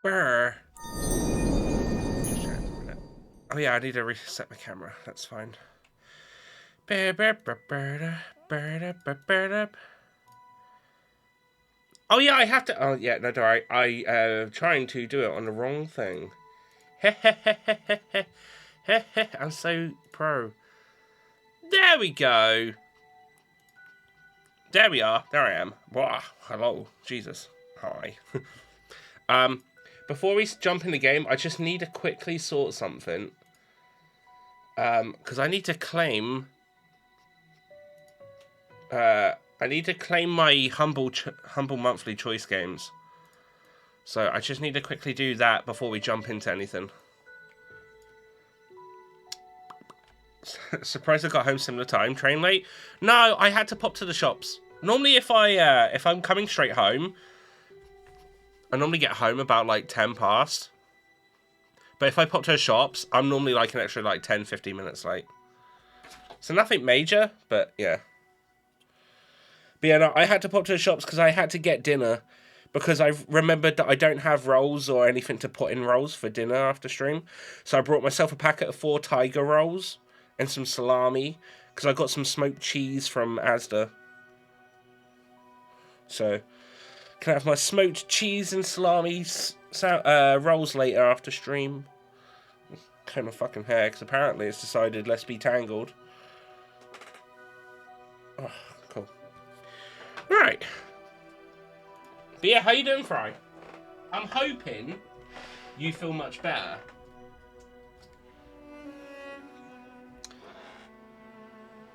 Brr. Oh yeah, I need to reset my camera. That's fine. Oh yeah, I have to. Oh yeah, no, don't worry. I trying to do it on the wrong thing. I'm so pro. There we go. There we are. There I am. Wow. Hello. Jesus. Hi. Before we jump in the game, I just need to quickly sort something. Because I need to claim. I need to claim my humble monthly choice games. So I just need to quickly do that before we jump into anything. Surprised I got home similar time. Train late? No, I had to pop to the shops. Normally, if I'm coming straight home, I normally get home about like 10 past. But if I pop to the shops, I'm normally like an extra like 10, 15 minutes late. So nothing major, but yeah. But yeah, no, I had to pop to the shops because I had to get dinner. Because I remembered that I don't have rolls or anything to put in rolls for dinner after stream. So I brought myself a packet of 4 tiger rolls and some salami. Because I got some smoked cheese from Asda. So, can I have my smoked cheese and salami rolls later after stream? Comb my fucking hair, because apparently it's decided let's be tangled. Oh, cool. Right. But yeah, how you doing, Fry? I'm hoping you feel much better.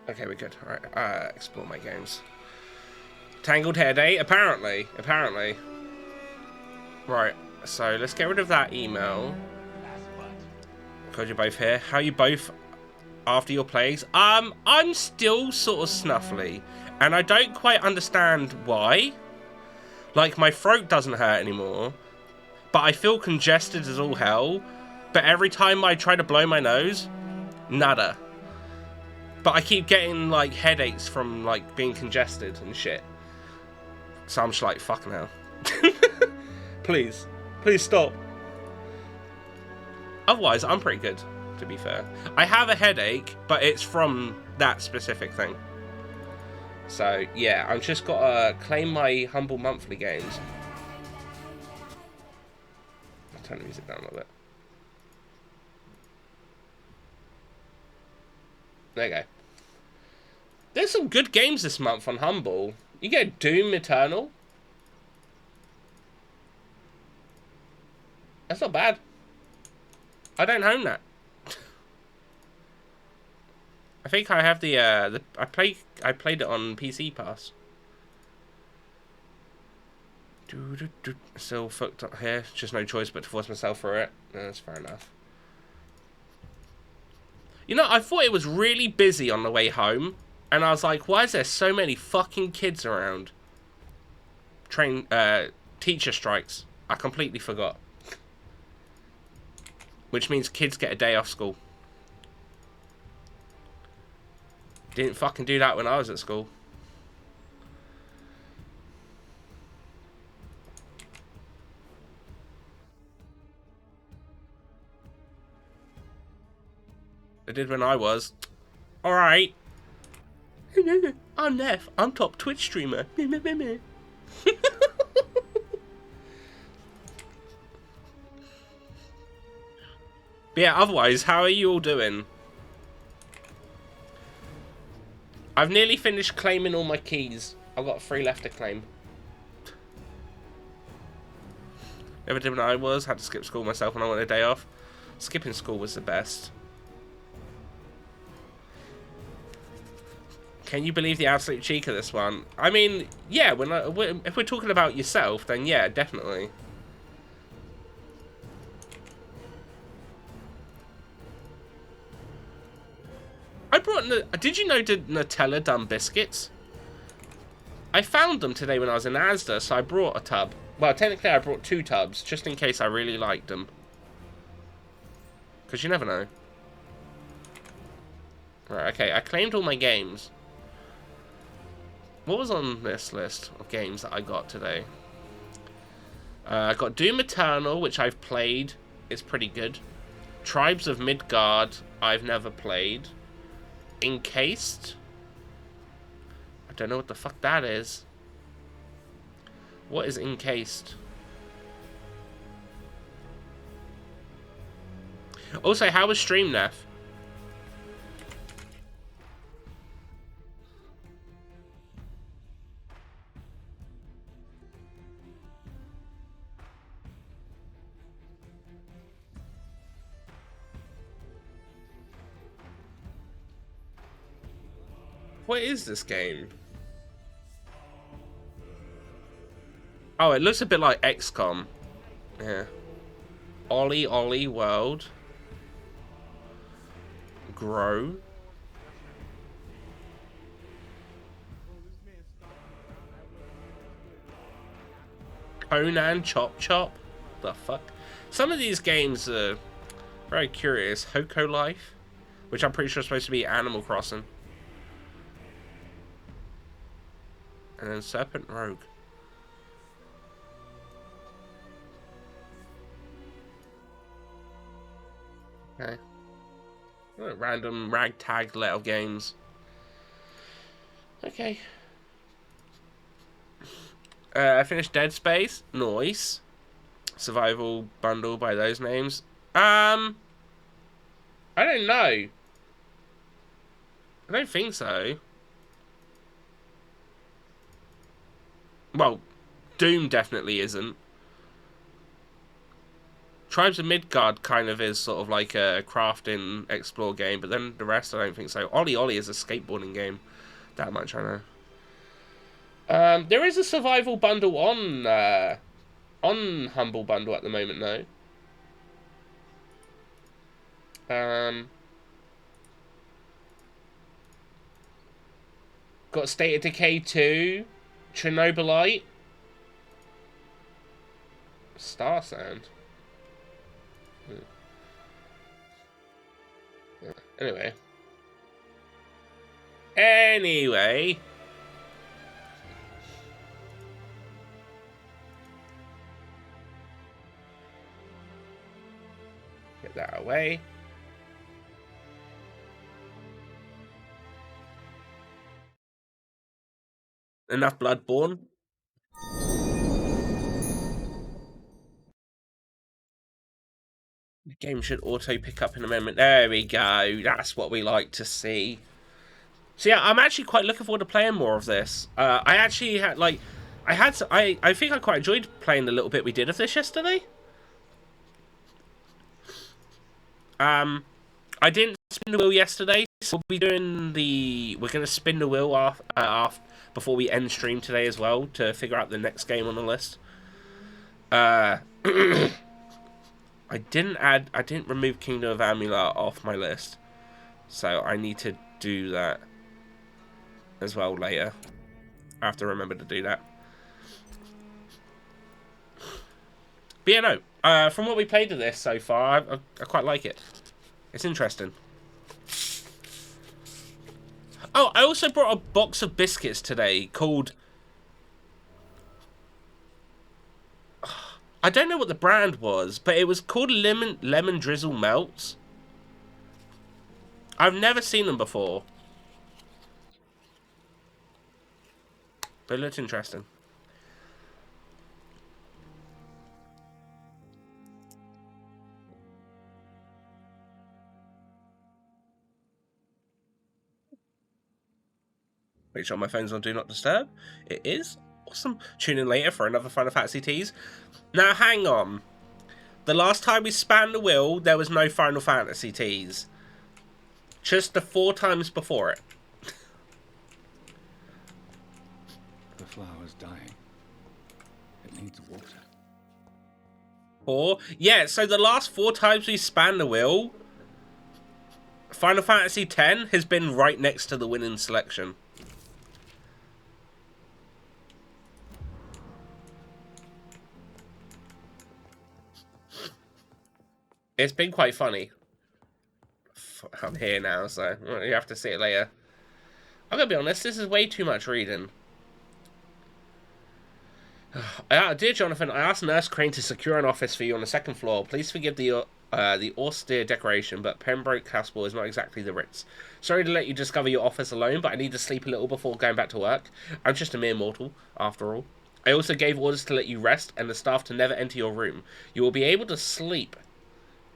Okay, we're good. Alright, explore my games. Tangled hair day? Apparently. Right, so let's get rid of that email. Because you're both here. How are you both after your plays? I'm still sort of snuffly. And I don't quite understand why. Like, my throat doesn't hurt anymore. But I feel congested as all hell. But every time I try to blow my nose, nada. But I keep getting, like, headaches from, like, being congested and shit. So I'm just like, fucking hell. Please. Please stop. Otherwise, I'm pretty good, to be fair. I have a headache, but it's from that specific thing. So, yeah, I've just got to claim my humble monthly games. I'll turn the music down a little bit. There you go. There's some good games this month on Humble. You get Doom Eternal. That's not bad. I don't own that. I think I have I played it on PC Pass. Still fucked up here. Just no choice but to force myself through it. No, that's fair enough. You know, I thought it was really busy on the way home. And I was like, why is there so many fucking kids around? Teacher strikes. I completely forgot. Which means kids get a day off school. Didn't fucking do that when I was at school. I did when I was. Alright. I'm Neff. I'm top Twitch streamer. But yeah, otherwise, how are you all doing? I've nearly finished claiming all my keys. I've got 3 left to claim. Never did when I was. Had to skip school myself when I wanted a day off. Skipping school was the best. Can you believe the absolute cheek of this one? I mean, yeah, if we're talking about yourself, then yeah, definitely. I brought... Did you know that Nutella done biscuits? I found them today when I was in Asda, so I brought a tub. Well, technically I brought 2 tubs, just in case I really liked them. Because you never know. Right, okay, I claimed all my games. What was on this list of games that I got today? I got Doom Eternal, which I've played. It's pretty good. Tribes of Midgard, I've never played. Encased. I don't know what the fuck that is. What is Encased? Also, how was Stream Neff? What is this game? Oh, it looks a bit like XCOM. Yeah. Ollie World. Grow. Conan Chop Chop. The fuck? Some of these games are very curious. Hoko Life, which I'm pretty sure is supposed to be Animal Crossing. And then Serpent Rogue. Okay. Random ragtag little games. Okay. I finished Dead Space. Nice. Survival bundle by those names. I don't know. I don't think so. Well, Doom definitely isn't. Tribes of Midgard kind of is sort of like a crafting explore game, but then the rest I don't think so. Ollie is a skateboarding game. That much I know. There is a survival bundle on Humble Bundle at the moment though. Got State of Decay 2, Chernobylite, Star Sand. Anyway. Get that away. Enough Bloodborne. The game should auto pick up in a moment. There we go. That's what we like to see. So yeah, I'm actually quite looking forward to playing more of this. I actually had like, I think I quite enjoyed playing the little bit we did of this yesterday. I didn't spin the wheel yesterday, so we'll be doing we're gonna spin the wheel off before we end stream today as well to figure out the next game on the list. I didn't remove Kingdom of Amalur off my list, so I need to do that as well later. I have to remember to do that. But yeah, no. From what we played of this so far, I quite like it. It's interesting. Oh, I also brought a box of biscuits today called... I don't know what the brand was, but it was called Lemon Drizzle Melts. I've never seen them before. But it looked interesting. Make sure my phone's on Do Not Disturb. It is. Awesome. Tune in later for another Final Fantasy tease. Now, hang on. The last time we spanned the wheel, there was no Final Fantasy tease. Just the 4 times before it. The flower's dying. It needs water. 4? Yeah, so the last 4 times we spanned the wheel, Final Fantasy X has been right next to the winning selection. It's been quite funny. I'm here now, so you have to see it later. I'm gonna be honest, this is way too much reading. Dear Jonathan, I asked Nurse Crane to secure an office for you on the second floor. Please forgive the austere decoration, but Pembroke Castle is not exactly the Ritz. Sorry to let you discover your office alone, but I need to sleep a little before going back to work. I'm just a mere mortal, after all. I also gave orders to let you rest and the staff to never enter your room. You will be able to sleep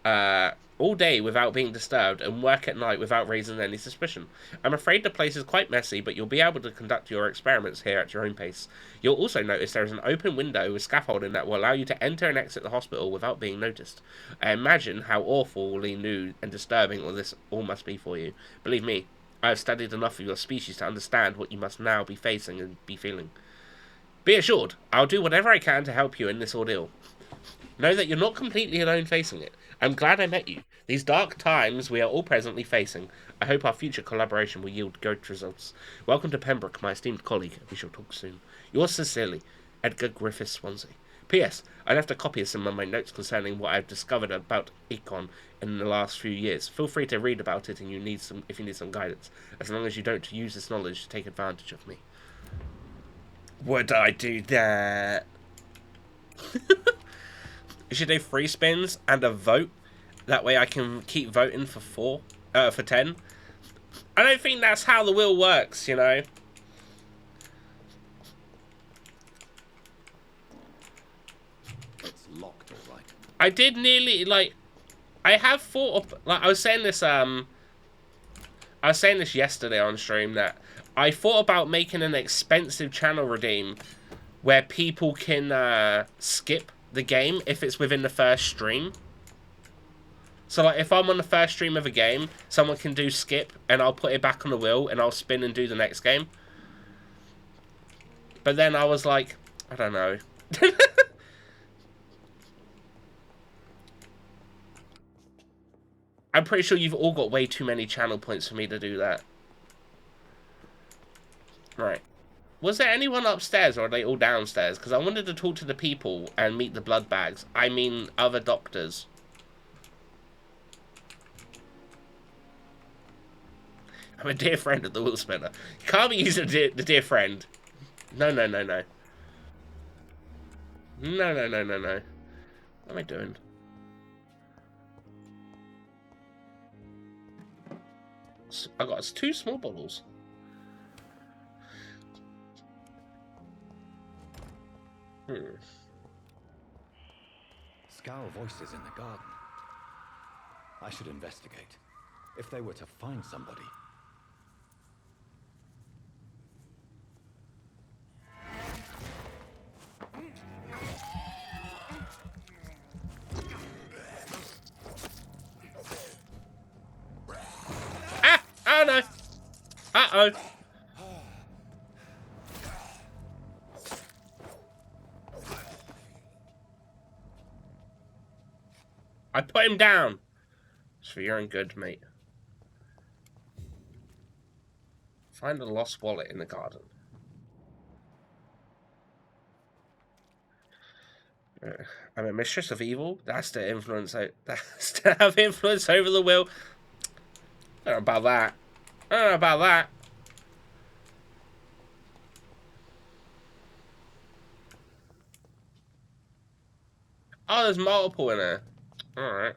all day without being disturbed and work at night without raising any suspicion. I'm afraid the place is quite messy, but you'll be able to conduct your experiments here at your own pace. You'll also notice there is an open window with scaffolding that will allow you to enter and exit the hospital without being noticed. I imagine how awfully new and disturbing all this all must be for you. Believe me, I have studied enough of your species to understand what you must now be facing and be feeling. Be assured, I'll do whatever I can to help you in this ordeal. Know that you're not completely alone facing it. I'm glad I met you. These dark times we are all presently facing. I hope our future collaboration will yield good results. Welcome to Pembroke, my esteemed colleague. We shall talk soon. Yours sincerely, Edgar Griffith Swansea. P.S. I left a copy of some of my notes concerning what I've discovered about Econ in the last few years. Feel free to read about it if you need some guidance, as long as you don't use this knowledge to take advantage of me. Would I do that? You should do 3 spins and a vote. That way I can keep voting for 10. I don't think that's how the wheel works, you know. It's locked, all right. I did nearly, like, I have thought of, like, I was saying this yesterday on stream, that I thought about making an expensive channel redeem where people can skip the game if it's within the first stream. So, like, if I'm on the first stream of a game, someone can do skip, and I'll put it back on the wheel, and I'll spin and do the next game. But then I was like, I don't know. I'm pretty sure you've all got way too many channel points for me to do that. Right. Was there anyone upstairs, or are they all downstairs? Because I wanted to talk to the people and meet the blood bags. I mean, other doctors. I'm a dear friend of the wheel spinner. You can't be using the dear friend. No, no, no, no. No, no, no, no, no. What am I doing? I got 2 small bottles. Scowl voices in the garden. I should investigate. If they were to find somebody. Ah! Oh no! Uh-oh! I put him down. It's for your own good, mate. Find a lost wallet in the garden. I'm a mistress of evil. That's to influence. That's to have influence over the will. I don't know about that. I don't know about that. Oh, there's multiple in there. All right.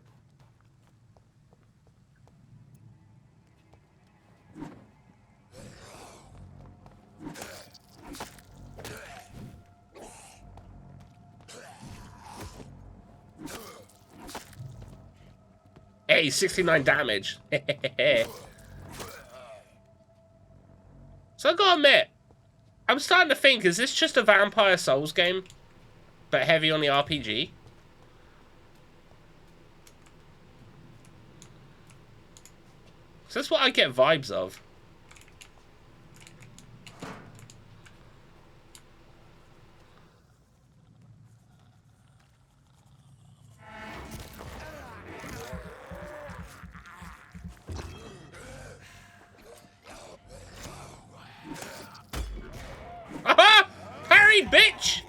Hey, 69 damage. So I gotta admit, I'm starting to think, is this just a Vampire Souls game, but heavy on the RPG? So that's what I get vibes of. Aha! Parry, bitch!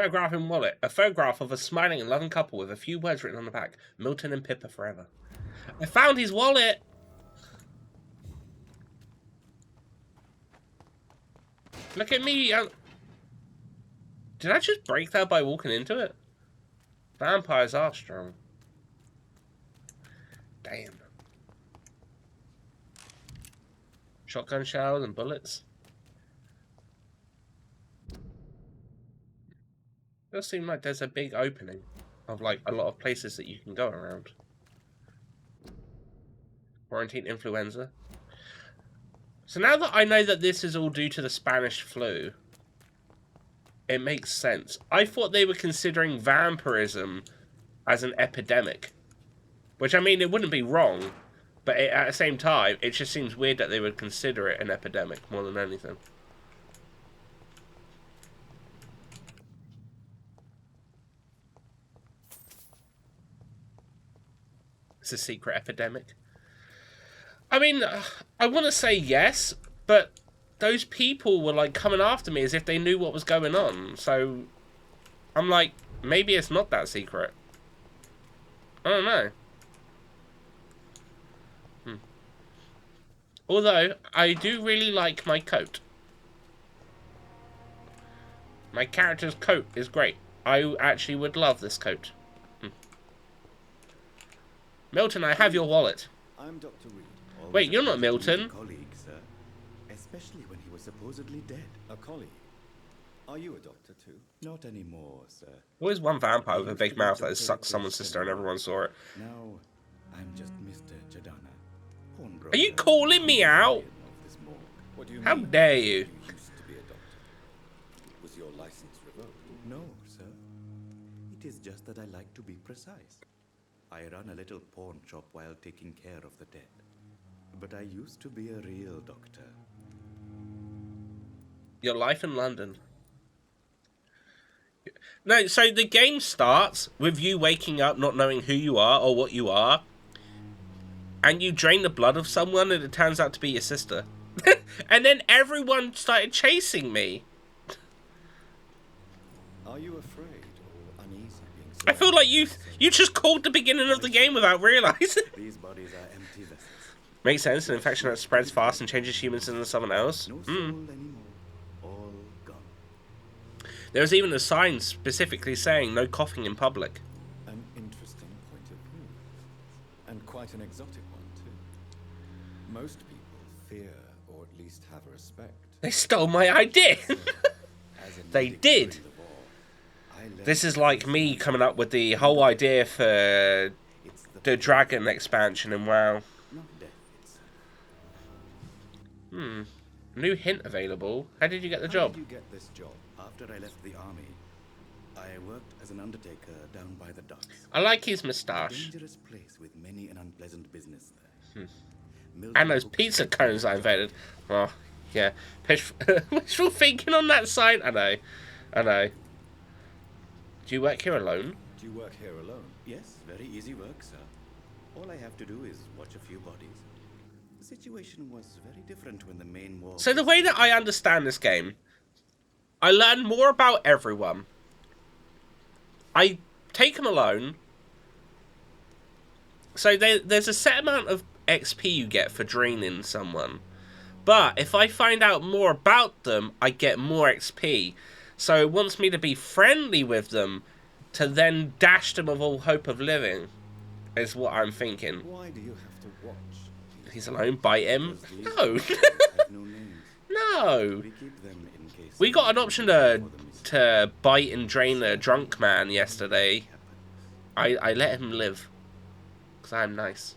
Photograph in wallet. A photograph of a smiling and loving couple with a few words written on the back. Milton and Pippa forever. I found his wallet! Look at me! Did I just break that by walking into it? Vampires are strong. Damn. Shotgun shells and bullets. Does seem like there's a big opening of like a lot of places that you can go around. Quarantine influenza. So now that I know that this is all due to the Spanish flu, it makes sense. I thought they were considering vampirism as an epidemic. Which, I mean, it wouldn't be wrong, but at the same time, it just seems weird that they would consider it an epidemic more than anything. It's a secret epidemic. I mean, I want to say yes, but those people were like coming after me as if they knew what was going on. So I'm like, maybe it's not that secret. I don't know. Although, I do really like my coat. My character's coat is great. I actually would love this coat. Milton, I have your wallet. I'm Dr. Reed. Wait, you're not Milton. Colleague, sir. Especially when he was supposedly dead. A colleague? Are you a doctor too? Not anymore, sir. Always one vampire with a big mouth that sucks someone's sister and everyone saw it. Now, I'm just Mr. Jadana. Are you calling me out? What do you How mean? dare you? You used to be a doctor. Was your license revoked? No, sir. It is just that I like to be precise. I run a little pawn shop while taking care of the dead. But I used to be a real doctor. Your life in London. No, so the game starts with you waking up not knowing who you are or what you are. And you drain the blood of someone and it turns out to be your sister. And then everyone started chasing me. Are you afraid or uneasy being I feel like you just called the beginning of the game without realizing. These bodies are empty vessels. Makes sense, an infection that spreads fast and changes humans into someone else. No soul anymore. All gone. There was even a sign specifically saying no coughing in public. An interesting point of view. And quite an exotic one, too. Most people fear, or at least have respect. They stole my idea. As in They medic did. during the war, I learned This is like me coming up with the whole idea for it's the dragon expansion in WoW. not death itself. New hint available. How did you get the job? How did you get this job? After I left the army, I worked as an undertaker down by the docks. I like his moustache. Dangerous place with many an unpleasant business there. And those pizza cones I invented. Oh, yeah. Wishful thinking on that side. I know. Do you work here alone? Do you work here alone? Yes, very easy work, sir. All I have to do is watch a few bodies. The situation was very different when the main war... So the way that I understand this game, I learn more about everyone. I take them alone. So there's a set amount of XP you get for draining someone. But if I find out more about them, I get more XP. So it wants me to be friendly with them to then dash them of all hope of living, is what I'm thinking. Why do you have to watch? He's alone, bite him. Because No. these have no names. No. We keep them in case... We got an option to bite and drain a drunk man yesterday. I let him live. Because I'm nice.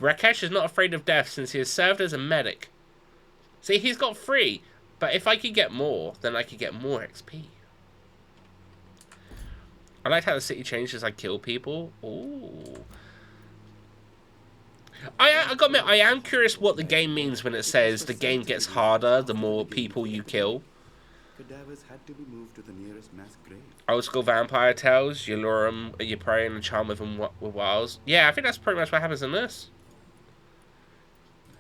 Rakesh is not afraid of death since he has served as a medic. See, he's got 3. But if I could get more, then I could get more XP. I like how the city changed as I kill people. Ooh. I gotta admit, I am curious what the game means when it says the game gets harder the more people you kill. Cadavers had to be moved to the nearest mass grave. Old school vampire tales, you lure them, you prey and charm with them with wiles. Yeah, I think that's pretty much what happens in this.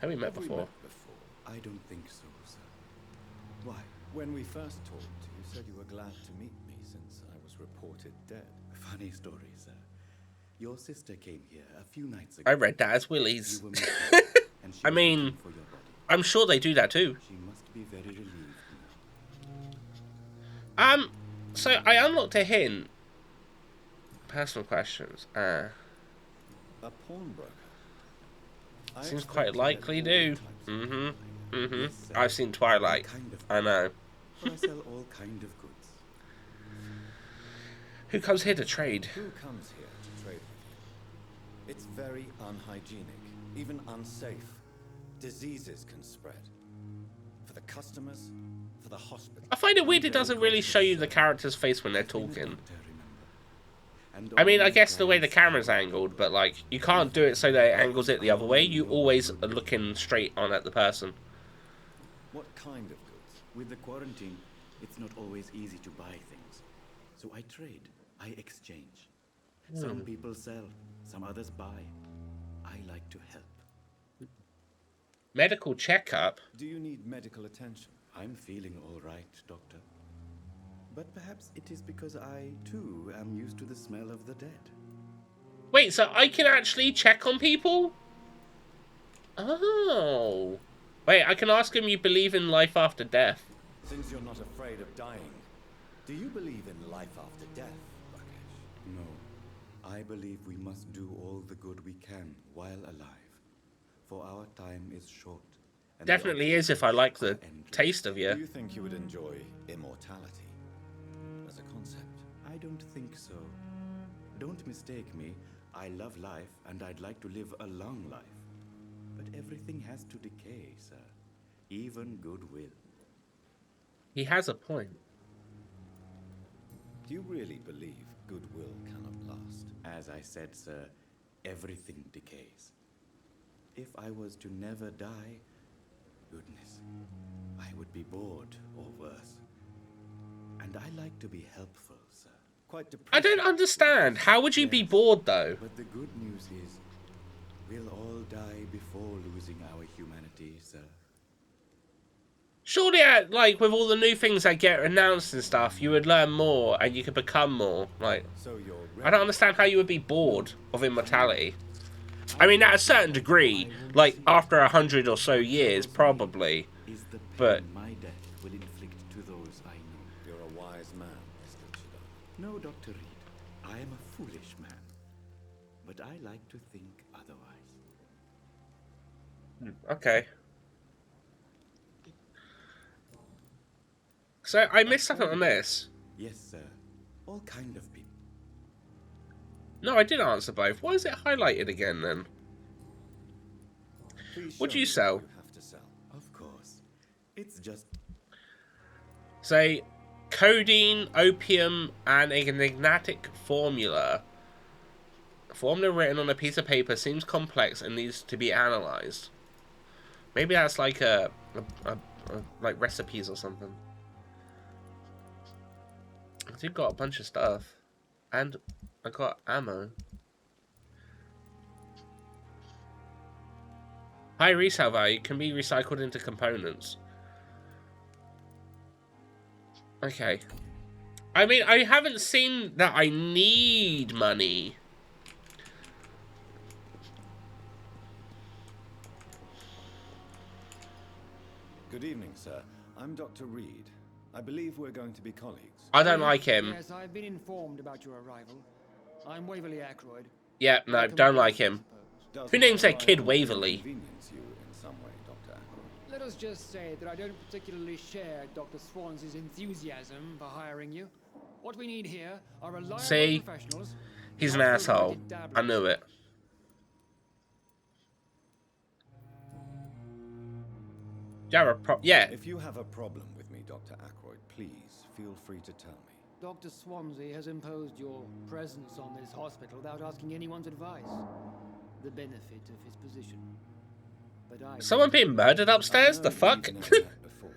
Have we met Have we before? met before? I don't think so, sir. Why? When we first talked, you said you were glad to meet me since I was reported dead. Funny story, sir. Your sister came here a few nights ago. I read that as You Willy's. were missing, and she I was mean, looking for your body. I'm sure they do that too. She must be very relieved now. So I unlocked a hint. Personal questions. A pawnbroker. I Seems expect quite to get likely, all do. types of Yes, sir. I've seen Twilight. All kind of I know. For I sell all kind of goods. Who comes here to trade? Who comes here to trade with you? It's very unhygienic, even unsafe. Diseases can spread. For the customers, for the hospital. I find it weird it doesn't really show you the character's face when they're talking. I mean, I guess the way the camera's angled, but like, you can't do it so that it angles it the other way. You always are looking straight on at the person. What kind of goods? With the quarantine, it's not always easy to buy things. So I trade, I exchange. Some people sell, some others buy. I like to help. Medical checkup? Do you need medical attention? I'm feeling all right, doctor. But perhaps it is because I, too, am used to the smell of the dead. Wait, so I can actually check on people? Oh. Wait, I can ask him you believe in life after death. Since you're not afraid of dying, do you believe in life after death, Rakesh? No. I believe we must do all the good we can while alive. For our time is short. And Definitely is if I like the taste of you. Do you think you would enjoy immortality as a concept? I don't think so. Don't mistake me. I love life and I'd like to live a long life. But everything has to decay, sir. Even goodwill. He has a point. Do you really believe goodwill cannot last? As I said, sir, everything decays. If I was to never die, goodness, I would be bored or worse. And I like to be helpful, sir. Quite depressing. I don't understand. How would you be bored, though? But the good news is, we'll all die before losing our humanity, sir. Surely, like, with all the new things that get announced and stuff, you would learn more and you could become more. Like, So you're I don't understand how you would be bored of immortality. I mean, at a certain degree, like, after 100 or so years, probably. Is the pain But my death will inflict to those I know. You're a wise man, Mr. Chido. No, Dr. Reed. I am a foolish man. But I like to think otherwise. okay. So, I missed something on this. Yes, sir. All kind of people. No, I did answer both. Why is it highlighted again, then? Please What show do you me sell? what you have to sell. Of course. It's just... Say, codeine, opium, and an enigmatic formula. A formula written on a piece of paper seems complex and needs to be analyzed. Maybe that's like like recipes or something. I did got a bunch of stuff, and I got ammo. High resale value can be recycled into components. Okay. I mean, I haven't seen that I need money. Good evening, sir. I'm Dr. Reed. I believe we're going to be colleagues. I don't like him. Yes, I've been informed about your arrival. I'm Waverly Ackroyd. Yeah, no, don't like him. Does Who names my their kid arrival Waverly? inconvenience you in some way, Dr. Ackroyd? Let us just say that I don't particularly share Dr. Swans's enthusiasm for hiring you. What we need here are reliable See? professionals. He's an not asshole. overrated dabblers. I knew it. Yeah. If you have a problem with me, Dr. Ackroyd, please feel free to tell me. Dr. Swansea has imposed your presence on this hospital without asking anyone's advice. The benefit of his position. But I... Someone being murdered upstairs? The fuck? We've never met before,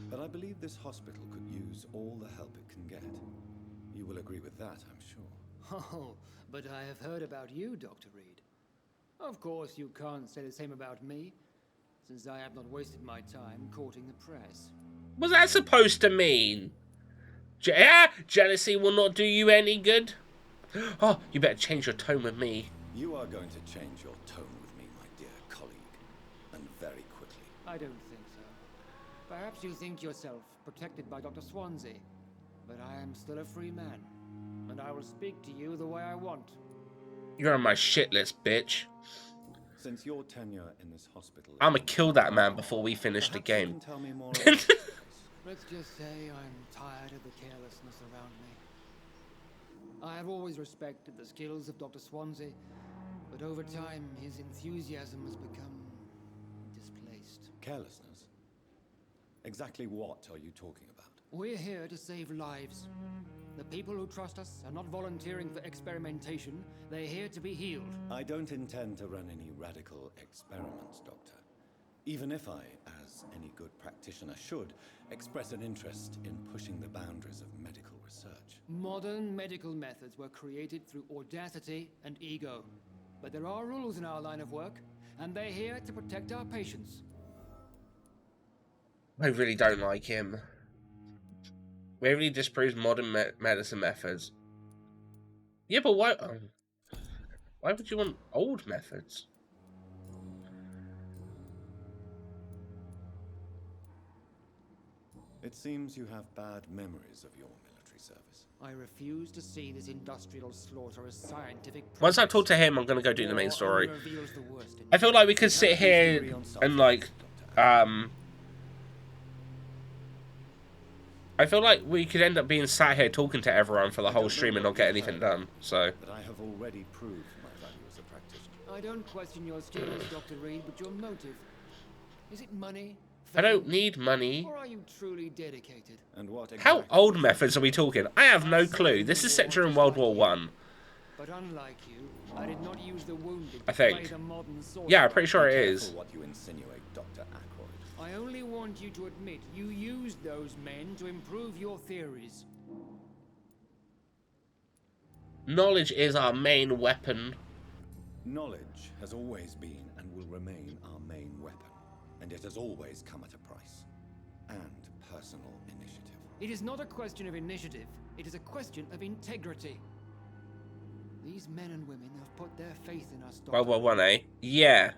but I believe this hospital could use all the help it can get. You will agree with that, I'm sure. Oh, but I have heard about you, Dr. Reed. Of course, you can't say the same about me, since I have not wasted my time courting the press. What's that supposed to mean? Jealousy will not do you any good. Oh, you better change your tone with me. You are going to change your tone with me, my dear colleague, and very quickly. I don't think so. Perhaps you think yourself protected by Dr. Swansea, but I am still a free man, and I will speak to you the way I want. You're on my shit list, bitch. Since your tenure in this hospital, I'ma kill that man before we finish the perhaps you game. can tell me more about this place. Let's just say I'm tired of the carelessness around me. I have always respected the skills of Dr. Swansea, but over time his enthusiasm has become displaced. Carelessness? Exactly what are you talking about? We're here to save lives. The people who trust us are not volunteering for experimentation. They're here to be healed. I don't intend to run any radical experiments, Doctor. Even if I, as any good practitioner should, express an interest in pushing the boundaries of medical research. Modern medical methods were created through audacity and ego. But there are rules in our line of work, and they're here to protect our patients. I really don't like him. Waverly disproves modern medicine methods. Yeah, but why? Why would you want old methods? It seems you have bad memories of your military service. I refuse to see this industrial slaughter as scientific. Once I talk to him, I'm gonna go do the main War story. only reveals the worst in I feel like we could sit here and like, I feel like we could end up being sat here talking to everyone for the whole stream and not get anything done. So. But I have already proved my value as a practitioner. I don't question your skills, Dr. Reed, but your motive. Is it money? I don't fame, need money. Or are you truly dedicated? And what How exactly old methods are we talking? I have no clue. This is set during World War One. But unlike you, I did not use the wounded I to play think. the modern sorcerer. Yeah, I'm pretty sure it Careful is. what you insinuate, Dr. Ackroyd. I only want you to admit you used those men to improve your theories. Knowledge is our main weapon. Knowledge has always been and will remain our main weapon. And it has always come at a price. And personal initiative. It is not a question of initiative, it is a question of integrity. These men and women have put their faith in us, Doctor. World War One, eh? Yeah.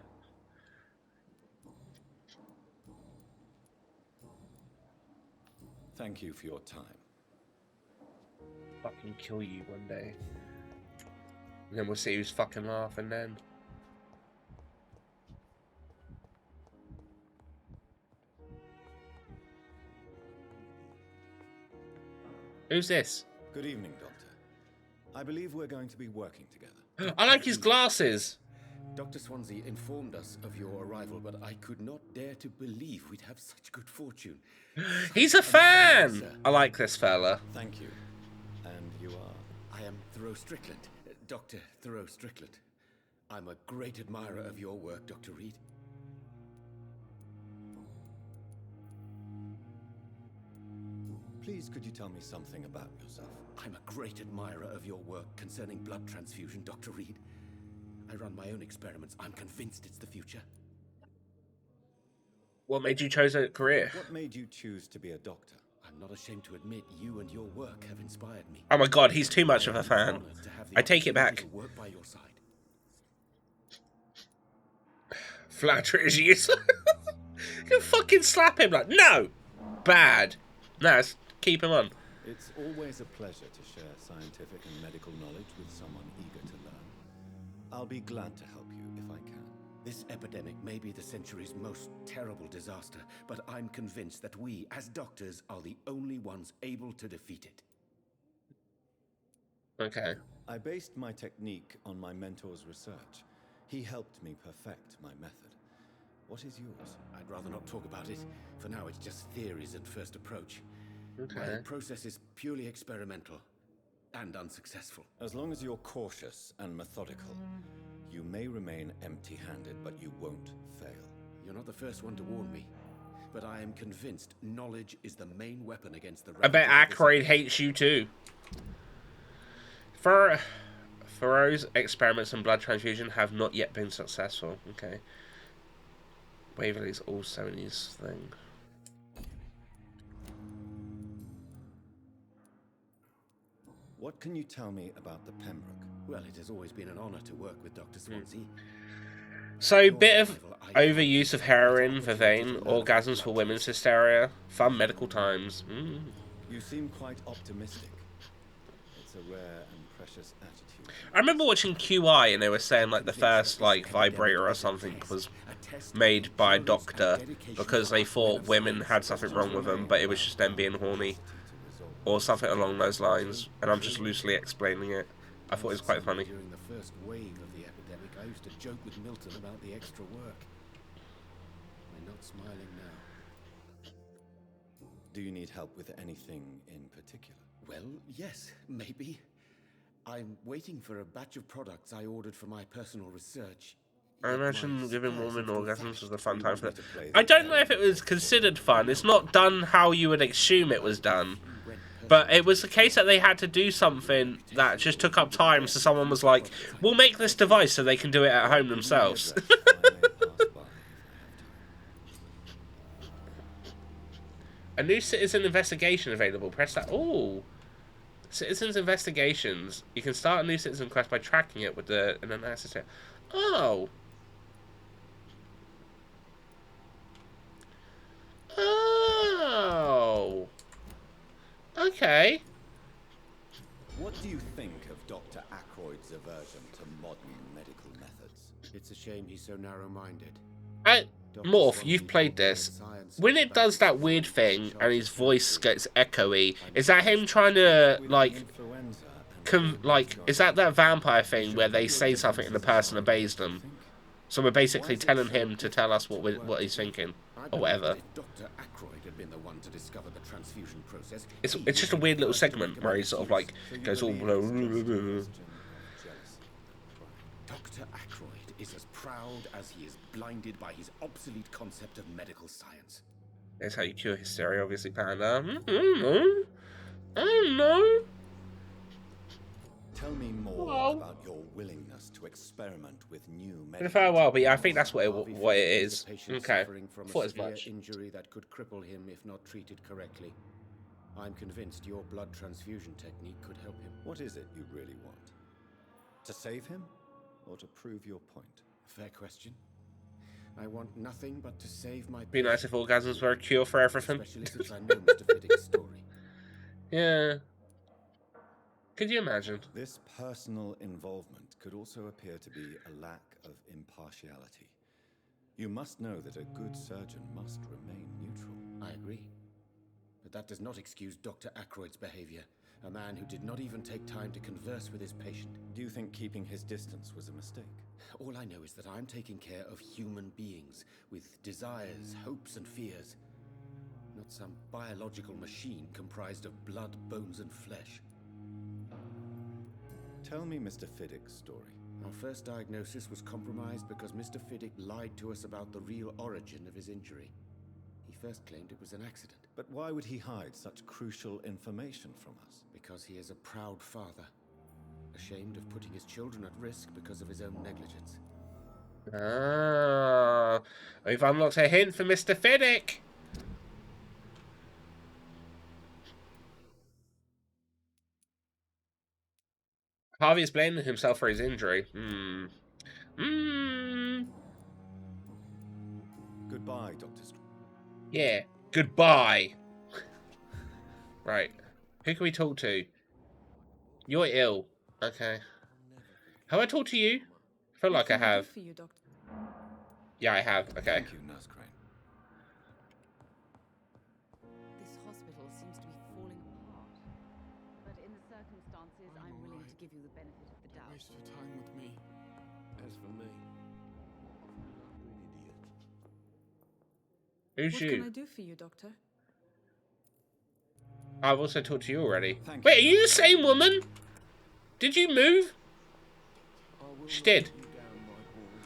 Thank you for your time. Fucking kill you one day. And then we'll see who's fucking laughing then. Who's this? Good evening, Doctor. I believe we're going to be working together. I like his glasses. Dr. Swansea informed us of your arrival, but I could not dare to believe we'd have such good fortune. He's a fan. I like this fella. Thank you. And you are? I am Thoreau Strickland, Dr. Thoreau Strickland. I'm a great admirer of your work, Dr. Reed. Please, could you tell me something about yourself? I'm a great admirer of your work concerning blood transfusion, Dr. Reed. I run my own experiments. I'm convinced it's the future. What made you choose a career? What made you choose to be a doctor? I'm not ashamed to admit you and your work have inspired me. Oh my god, he's too much of a I'm fan. honored to have the I take it opportunity back. to work by your side. Flattery is useless. You can fucking slap him like, no! Bad. No, let's keep him on. It's always a pleasure to share scientific and medical knowledge with someone eager to learn. I'll be glad to help you if I can. This epidemic may be the century's most terrible disaster, but I'm convinced that we, as doctors, are the only ones able to defeat it. Okay. I based my technique on my mentor's research. He helped me perfect my method. What is yours? I'd rather not talk about it. For now, it's just theories at first approach. Okay. My process is purely experimental and unsuccessful. As long as you're cautious and methodical, you may remain empty-handed, but you won't fail. You're not the first one to warn me, but I am convinced knowledge is the main weapon against the I bet ravages of this Ackroyd hates you too. Thoreau's experiments on blood transfusion have not yet been successful. Okay. Waverly's also in his thing. What can you tell me about the Pembroke? Well, it has always been an honor to work with Dr. Swansea. So, bit of overuse of heroin, vervain, orgasms for women's hysteria, fun medical times. You seem quite optimistic. It's a rare and precious attitude. I remember watching QI and they were saying like the first like vibrator or something was made by a doctor because they thought women had something wrong with them, but it was just them being horny or something along those lines. And I'm just loosely explaining it. I thought it was quite funny. During the first wave of the epidemic, I used to joke with Milton about the extra work. We're not smiling now. Do you need help with anything in particular? Well, yes, maybe. I'm waiting for a batch of products I ordered for my personal research. I imagine giving women orgasms was a fun time for them. I don't know if it was considered fun. It's not done how you would assume it was done. But it was the case that they had to do something that just took up time, so someone was like, we'll make this device so they can do it at home themselves. A new citizen investigation available. Press that. Ooh. Citizens investigations. You can start a new citizen quest by tracking it with an analysis. Oh. Oh. Okay. What do you think of Dr. Ackroyd's aversion to modern medical methods? It's a shame he's so narrow-minded. Morph, you've played this. When it does that weird thing and his voice gets echoey, is that him trying to, like, is that vampire thing where they say something and the person obeys them? So we're basically telling him to tell us what he's thinking, or whatever. Dr. Ackroyd had been the one to discover the transfusion process. It's just a weird little segment where he sort of, like, goes all... Dr. Ackroyd is as proud as he is blinded by his obsolete concept of medical science. That's how you cure hysteria, obviously, Panda. I don't know. Tell me more about your willingness to experiment with new Been a medical fair while, but yeah, I think that's what Harvey it Fiddick is. a patient Okay, suffering from a thought as severe much. injury that could cripple him if not treated correctly. I'm convinced your blood transfusion technique could help him. What is it you really want? To save him? Or to prove your point? Fair question. I want nothing but to save my Be nice if orgasms were a cure for everything. especially since I know Mr. Fiddick's story. Yeah. Could you imagine? This personal involvement could also appear to be a lack of impartiality. You must know that a good surgeon must remain neutral. I agree. But that does not excuse Dr. Ackroyd's behavior. A man who did not even take time to converse with his patient. Do you think keeping his distance was a mistake? All I know is that I'm taking care of human beings with desires, hopes, and fears. Not some biological machine comprised of blood, bones, and flesh. Tell me Mr. Fiddick's story. Our first diagnosis was compromised because Mr. Fiddick lied to us about the real origin of his injury. He first claimed it was an accident. But why would he hide such crucial information from us? Because he is a proud father, ashamed of putting his children at risk because of his own negligence. Ah, we've unlocked a hint for Mr. Fiddick. Harvey is blaming himself for his injury. Goodbye, Dr. Yeah, goodbye. Right. Who can we talk to? You're ill. Okay. Have I talked to you? I feel like I have. For you, Doctor. Yeah, I have. Okay. Thank you, Nurse Crane. This hospital seems to be falling apart. But in the circumstances, I'm willing to give you the benefit of the doubt. Waste your time with me. As for me, Who's What you? can I do for you, Doctor? I've also talked to you already. Thank Wait, you. are you the same woman? Did you move? I will She not did. let you down, my boy.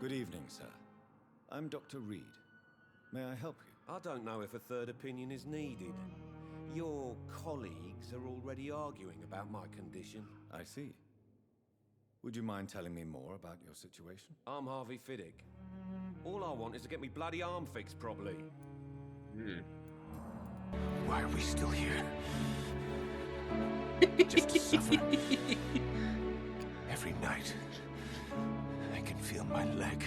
Good evening, sir. I'm Dr. Reed. May I help you? I don't know if a third opinion is needed. Your colleagues are already arguing about my condition. I see. Would you mind telling me more about your situation? I'm Harvey Fiddick. All I want is to get me bloody arm fixed properly. Why are we still here? Just to suffer. Every night, I can feel my leg.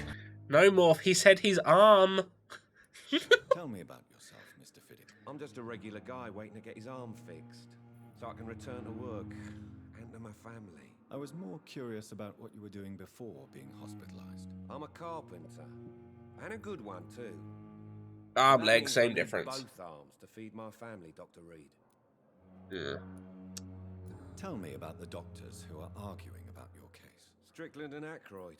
No, Morph. He said his arm. Tell me about yourself, Mr. Fiddick. I'm just a regular guy waiting to get his arm fixed, so I can return to work and to my family. I was more curious about what you were doing before being hospitalized. I'm a carpenter, and a good one too. Arm, That leg, means I same need difference. Both arms to feed my family, Dr. Reed. Yeah. Tell me about the doctors who are arguing about your case. Strickland and Aykroyd.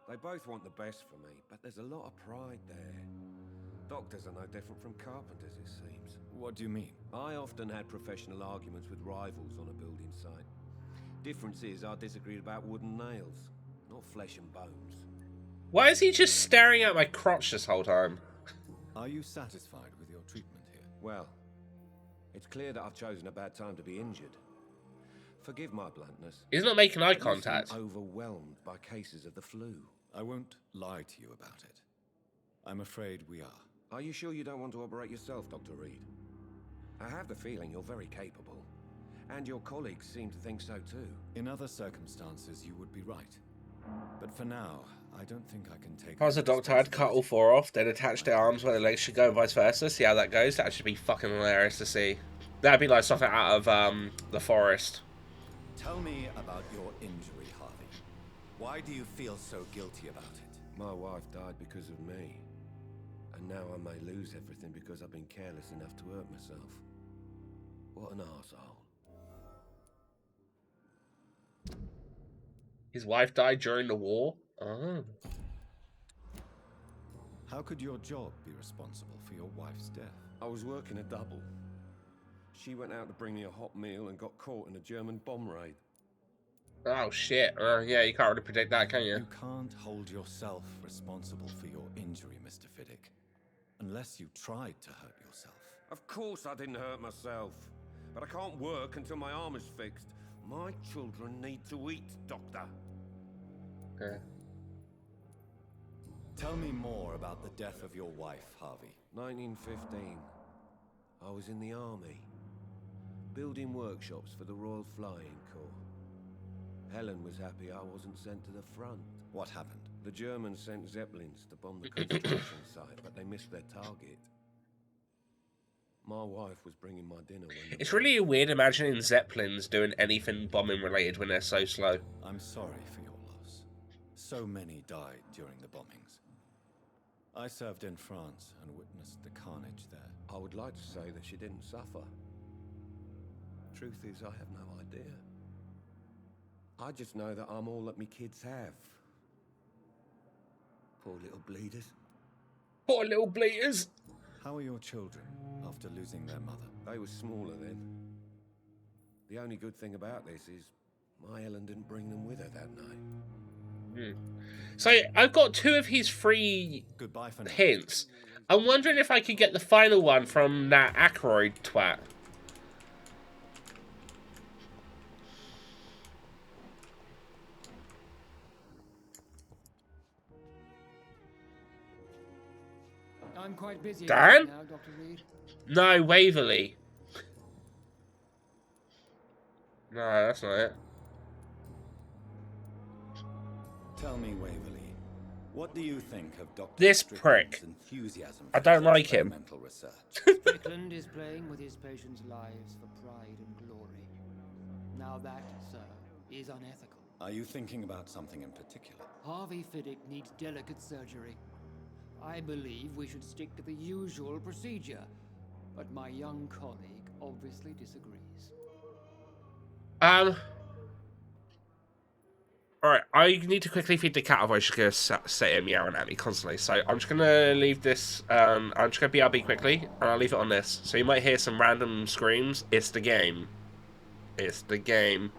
They both want the best for me, but there's a lot of pride there. Doctors are no different from carpenters, it seems. What do you mean? I often had professional arguments with rivals on a building site. Difference is I disagreed about wooden nails, not flesh and bones. Why is he just staring at my crotch this whole time? Are you satisfied with your treatment here? Well, it's clear that I've chosen a bad time to be injured. Forgive my bluntness. He's not making eye but you seem contact. overwhelmed by cases of the flu. I won't lie to you about it. I'm afraid we are. Are you sure you don't want to operate yourself, Dr. Reed? I have the feeling you're very capable. And your colleagues seem to think so too. In other circumstances, you would be right. But for now, I don't think I can take... If I was a doctor, I'd cut all four off, then attach their arms where the legs should go and vice versa. See how that goes. That should be fucking hilarious to see. That'd be like something out of The Forest. Tell me about your injury, Harvey. Why do you feel so guilty about it? My wife died because of me. And now I may lose everything because I've been careless enough to hurt myself. What an arsehole. His wife died during the war? Oh. How could your job be responsible for your wife's death? I was working a double. She went out to bring me a hot meal and got caught in a German bomb raid. Oh, shit. Yeah, you can't really predict that, can you? You can't hold yourself responsible for your injury, Mr. Fiddick. Unless you tried to hurt yourself. Of course I didn't hurt myself. But I can't work until my arm is fixed. My children need to eat, Doctor. Okay. Tell me more about the death of your wife, Harvey. 1915. I was in the army. Building workshops for the Royal Flying Corps. Helen was happy I wasn't sent to the front. What happened? The Germans sent Zeppelins to bomb the concentration site, but they missed their target. My wife was bringing my dinner when... It's really weird imagining Zeppelins doing anything bombing related when they're so slow. I'm sorry for your loss. So many died during the bombings. I served in France and witnessed the carnage there. I would like to say that she didn't suffer. Truth is, I have no idea. I just know that I'm all that me kids have. Poor little bleeders. Poor little bleaters. How are your children after losing their mother? They were smaller then. The only good thing about this is my Helen didn't bring them with her that night. So I've got two of his three Goodbye for now. hints. I'm wondering if I could get the final one from that Aykroyd twat. I'm quite busy Dan? now, Dr. Reed. No, Waverley. No, that's not it. Tell me, Waverley, what do you think of Dr. This Strickland's prick. enthusiasm I for don't like him. experimental research? Strickland is playing with his patients' lives for pride and glory. Now that, sir, is unethical. Are you thinking about something in particular? Harvey Fiddick needs delicate surgery. I believe we should stick to the usual procedure, but my young colleague obviously disagrees. Alright, I need to quickly feed the cat, otherwise she's going to sit here meowing at me constantly. So I'm just going to leave this, I'm just going to BRB quickly, and I'll leave it on this. So you might hear some random screams. It's the game. It's the game.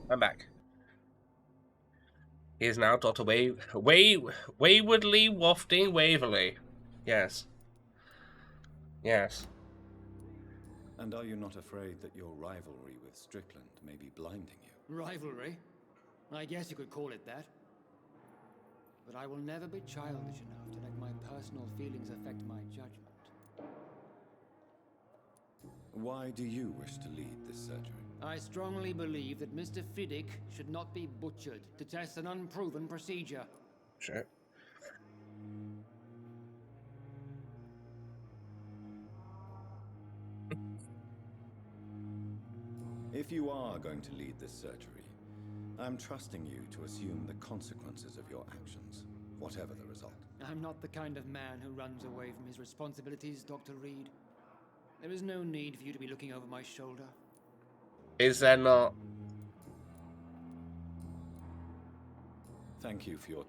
I'm back. He is now Dr. Waywardly Wafting Waverley. Yes. Yes. And are you not afraid that your rivalry with Strickland may be blinding you? Rivalry? I guess you could call it that. But I will never be childish enough to let my personal feelings affect my judgment. Why do you wish to lead this surgery? I strongly believe that Mr. Fiddick should not be butchered to test an unproven procedure. Shit. If you are going to lead this surgery, I'm trusting you to assume the consequences of your actions, whatever the result. I'm not the kind of man who runs away from his responsibilities, Dr. Reed. There is no need for you to be looking over my shoulder. Is there not? Thank you for your...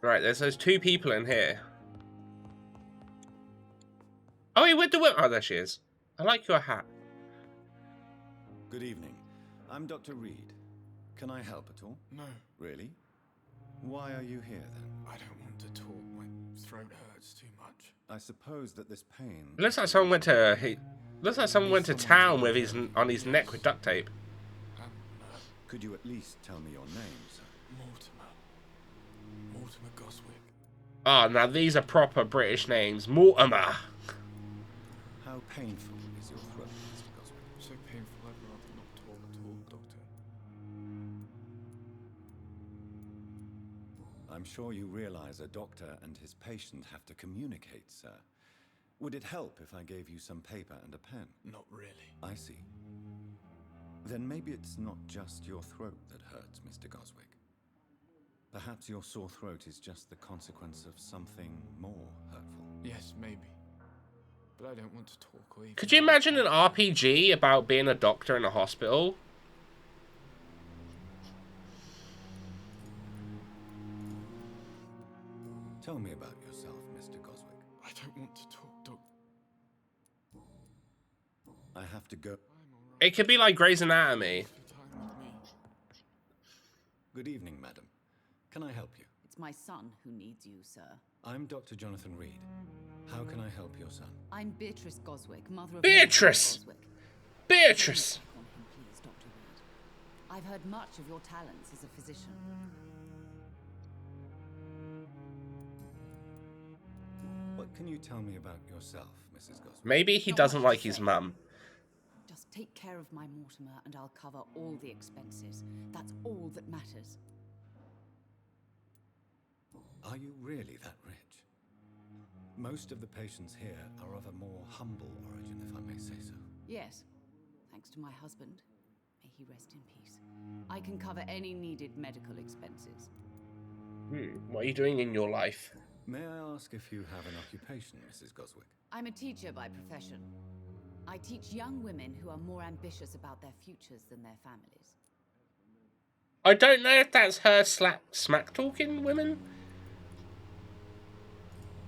Right, there's those two people in here. Oh, he went to work. Oh, there she is. I like your hat. Good evening. I'm Dr. Reed. Can I help at all? No, Really? Why are you here then? I don't want to talk. My throat hurts too much. I suppose that this pain... Looks like someone went to. Looks like someone went to town with his on his neck with duct tape. No, Could you at least tell me your name, sir? Mortimer Goswick. Ah, now these are proper British names. Mortimer. How painful is your throat, Mr. Goswick? So painful, I'd rather not talk at all, Doctor. I'm sure you realize a doctor and his patient have to communicate, sir. Would it help if I gave you some paper and a pen? Not really. I see. Then maybe it's not just your throat that hurts, Mr. Goswick. Perhaps your sore throat is just the consequence of something more hurtful. Yes, maybe. But I don't want to talk or even... Could you imagine an RPG about being a doctor in a hospital? Tell me about yourself, Mr. Goswick. I don't want to talk, Doc. I have to go. I'm alright. It could be like Grey's Anatomy. Take your time with me. Good evening, madam. Can I help you? It's my son who needs you, sir. I'm Dr. Jonathan Reed. How can I help your son? I'm Beatrice Goswick, mother of Beatrice! Mortimer Goswick. Beatrice! Check on him, please, Dr. Reed. I've heard much of your talents as a physician. What can you tell me about yourself, Mrs. Goswick? Maybe he Not doesn't much to like his say. mum. Just take care of my Mortimer and I'll cover all the expenses. That's all that matters. Are you really that rich? Most of the patients here are of a more humble origin, if I may say so. Yes, thanks to my husband. May he rest in peace. I can cover any needed medical expenses. What are you doing in your life? May I ask if you have an occupation, Mrs. Goswick? I'm a teacher by profession. I teach young women who are more ambitious about their futures than their families. I don't know if that's her smack talking women.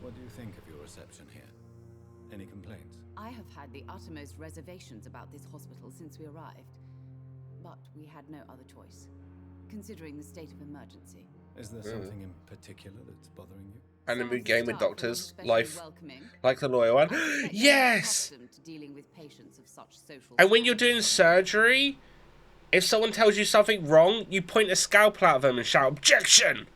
What do you think of your reception here? Any complaints? I have had the uttermost reservations about this hospital since we arrived. But we had no other choice, considering the state of emergency. Is there something in particular that's bothering you? And a Some of mood the game with staff were doctors. especially Life. welcoming. Like the lawyer one. I suspect they're Yes! accustomed to dealing with patients of such social And when you're status. doing surgery, if someone tells you something wrong, you point a scalpel at them and shout, "Objection!"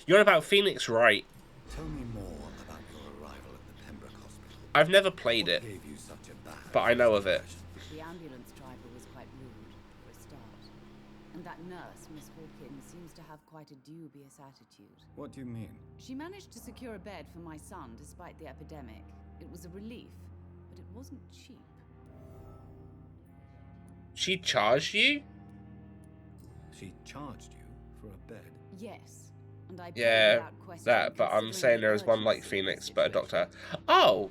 You're on about Phoenix, right? Tell me more about your arrival at the Pembroke Hospital. I've never played What it, gave you such a bad but I know of it. impression? The ambulance driver was quite rude, for a start. And that nurse, Miss Hawkins, seems to have quite a dubious attitude. What do you mean? She managed to secure a bed for my son despite the epidemic. It was a relief, but it wasn't cheap. She charged you? She charged you for a bed? Yes, and I paid Yeah, without question, that, but I'm considering saying the there is one like urgency of the Phoenix, but a doctor. situation. Oh!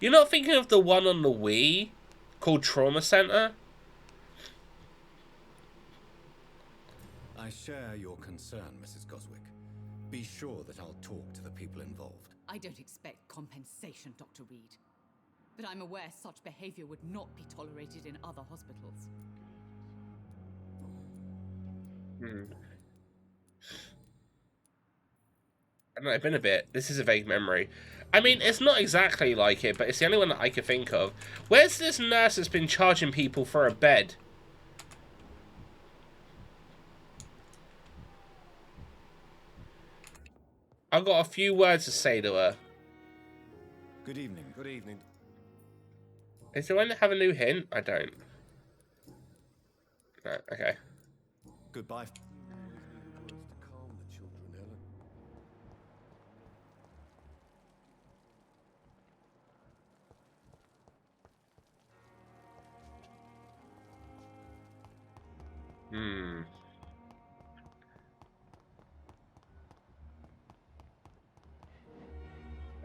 You're not thinking of the one on the Wii called Trauma Center? I share your concern, Mrs. Goswick. Be sure that I'll talk to the people involved. I don't expect compensation, Dr. Reed. but I'm aware such behavior would not be tolerated in other hospitals. I don't know, it's been a bit. This is a vague memory. I mean, it's not exactly like it, but it's the only one that I could think of. Where's this nurse that's been charging people for a bed? I've got a few words to say to her. Good evening. Good evening. Is there one that have a new hint? I don't. No, okay. Goodbye. Words to calm the children, Helen.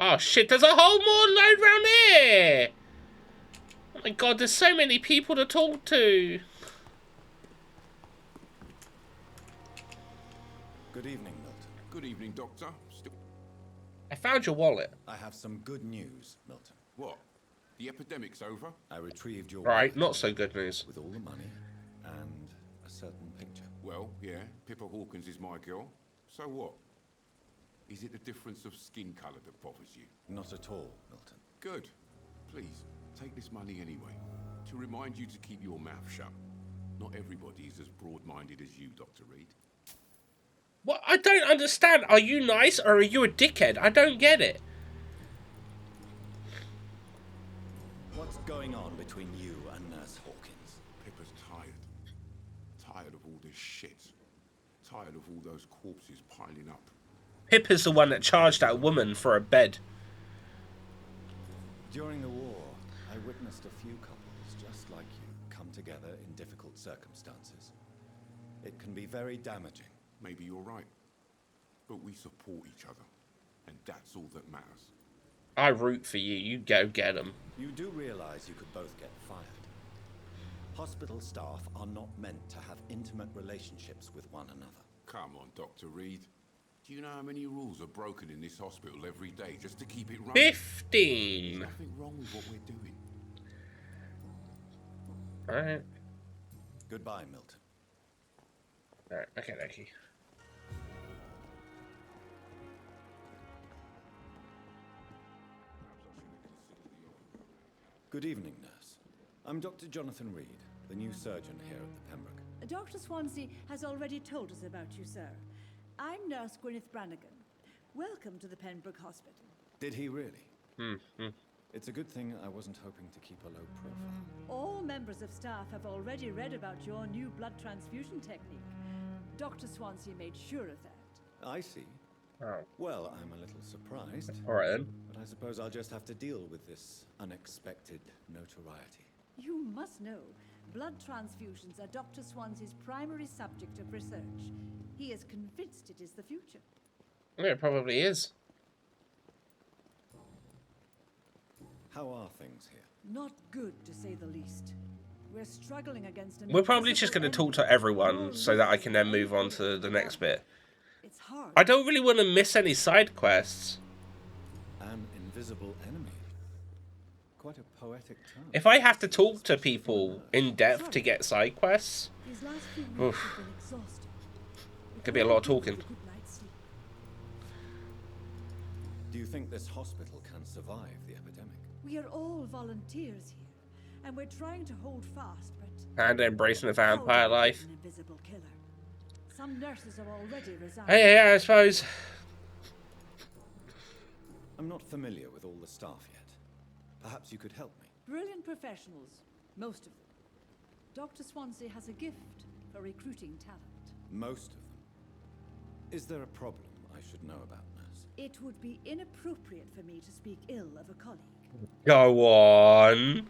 Oh shit, there's a whole more load round here! Oh my god, there's so many people to talk to. Good evening, Milton. Good evening, Doctor. I found your wallet. I have some good news, Milton. What? The epidemic's over? I retrieved your Right, wallet not so good news. with all the money and a certain picture. Well, yeah, Pippa Hawkins is my girl. So what? Is it the difference of skin colour that bothers you? Not at all, Milton. Good. Please, take this money anyway. To remind you to keep your mouth shut. Not everybody is as broad-minded as you, Dr. Reed. What? I don't understand. Are you nice or are you a dickhead? I don't get it. What's going on between you and Nurse Hawkins? Pippa's tired. Tired of all this shit. Tired of all those corpses piling up. Pippa's the one that charged that woman for a bed. During the war, I witnessed a few couples just like you come together in difficult circumstances. It can be very damaging. Maybe you're right. But we support each other. And that's all that matters. I root for you. You go get them. You do realize you could both get fired. Hospital staff are not meant to have intimate relationships with one another. Come on, Dr. Reed. Do you know how many rules are broken in this hospital every day just to keep it running? 15. There's nothing wrong with what we're doing. Alright. Goodbye, Milton. Alright, okay. Good evening, nurse. I'm Dr. Jonathan Reed, the new surgeon here at the Pembroke. Dr. Swansea has already told us about you, sir. I'm Nurse Gwyneth Brannigan. Welcome to the Pembroke Hospital. Did he really? It's a good thing I wasn't hoping to keep a low profile. All members of staff have already read about your new blood transfusion technique. Dr. Swansea made sure of that. I see. Oh. Well, I'm a little surprised. Alright then. But I suppose I'll just have to deal with this unexpected notoriety. You must know, blood transfusions are Dr. Swansea's primary subject of research. He is convinced it is the future. Yeah, it probably is. How are things here? Not good, to say the least. We're struggling against an We're probably just going to invisible talk to enemy. everyone All so that I can then listening. move on to the next bit. It's hard. I don't really want to miss any side quests. An invisible enemy. Quite a poetic term. If I have to talk to people in depth to get side quests, These last few weeks Oof. have been exhausting. could be a lot of talking. A good night's sleep. Do you think this hospital can survive the epidemic? We are all volunteers here, and we're trying to hold fast, but And embracing the how vampire do we life. beat an invisible killer? Some nurses are already resigned. Yeah, I suppose. I'm not familiar with all the staff yet. Perhaps you could help me. Brilliant professionals, most of them. Dr. Swansea has a gift for recruiting talent. Most of them. Is there a problem I should know about, nurse? It would be inappropriate for me to speak ill of a colleague. Go on.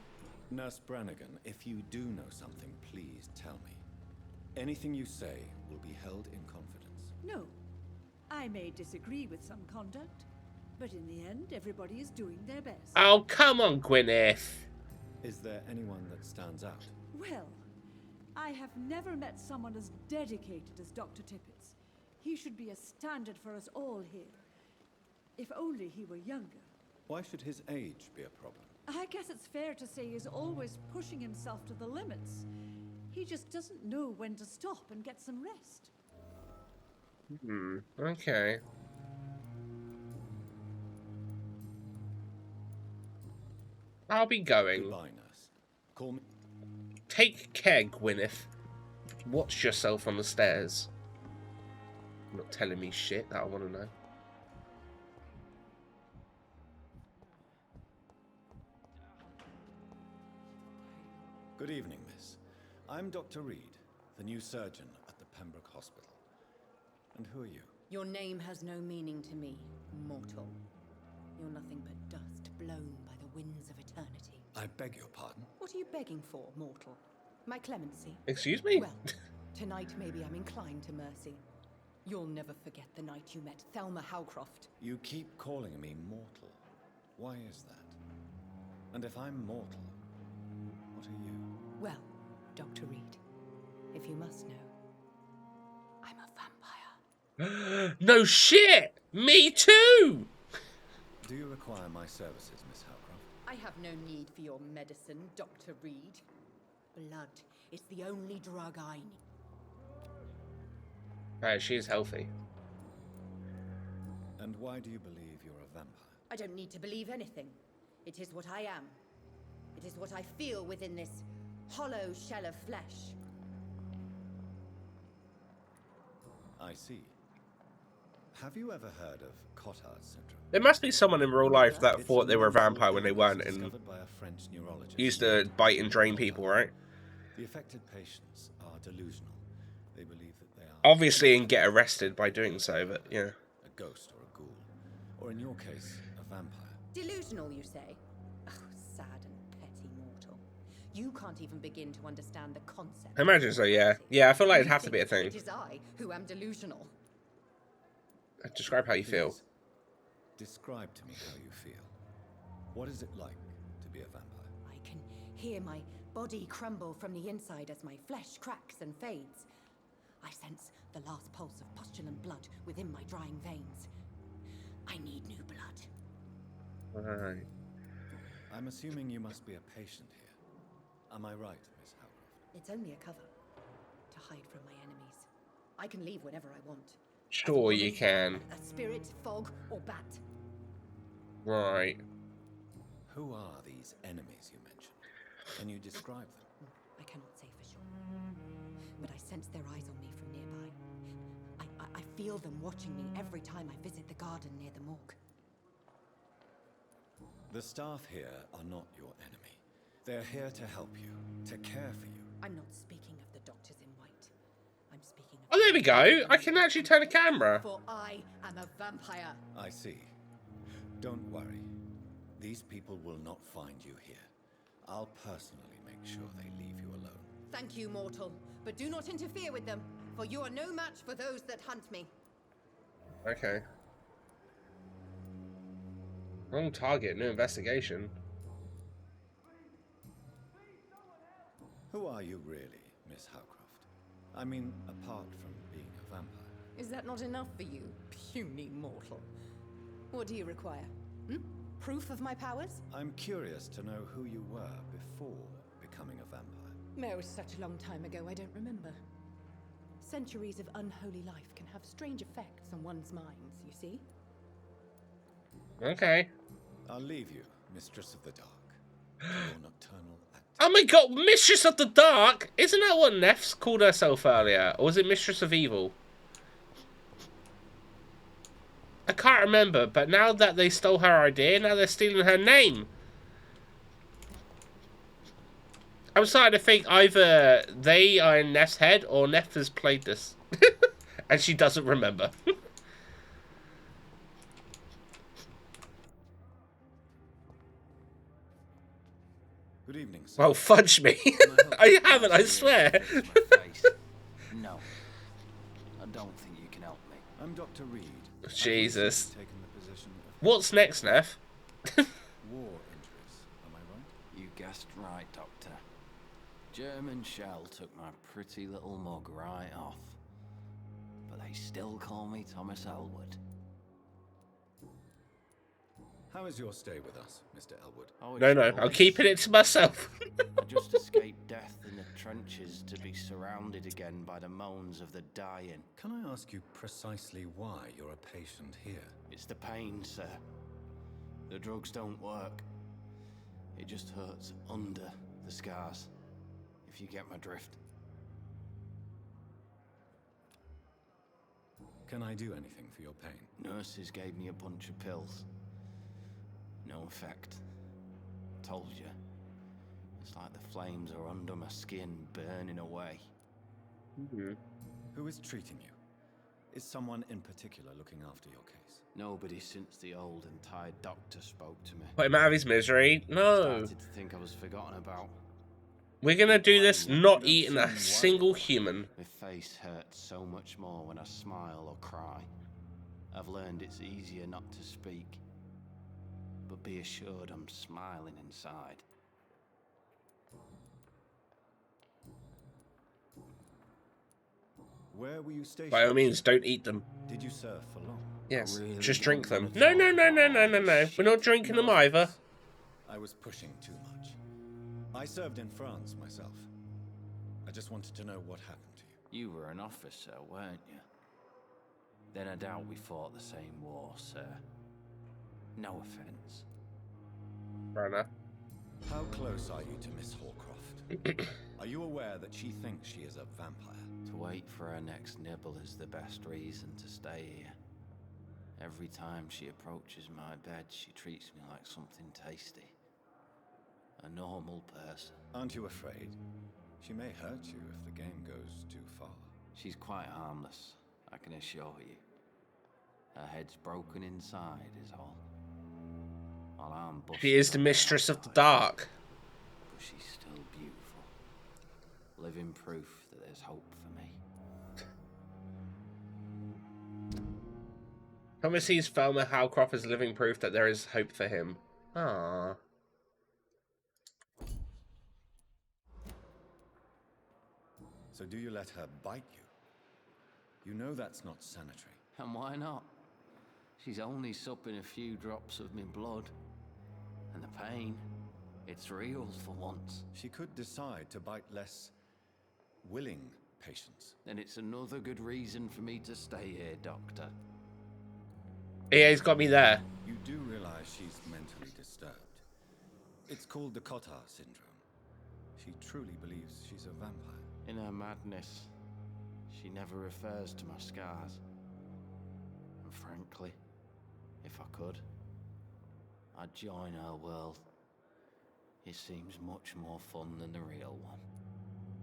Nurse Brannigan, if you do know something, please tell me. Anything you say will be held in confidence. No, I may disagree with some conduct, but in the end, everybody is doing their best. Oh, come on, Gwyneth. Is there anyone that stands out? Well, I have never met someone as dedicated as Dr. Tippett. He should be a standard for us all here. If only he were younger. Why should his age be a problem? I guess it's fair to say he's always pushing himself to the limits. He just doesn't know when to stop and get some rest. Okay. I'll be going. Goodbye, nurse. Call me. Take care, Gwyneth. Watch yourself on the stairs. You're not telling me shit that I want to know. Good evening, miss. I'm Dr. Reed, the new surgeon at the Pembroke Hospital. And who are you? Your name has no meaning to me, mortal. You're nothing but dust blown by the winds of eternity. I beg your pardon? What are you begging for, mortal? My clemency? Excuse me? Well, tonight maybe I'm inclined to mercy. You'll never forget the night you met Thelma Howcroft. You keep calling me mortal. Why is that? And if I'm mortal, what are you? Well, Dr. Reed, if you must know, I'm a vampire. No shit! Me too! Do you require my services, Miss Howcroft? I have no need for your medicine, Dr. Reed. Blood is the only drug I need. She is healthy. And why do you believe you're a vampire? I don't need to believe anything. It is what I am. It is what I feel within this hollow shell of flesh. I see. Have you ever heard of Cotard's syndrome? There must be someone in real life that thought they were a vampire when they weren't and Discovered by a French neurologist. used to bite and drain people, right? The affected patients are delusional. They believe that they are Obviously, and get arrested by doing so, but yeah. a ghost or a ghoul, or in your case, a vampire. Delusional, you say? Oh, sad and petty mortal. You can't even begin to understand the concept. I imagine so, yeah. Yeah, I feel like it'd have to be a thing. It is I who am delusional. Describe how you feel. Please, describe to me how you feel. What is it like to be a vampire? I can hear my body crumble from the inside as my flesh cracks and fades. I sense the last pulse of postulant blood within my drying veins. I need new blood. Right. I'm assuming you must be a patient here. Am I right, Miss Howcroft? It's only a cover to hide from my enemies. I can leave whenever I want. Sure, you can. A spirit, fog, or bat. Right. Who are these enemies you mentioned? Can you describe them? I cannot say for sure. But I sense their eyes on me from nearby. I feel them watching me every time I visit the garden near the morgue. The staff here are not your enemy. They're here to help you, to care for you. I'm not speaking of the doctors in white. I'm speaking of... Oh, there we go. I can actually turn a camera. For I am a vampire. I see. Don't worry. These people will not find you here. I'll personally make sure they leave you alone. Thank you, mortal. But do not interfere with them, for you are no match for those that hunt me. Okay. Wrong target, new investigation. Who are you really, Miss Howcroft? I mean, apart from being a vampire. Is that not enough for you, puny mortal? What do you require? Proof of my powers? I'm curious to know who you were before becoming a vampire. No, such a long time ago, I don't remember. Centuries of unholy life can have strange effects on one's minds, you see? Okay. I'll leave you, Mistress of the Dark, to your nocturnal activity. Oh my god, Mistress of the Dark! Isn't that what Neff's called herself earlier? Or was it Mistress of Evil? I can't remember, but now that they stole her idea, now they're stealing her name. I'm starting to think either they are in Neff's head or Neff has played this. And she doesn't remember. Good evening, sir. Well, fudge me. I haven't, I swear. No. I don't think you can help me. I'm Dr. Reed. Jesus. I've taken the position of What's next, Neff? war injuries. Am I right? You guessed right, Doctor. German shell took my pretty little mug right off. But they still call me Thomas Elwood. How is your stay with us, Mr. Elwood? Oh, No, it's no, I'm nice. keeping it to myself. I just escaped death in the trenches to be surrounded again by the moans of the dying. Can I ask you precisely why you're a patient here? It's the pain, sir. The drugs don't work. It just hurts under the scars, if you get my drift. Can I do anything for your pain? Nurses gave me a bunch of pills. No effect. Told you. It's like the flames are under my skin, burning away. Who is treating you? Is someone in particular looking after your case? Nobody since the old and tired doctor spoke to me. Put him out of his misery. No. Started to think I was forgotten about. We're gonna do this not eating a single human. My face hurts so much more when I smile or cry. I've learned it's easier not to speak. But be assured I'm smiling inside. Where were you stationed? By all means, don't eat them. Did you serve for long? Yes, really just drink them. don't No, wanna no, talk no, no, about no, no, no. We're not drinking them either. I was pushing too much. I served in France myself. I just wanted to know what happened to you. You were an officer, weren't you? Then I doubt we fought the same war, sir. No offense. Fair enough. How close are you to Miss Horcroft? Are you aware that she thinks she is a vampire? To wait for her next nibble is the best reason to stay here. Every time she approaches my bed, she treats me like something tasty. A normal person. Aren't you afraid? She may hurt you if the game goes too far. She's quite harmless, I can assure you. Her head's broken inside is all. While I'm busted She is the mistress of the dark. but she's still beautiful. Living proof that there's hope for me. Thomas sees Thelma Howcroft as living proof that there is hope for him. Ah. So do you let her bite you? You know that's not sanitary. And why not? She's only supping a few drops of me blood. And the pain, it's real for once. She could decide to bite less willing patients. Then it's another good reason for me to stay here, Doctor. Yeah, he's got me there. You do realize she's mentally disturbed. It's called the Cotard syndrome. She truly believes she's a vampire. In her madness, she never refers to my scars. And frankly, if I could, I'd join her world. It seems much more fun than the real one.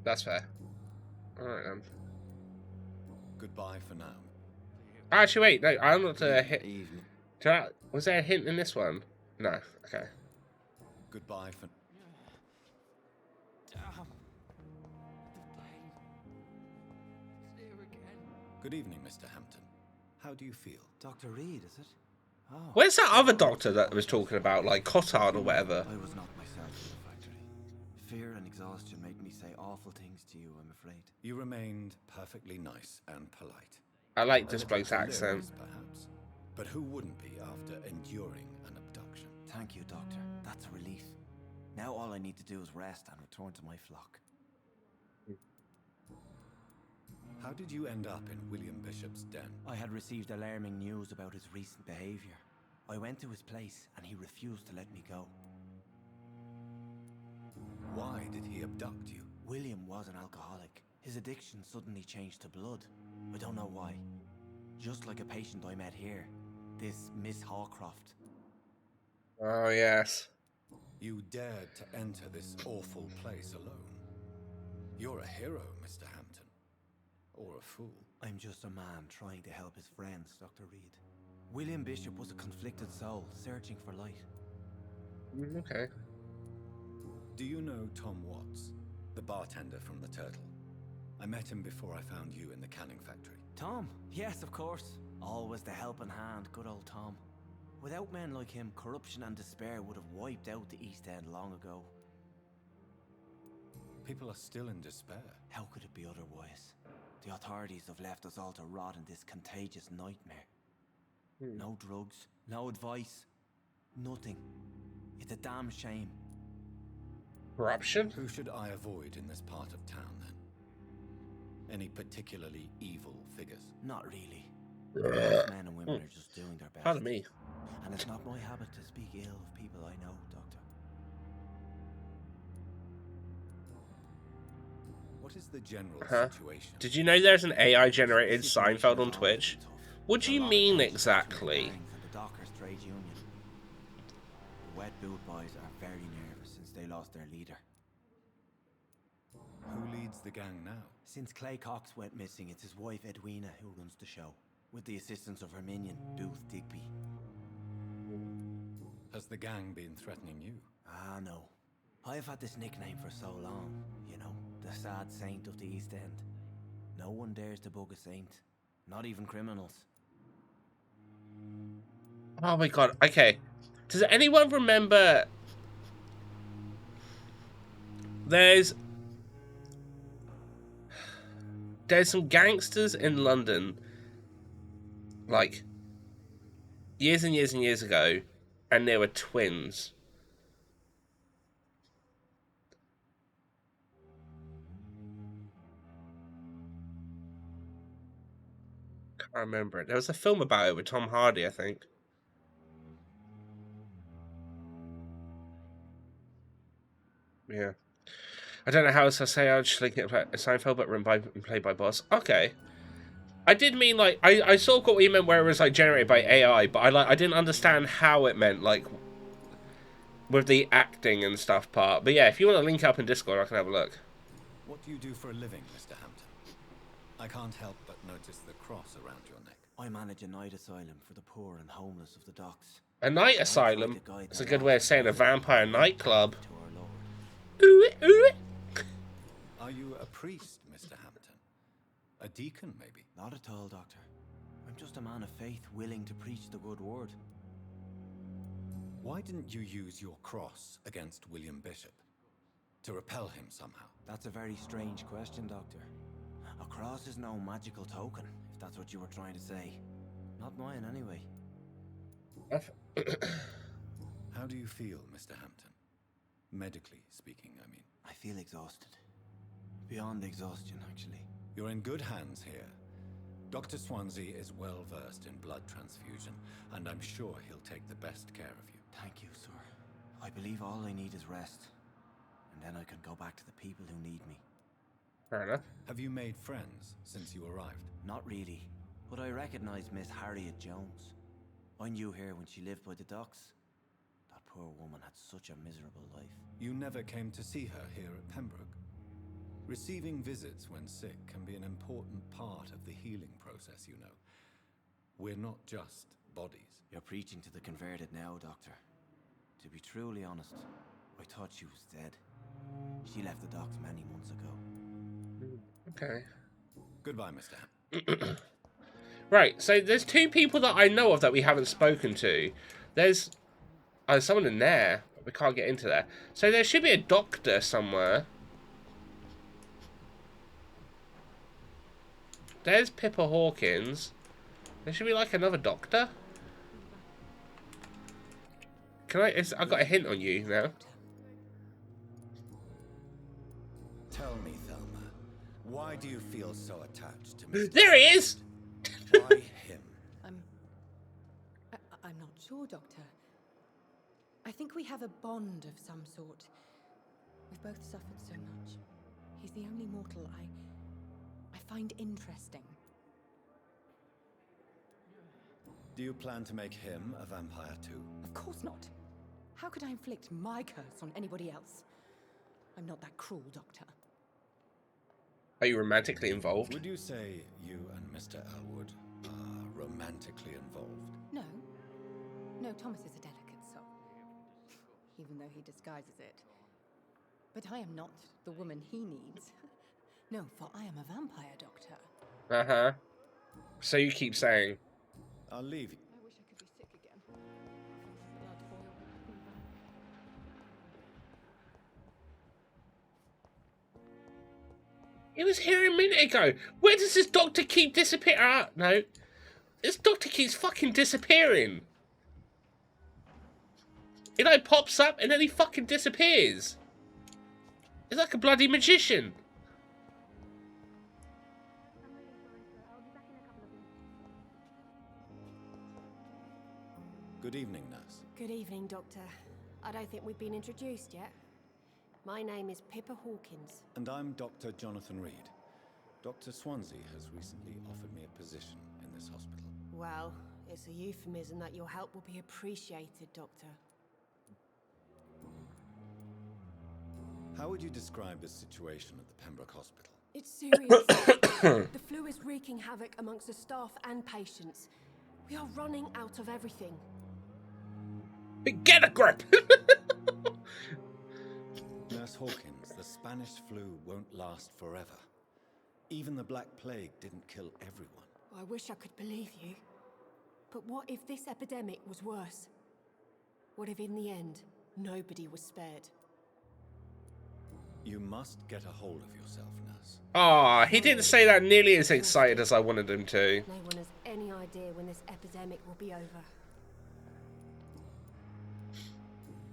That's fair. Alright then. Goodbye for now. Actually, wait, no, I'm not to hit. Evening. Was there a hint in this one? No. Okay. Goodbye for... Damn. The pain. It's here again. Good evening, Mr. Hampton. How do you feel? Dr. Reed, is it? Oh. Where's that other doctor that was talking about, like Cotard or whatever? I was not myself in the factory. Fear and exhaustion made me say awful things to you, I'm afraid. You remained perfectly nice and polite. I like this bloke's accent. Perhaps. But who wouldn't be after enduring an abduction? Thank you, Doctor. That's a relief. Now all I need to do is rest and return to my flock. How did you end up in William Bishop's den? I had received alarming news about his recent behavior. I went to his place and he refused to let me go. Why did he abduct you? William was an alcoholic. His addiction suddenly changed to blood. I don't know why. Just like a patient I met here. This Miss Horcroft. Oh, yes. You dared to enter this awful place alone. You're a hero, Mr. Hampton. Or a fool. I'm just a man trying to help his friends, Dr. Reed. William Bishop was a conflicted soul, searching for light. Okay. Do you know Tom Watts, the bartender from the Turtle? I met him before I found you in the canning factory. Tom? Yes, of course. Always the helping hand, good old Tom. Without men like him, corruption and despair would have wiped out the East End long ago. People are still in despair. How could it be otherwise? The authorities have left us all to rot in this contagious nightmare. No drugs, no advice, Nothing. It's a damn shame. Corruption? Who should I avoid in this part of town, then? Any particularly evil figures? Not really. Most men and women are just doing their best. Pardon me. And it's not my habit to speak ill of people I know, Doctor. What is the general situation? Did you know there's an AI-generated Seinfeld on Twitch? What do you mean exactly? The Dockers Trade Union. The Wet Boot Boys are very nervous since they lost their leader. Who leads the gang now? Since Clay Cox went missing, it's his wife Edwina who runs the show, with the assistance of her minion, Booth Digby. Has the gang been threatening you? Ah, no. I've had this nickname for so long, you know, the sad saint of the East End. No one dares to bug a saint, not even criminals. Oh my god, okay. Does anyone remember... There's some gangsters in London, like, years and years and years ago, and they were twins. Can't remember it. There was a film about it with Tom Hardy, I think. Yeah. I don't know how else to say I'd just like it Seinfeld, but written by and played by Boss. Okay. I did mean, like, I sort of got what you meant where it was, like, generated by AI, but I didn't understand how it meant, like, with the acting and stuff part. But yeah, if you want to link up in Discord, I can have a look. What do you do for a living, Mr. Hampton? I can't help but notice the cross around your neck. I manage a night asylum for the poor and homeless of the docks. A night asylum? It's a good way of saying a vampire nightclub. Ooh, ooh. Are you a priest, Mr. Hampton? A deacon, maybe? Not at all, Doctor. I'm just a man of faith willing to preach the good word. Why didn't you use your cross against William Bishop? To repel him somehow? That's a very strange question, Doctor. A cross is no magical token, if that's what you were trying to say. Not mine, anyway. How do you feel, Mr. Hampton? Medically speaking, I mean. I feel exhausted. Beyond exhaustion, actually. You're in good hands here. Dr. Swansea is well versed in blood transfusion, and I'm sure he'll take the best care of you. Thank you, sir. I believe all I need is rest. And then I can go back to the people who need me. Fair enough. Have you made friends since you arrived? Not really, but I recognize Miss Harriet Jones. I knew her when she lived by the docks. That poor woman had such a miserable life. You never came to see her here at Pembroke? Receiving visits when sick can be an important part of the healing process, you know. We're not just bodies. You're preaching to the converted now, Doctor. To be truly honest, I thought she was dead. She left the docks many months ago. Okay. Goodbye, Mr. Ham. Right, so there's two people that I know of that we haven't spoken to. There's someone in there, but we can't get into there. So there should be a doctor somewhere. There's Pippa Hawkins. There should be like another doctor. Can I got a hint on you now. Tell me, Thelma, why do you feel so attached to Mr. There he is! Why him? I'm not sure, Doctor. I think we have a bond of some sort. We've both suffered so much. He's the only mortal I find interesting. Do you plan to make him a vampire too? Of course not. How could I inflict my curse on anybody else? I'm not that cruel, Doctor. Are you romantically involved? Would you say you and Mr. Elwood are romantically involved? No. No, Thomas is a delicate soul. Even though he disguises it. But I am not the woman he needs. No, for I am a vampire, Doctor. Uh-huh. So you keep saying. I'll leave you. I wish I could be sick again. He was here a minute ago. Where does this doctor keep disappearing? No. This doctor keeps fucking disappearing. He like pops up and then he fucking disappears. He's like a bloody magician. Good evening, nurse. Good evening, Doctor. I don't think we've been introduced yet. My name is Pippa Hawkins. And I'm Dr. Jonathan Reed. Dr. Swansea has recently offered me a position in this hospital. Well, it's a euphemism that your help will be appreciated, Doctor. How would you describe the situation at the Pembroke Hospital? It's serious. The flu is wreaking havoc amongst the staff and patients. We are running out of everything. Get a grip! Nurse Hawkins, the Spanish flu won't last forever. Even the Black Plague didn't kill everyone. I wish I could believe you. But what if this epidemic was worse? What if in the end, nobody was spared? You must get a hold of yourself, nurse. Aw, he didn't say that nearly as excited as I wanted him to. No one has any idea when this epidemic will be over.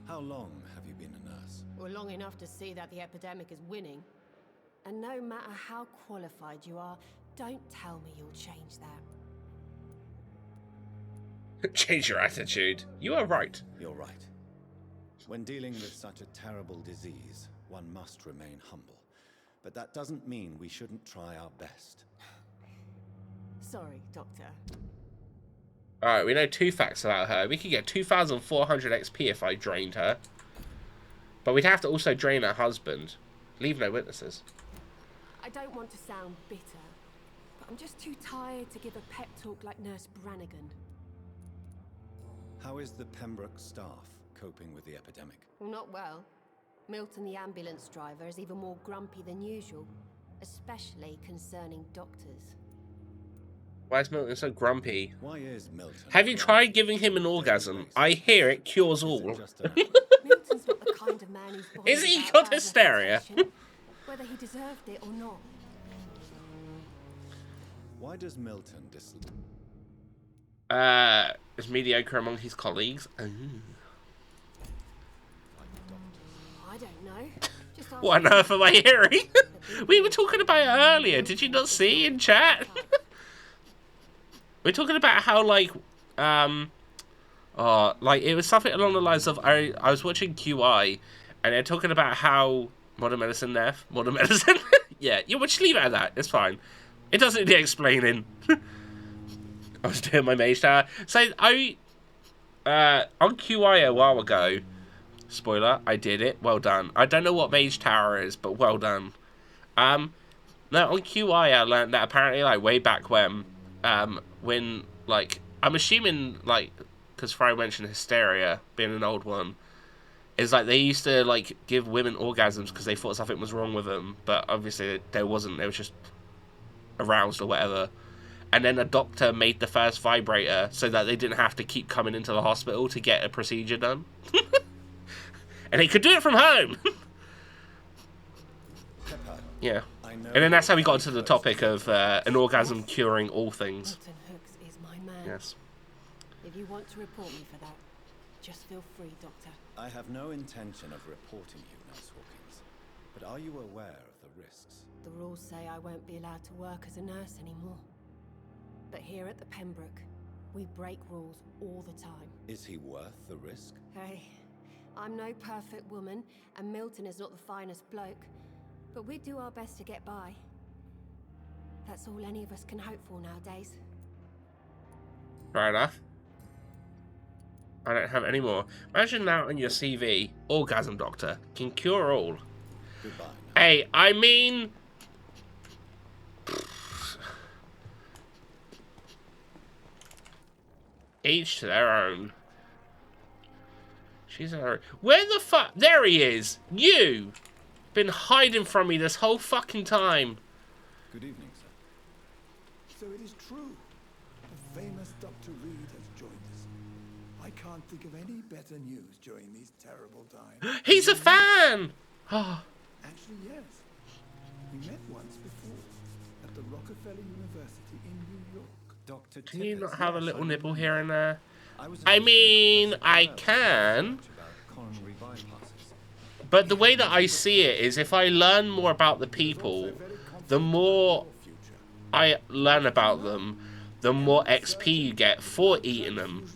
How long have you been a nurse? Well, long enough to see that the epidemic is winning. And no matter how qualified you are, don't tell me you'll change that. Change your attitude. You are right. You're right. When dealing with such a terrible disease, one must remain humble. But that doesn't mean we shouldn't try our best. Sorry, Doctor. Alright, we know 2 facts about her. We could get 2,400 XP if I drained her. But we'd have to also drain her husband. Leave no witnesses. I don't want to sound bitter, but I'm just too tired to give a pep talk like Nurse Brannigan. How is the Pembroke staff coping with the epidemic? Well, not well. Milton, the ambulance driver, is even more grumpy than usual, especially concerning doctors. Why is Milton so grumpy? Why is Milton? Have you tried giving him an orgasm? I hear it cures all. Milton's not the kind of man who's bothered Is he about got bad hysteria? reputation, whether he deserved it or not. Why does Milton is mediocre among his colleagues? I don't know. Just ask What on earth am I hearing? We were talking about it earlier. Did you not see in chat? We're talking about how, like, it was something along the lines of, I was watching QI, and they're talking about how, modern medicine, Neff? Modern medicine? yeah, we'll just leave it at that, it's fine. It doesn't need explaining. I was doing my mage tower. So, on QI a while ago, spoiler, I did it, well done. I don't know what mage tower is, but well done. No, on QI I learned that apparently, like, way back when, like, I'm assuming, like, because Fry mentioned hysteria being an old one, is like they used to, like, give women orgasms because they thought something was wrong with them, but obviously there wasn't. They were just aroused or whatever. And then a doctor made the first vibrator so that they didn't have to keep coming into the hospital to get a procedure done. And they could do it from home. Yeah. And then that's how we got into the topic of an orgasm curing all things. Milton Hooks is my man. Yes. If you want to report me for that, just feel free, Doctor. I have no intention of reporting you, Nurse Hawkins. But are you aware of the risks? The rules say I won't be allowed to work as a nurse anymore. But here at the Pembroke, we break rules all the time. Is he worth the risk? Hey, I'm no perfect woman, and Milton is not the finest bloke. But we do our best to get by. That's all any of us can hope for nowadays. Fair enough. I don't have any more. Imagine that on your CV. Orgasm doctor. Can cure all. Goodbye. Hey, I mean... Each to their own. She's a... Where the fuck... There he is! You! Been hiding from me this whole fucking time. Good evening, sir. So it is true. The famous Dr. Reed has joined us. I can't think of any better news during these terrible times. He's a fan! Actually, yes. We met once before at the Rockefeller University in New York. Dr. Can you not have a little nibble here and there? I mean, I can. coronary bypasses. But the way that I see it is, if I learn more about the people, the more I learn about them, the more XP you get for eating them.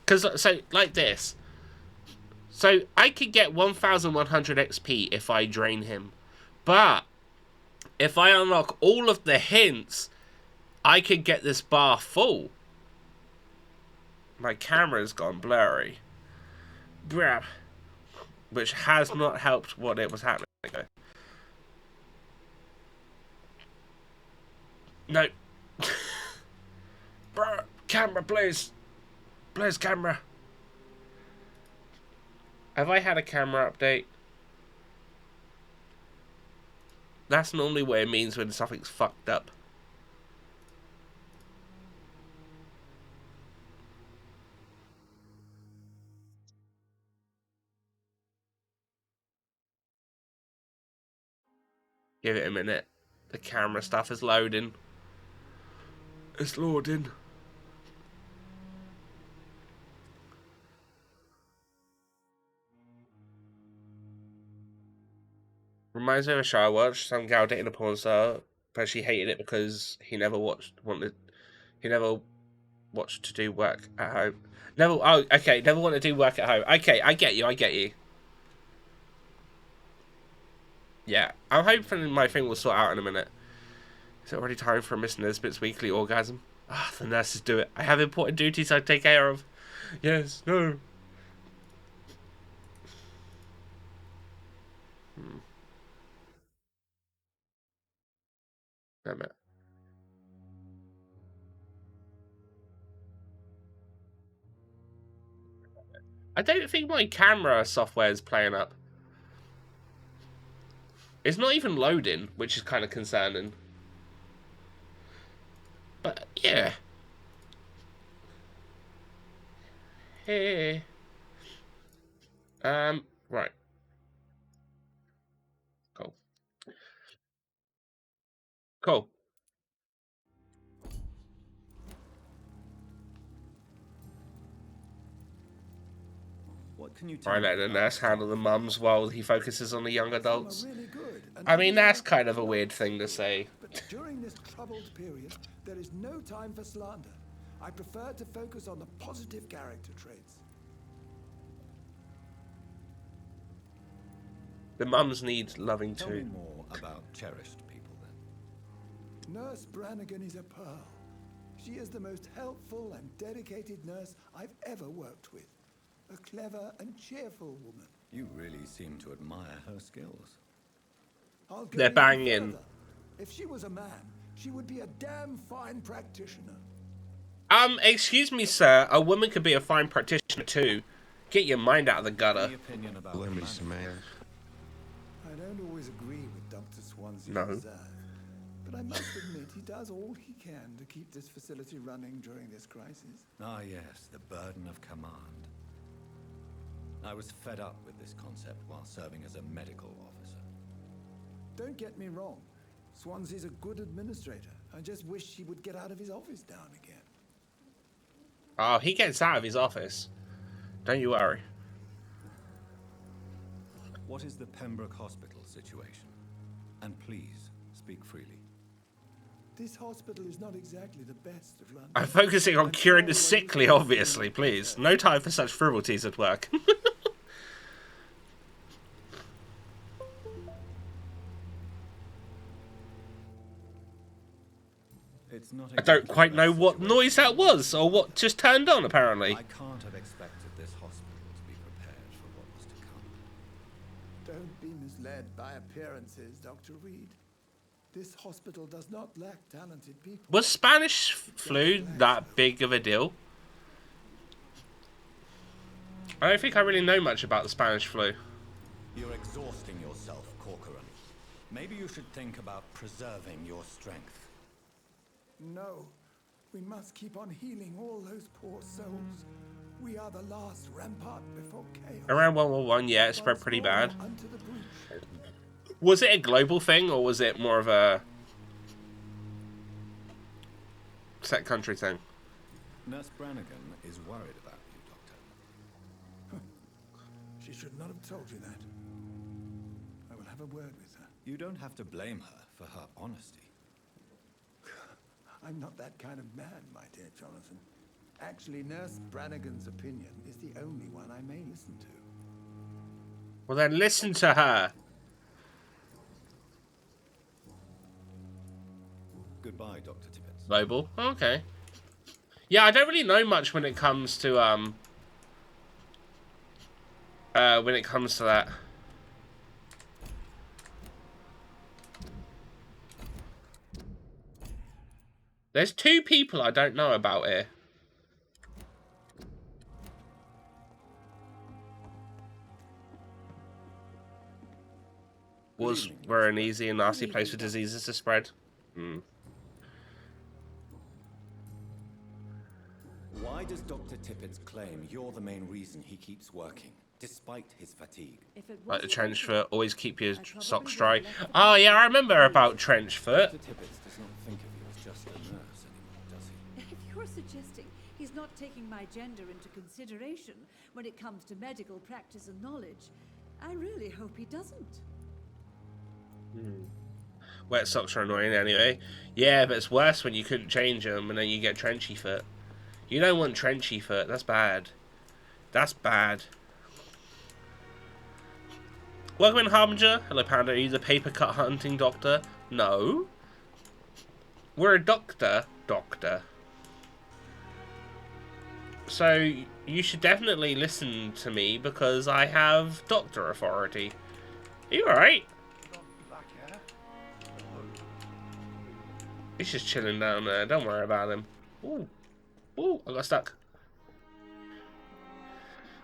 Because, so, like this. So, I could get 1,100 XP if I drain him. But, if I unlock all of the hints, I could get this bar full. My camera's gone blurry. Bruh. Which has not helped what it was happening. No. Bruh. Camera, please. Please, camera. Have I had a camera update? That's normally what it means when something's fucked up. Give it a minute. The camera stuff is loading. It's loading. Reminds me of a show I watched. Some gal dating a porn star, but she hated it because he never watched to do work at home. Never wanted to do work at home. Okay, I get you. Yeah, I'm hoping my thing will sort out in a minute. Is it already time for Miss Nesbitt's weekly orgasm? Ah, the nurses do it. I have important duties I take care of. Yes, no. Damn it. I don't think my camera software is playing up. It's not even loading, which is kind of concerning. But, yeah. Hey. Right. Cool. What can you tell Right, me let the about nurse handle the mums while he focuses on the young adults. Really good, and I mean, that's kind of a weird thing to say. But during this troubled period, there is no time for slander. I prefer to focus on the positive character traits. The mums need loving Tell me too. more about cherished people, then. Nurse Brannigan is a pearl. She is the most helpful and dedicated nurse I've ever worked with. A clever and cheerful woman. You really seem to admire her skills. I'll go They're even banging. further. If she was a man, she would be a damn fine practitioner. Excuse me, sir. A woman could be a fine practitioner too. Get your mind out of the gutter. Let me smash. I don't always agree with Dr. Swansea, No. but I must admit he does all he can to keep this facility running during this crisis. Ah, yes, the burden of command. I was fed up with this concept while serving as a medical officer. Don't get me wrong. Swansea's a good administrator. I just wish he would get out of his office down again. Oh, he gets out of his office. Don't you worry. What is the Pembroke Hospital situation? And please, speak freely. This hospital is not exactly the best of London. I'm focusing on curing the sickly, obviously, please. No time for such frivolities at work. It's not I don't quite know what noise that was, or what just turned on, apparently. I can't have expected this hospital to be prepared for what was to come. Don't be misled by appearances, Dr. Reed. This hospital does not lack talented people. Was Spanish flu that big of a deal? I don't think I really know much about the Spanish flu. You're exhausting yourself, Corcoran. Maybe you should think about preserving your strength. No, we must keep on healing all those poor souls. We are the last rampart before chaos. Around 111, yeah, it spread pretty bad. Unto the breach. Was it a global thing, or was it more of a set country thing? Nurse Brannigan is worried about you, Doctor. She should not have told you that. I will have a word with her. You don't have to blame her for her honesty. I'm not that kind of man, my dear Jonathan. Actually, Nurse Brannigan's opinion is the only one I may listen to. Well, then listen to her. Goodbye, Dr. Tippett. Noble. Okay. Yeah, I don't really know much when it comes to that. There's two people I don't know about here. We're an easy and nasty place for diseases to spread. Why does Dr. Tippett's claim you're the main reason he keeps working, despite his fatigue? Like the trench foot, always keep your socks dry. Oh yeah, I remember about trench foot. Dr. Tippett does not think of you as just a nurse anymore, does he? If you're suggesting he's not taking my gender into consideration when it comes to medical practice and knowledge, I really hope he doesn't. Wet socks are annoying anyway. Yeah, but it's worse when you couldn't change them and then you get trenchy foot. You don't want trenchy foot. That's bad. That's bad. Welcome in, Harbinger. Hello, Panda. Are you the paper cut hunting doctor? No. We're a doctor. Doctor. So, you should definitely listen to me because I have doctor authority. Are you alright? He's just chilling down there. Don't worry about him. Ooh. Ooh, I got stuck.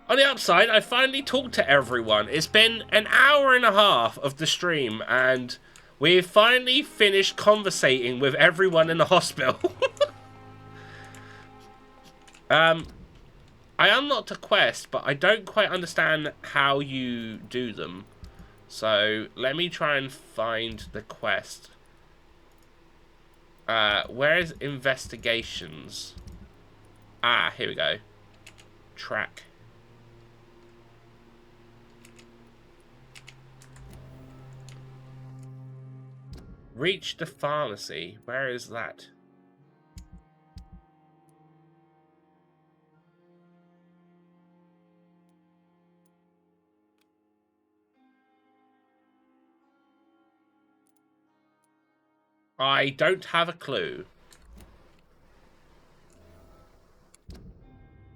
On the upside, I finally talked to everyone. It's been an hour and a half of the stream, and we've finally finished conversating with everyone in the hospital. I unlocked a quest, but I don't quite understand how you do them. So, let me try and find the quest. Where is investigations? Ah, here we go. Track. Reach the pharmacy. Where is that? I don't have a clue.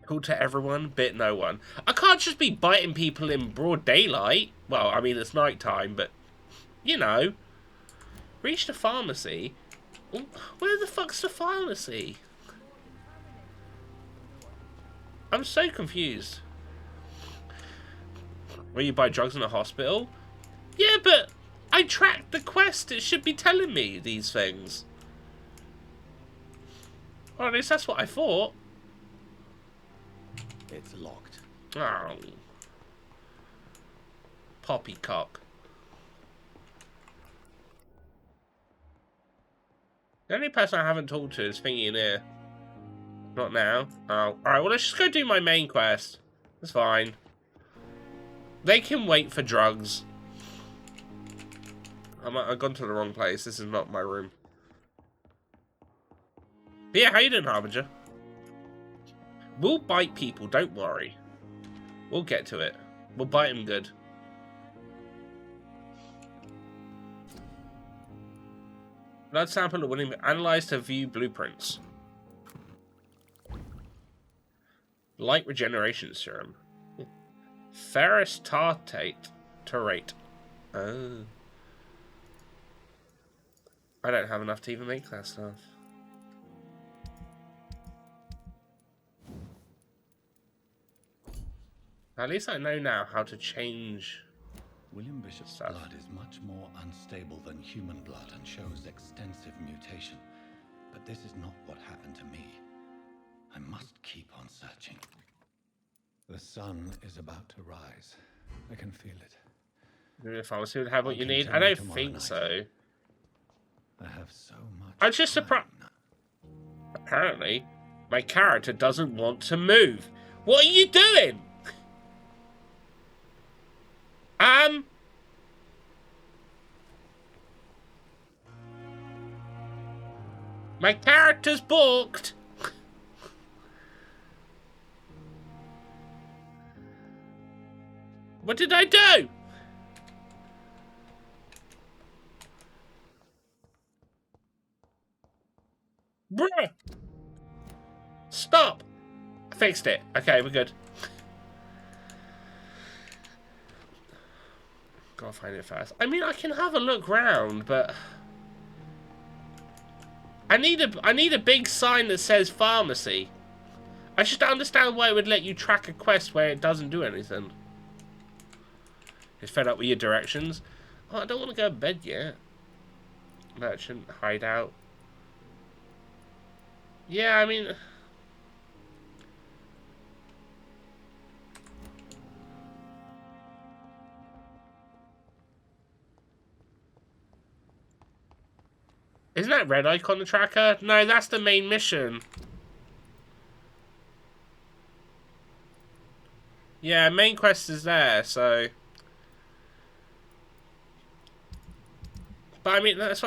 Cool to everyone, bit no one. I can't just be biting people in broad daylight. Well, I mean, it's night time, but, you know. Reach the pharmacy? Where the fuck's the pharmacy? I'm so confused. Where you buy drugs in a hospital? Yeah, but I tracked the quest. It should be telling me these things. Or at least that's what I thought. It's locked. Oh. Poppycock. The only person I haven't talked to is Thingy in here. Not now. Oh. Alright, well, let's just go do my main quest. That's fine. They can wait for drugs. I've gone to the wrong place. This is not my room. But yeah, how you doing, Harbinger? We'll bite people, don't worry. We'll get to it. We'll bite them good. Blood sample of willing analyzed to view blueprints. Light regeneration serum. Ferrous tartrate. Oh. I don't have enough to even make that stuff. At least I know now how to change. William Bishop's blood is much more unstable than human blood and shows extensive mutation. But this is not what happened to me. I must keep on searching. The sun is about to rise. I can feel it. Maybe the pharmacy would have what you need. I don't think so. I have so much. I'm just surprised. Apparently. My character doesn't want to move. What are you doing? My character's balked. What did I do? Bruh. Stop. I fixed it. Okay, we're good. Gotta find it first. I mean, I can have a look round, but I need a big sign that says pharmacy. I just don't understand why it would let you track a quest where it doesn't do anything. It's fed up with your directions. Oh, I don't want to go to bed yet. Merchant, hideout. Yeah, I mean... Isn't that red icon the tracker? No, that's the main mission. Yeah, main quest is there, so... But I mean, that's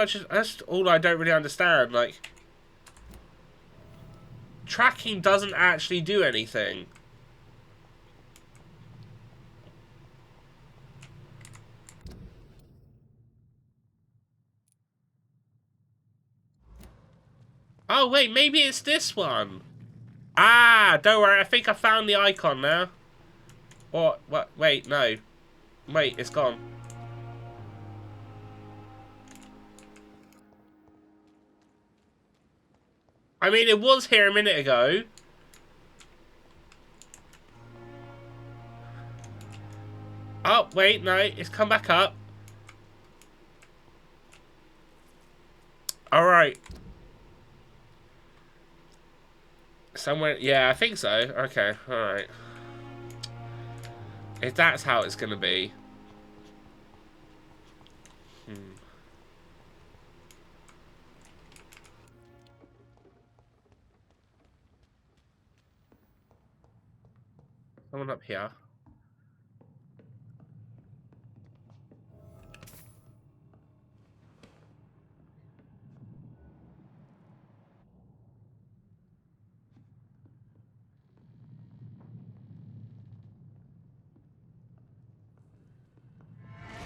all I don't really understand, like... Tracking doesn't actually do anything. Oh, wait, maybe it's this one. Ah, don't worry, I think I found the icon now. What? Wait, no. Wait, it's gone. I mean, it was here a minute ago. Oh, wait, no, it's come back up. Alright. Somewhere, yeah, I think so. Okay, alright. If that's how it's gonna be. Someone up here.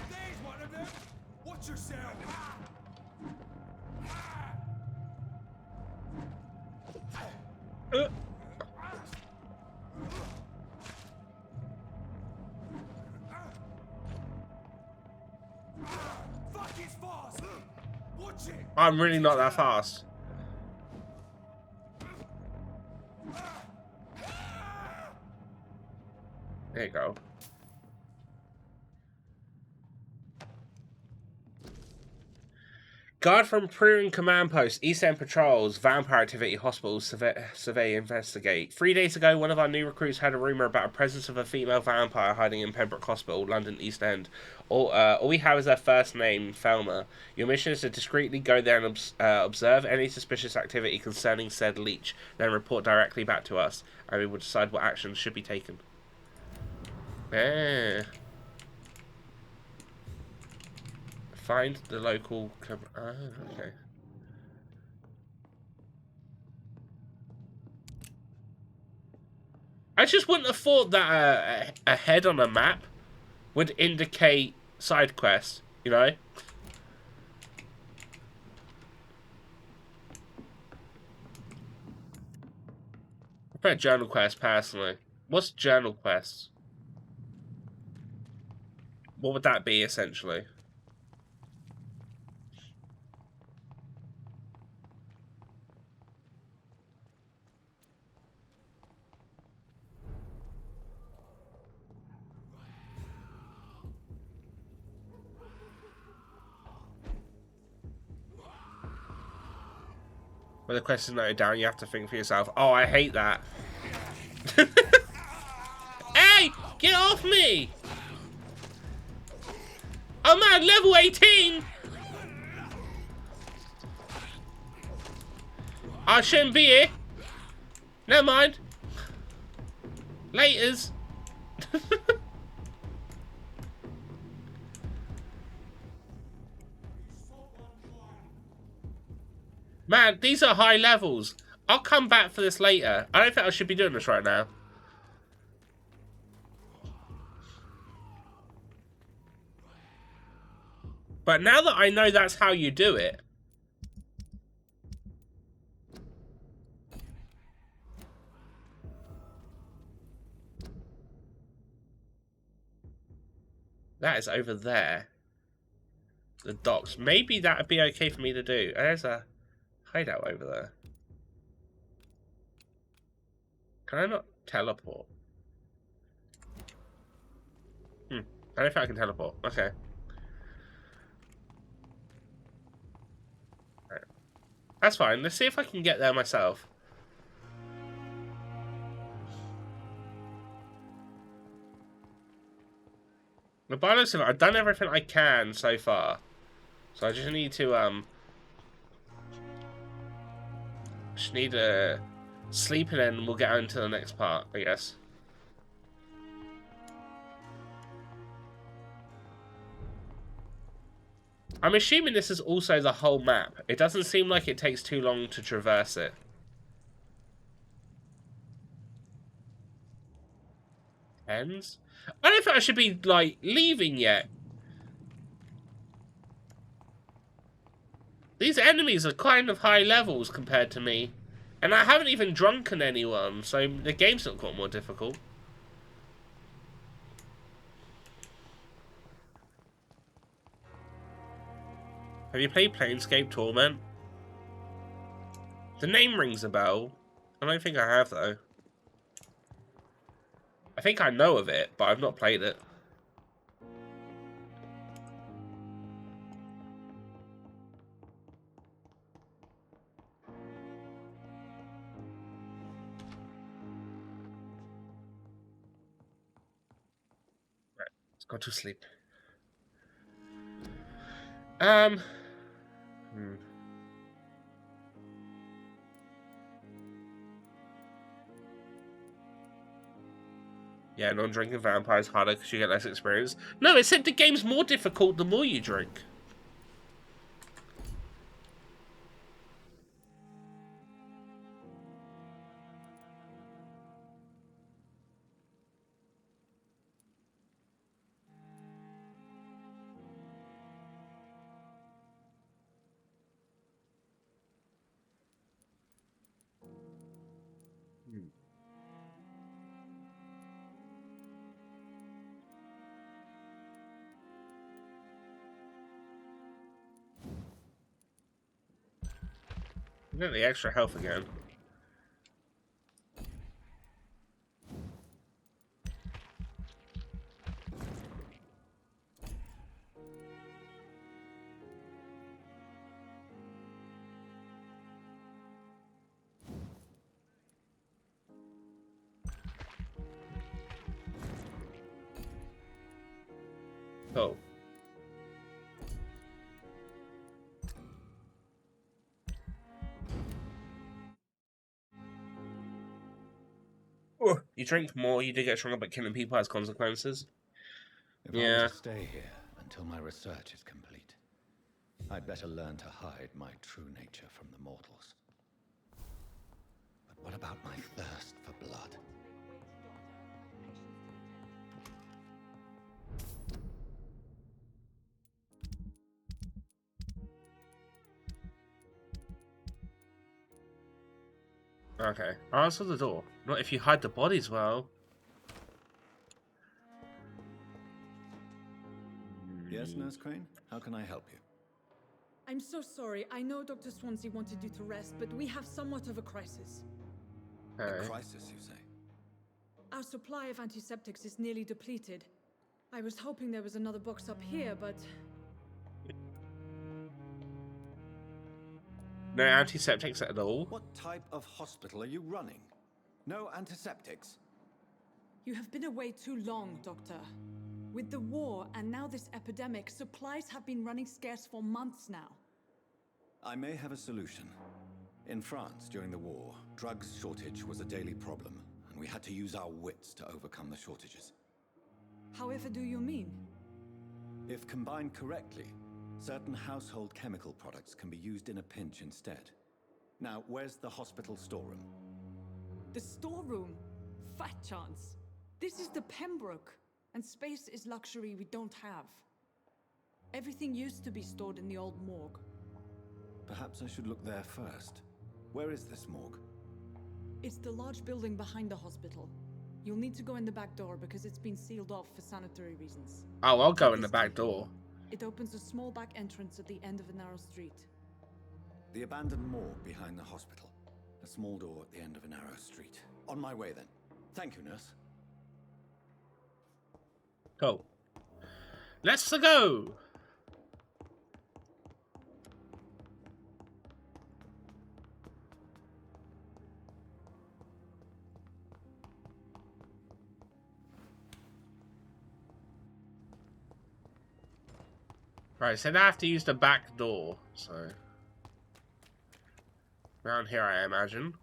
There's one of them! Watch yourself! Fuck, he's fast! Watch it! I'm really not that fast. There you go. Guard from Prune Command Post, East End Patrols, Vampire Activity, Hospital, Survey, Investigate. 3 days ago, one of our new recruits had a rumour about a presence of a female vampire hiding in Pembroke Hospital, London, East End. All we have is her first name, Thelma. Your mission is to discreetly go there and observe any suspicious activity concerning said leech, then report directly back to us, and we will decide what actions should be taken. Find the local... okay. I just wouldn't have thought that a head on a map would indicate side quests, you know? I prefer journal quests, personally. What's journal quests? What would that be, essentially? When the quest is noted down, you have to think for yourself. Oh, I hate that. Hey! Get off me! I'm at level 18! I shouldn't be here. Never mind. Laters. Man, these are high levels. I'll come back for this later. I don't think I should be doing this right now. But now that I know that's how you do it... That is over there. The docks. Maybe that would be okay for me to do. There's a hideout over there. Can I not teleport? I don't think I can teleport. Okay. Right. That's fine. Let's see if I can get there myself. The by the looks of it, I've done everything I can so far. So I just need to, just need to sleep and then we'll get on to the next part, I guess. I'm assuming this is also the whole map. It doesn't seem like it takes too long to traverse it. Ends? I don't think I should be, like, leaving yet. These enemies are kind of high levels compared to me. And I haven't even drunken anyone, so the game's not got more difficult. Have you played Planescape Torment? The name rings a bell. I don't think I have, though. I think I know of it, but I've not played it. Right, let's go to sleep. Yeah, non-drinking vampire is harder because you get less experience. No, it said the game's more difficult the more you drink. I got the extra health again. Oh. You drink more, you do get stronger, but killing people has consequences. If I'm to stay here until my research is complete, I'd better learn to hide my true nature from the mortals. But what about my thirst for blood? Okay, answer the door. Not if you hide the bodies well. Yes, Nurse Crane? How can I help you? I'm so sorry. I know Dr. Swansea wanted you to rest, but we have somewhat of a crisis. A crisis, you say? Our supply of antiseptics is nearly depleted. I was hoping there was another box up here, but... No antiseptics at all? What type of hospital are you running? No antiseptics? You have been away too long, Doctor. With the war and now this epidemic, supplies have been running scarce for months now. I may have a solution. In France, during the war, drugs shortage was a daily problem, and we had to use our wits to overcome the shortages. However do you mean? If combined correctly, certain household chemical products can be used in a pinch instead. Now, where's the hospital storeroom? The storeroom? Fat chance. This is the Pembroke, and space is luxury we don't have. Everything used to be stored in the old morgue. Perhaps I should look there first. Where is this morgue? It's the large building behind the hospital. You'll need to go in the back door because it's been sealed off for sanitary reasons. Oh, I'll go in the back door. It opens a small back entrance at the end of a narrow street. The abandoned morgue behind the hospital. A small door at the end of a narrow street. On my way then. Thank you, nurse. Cool. Let's go! Right, so now I have to use the back door, so... Around here, I imagine.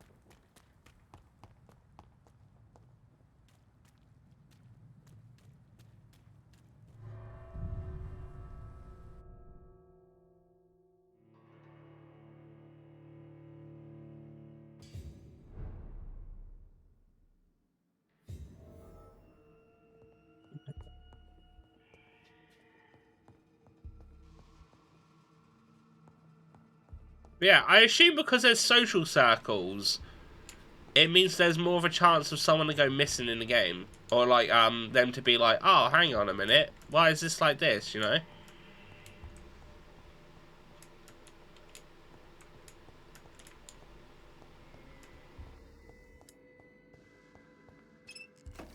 Yeah, I assume because there's social circles, it means there's more of a chance of someone to go missing in the game. Or, like, them to be like, oh, hang on a minute, why is this like this, you know?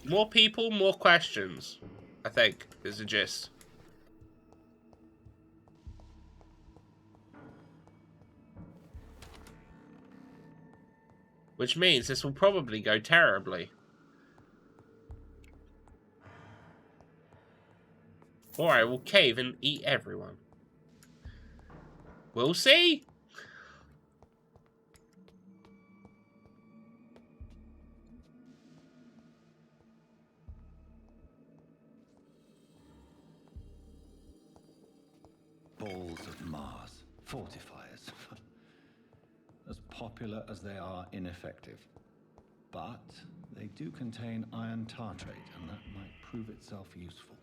More people, more questions, I think, is the gist. Which means this will probably go terribly. Or I will cave and eat everyone. We'll see. Balls of Mars. Fortifiers. As popular as they are ineffective. But they do contain iron tartrate, and that might prove itself useful.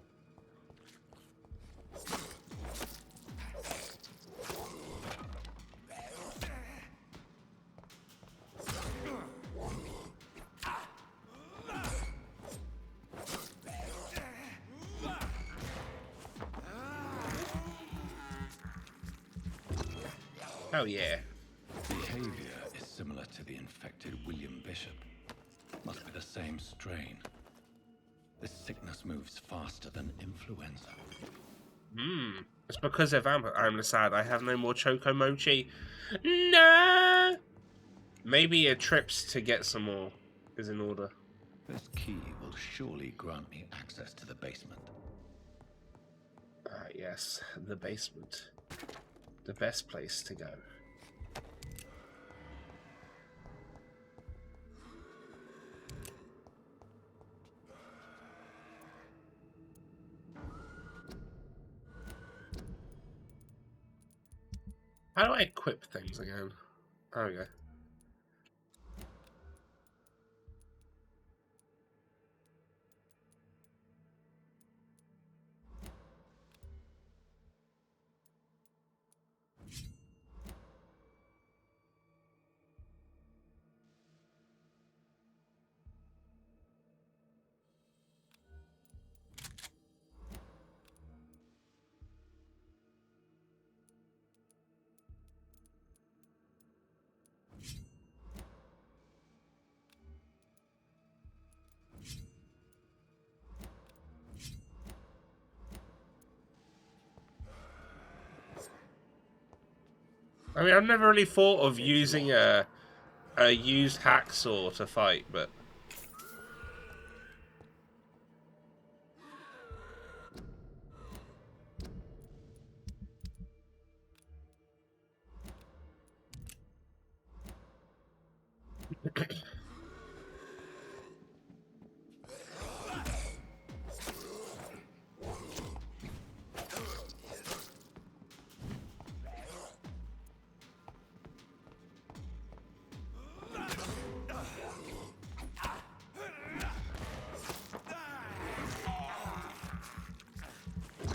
Oh yeah. Behavior is similar to the infected William Bishop. Must be the same strain. This sickness moves faster than influenza. It's because of Vampyr. I'm sad. I have no more Choco Mochi. No. Maybe a trips to get some more is in order. This key will surely grant me access to the basement. Yes, the basement. The best place to go. How do I equip things again? There we go. I mean, I've never really thought of using a used hacksaw to fight, but...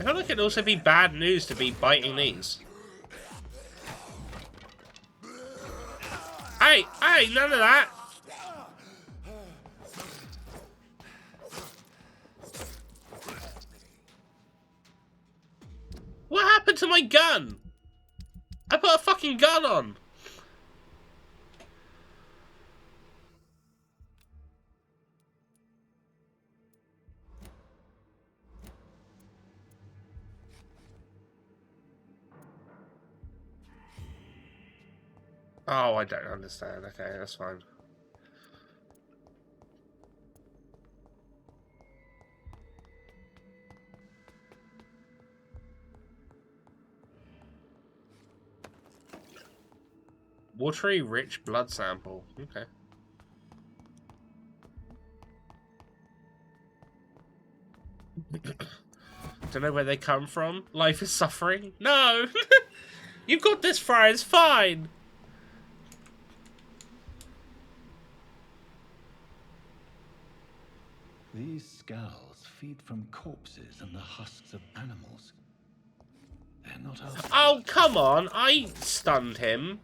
feel like it'd also be bad news to be biting these. Hey, hey, none of that. What happened to my gun? I put a fucking gun on. Oh, I don't understand. Okay, that's fine. Watery rich blood sample. Okay. Don't know where they come from. Life is suffering. No! You've got this, Fry. It's fine. These skulls feed from corpses and the husks of animals. They're not our... Oh, come on. I stunned him.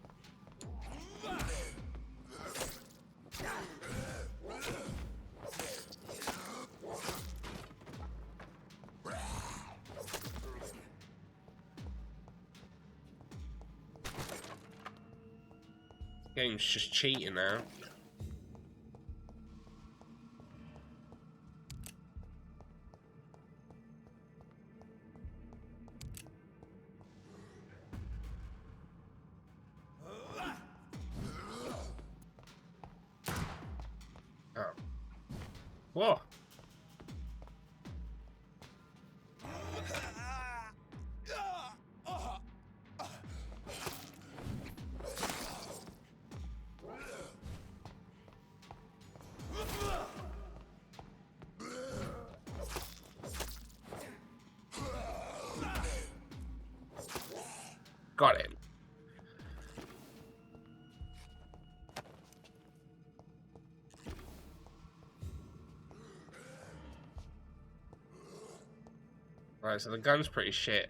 Game's just cheating now. Oh. Whoa. Got it. Right, so the gun's pretty shit.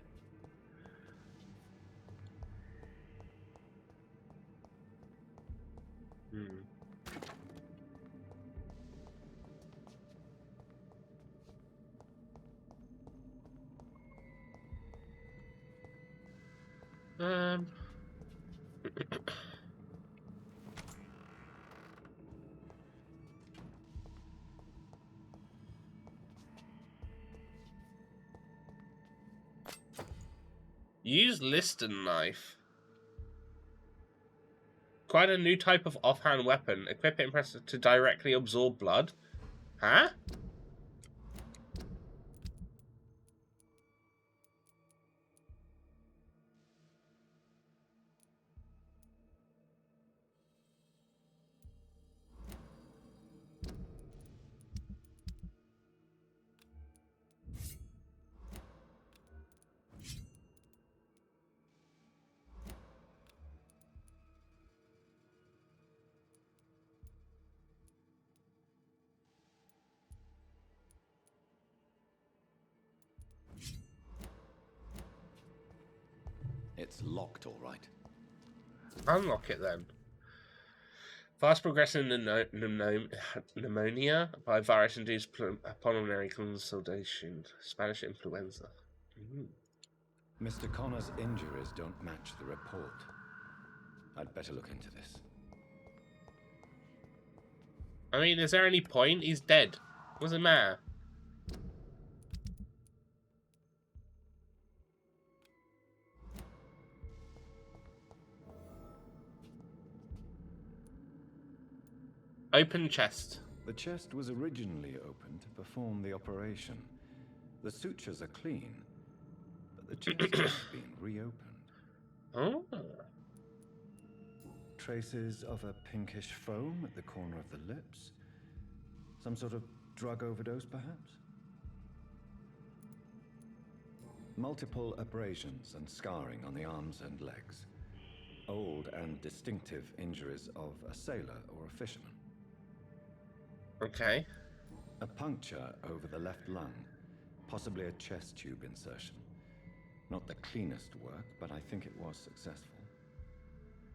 Use Liston knife. Quite a new type of offhand weapon. Equip it and press it to directly absorb blood. Huh? It's locked, all right. Unlock it then. Fast progressing pneumonia by virus-induced pulmonary consolidation. Spanish influenza. Mr. Connor's injuries don't match the report. I'd better look into this. I mean, is there any point? He's dead. Doesn't matter. Open chest. The chest was originally opened to perform the operation. The sutures are clean, but the chest has been reopened. Oh. Traces of a pinkish foam at the corner of the lips. Some sort of drug overdose, perhaps? Multiple abrasions and scarring on the arms and legs. Old and distinctive injuries of a sailor or a fisherman. Okay. A puncture over the left lung, possibly a chest tube insertion. Not the cleanest work, but I think it was successful.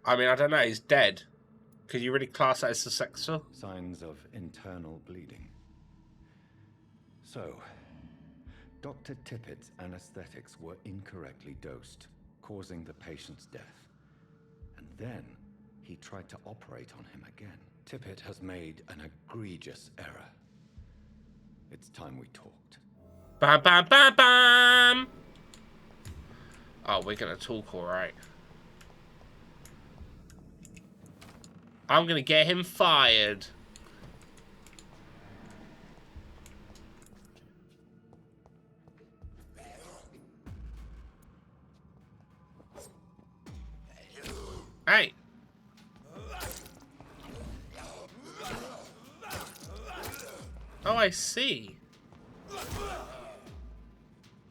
I mean, I don't know. He's dead. Could you really class that as successful? Signs of internal bleeding. So, Dr. Tippett's anesthetics were incorrectly dosed, causing the patient's death. And then he tried to operate on him again. Tippett has made an egregious error. It's time we talked. Bam, bam, bam, bam! Oh, we're gonna talk, alright. I'm gonna get him fired. Hey! Oh, I see.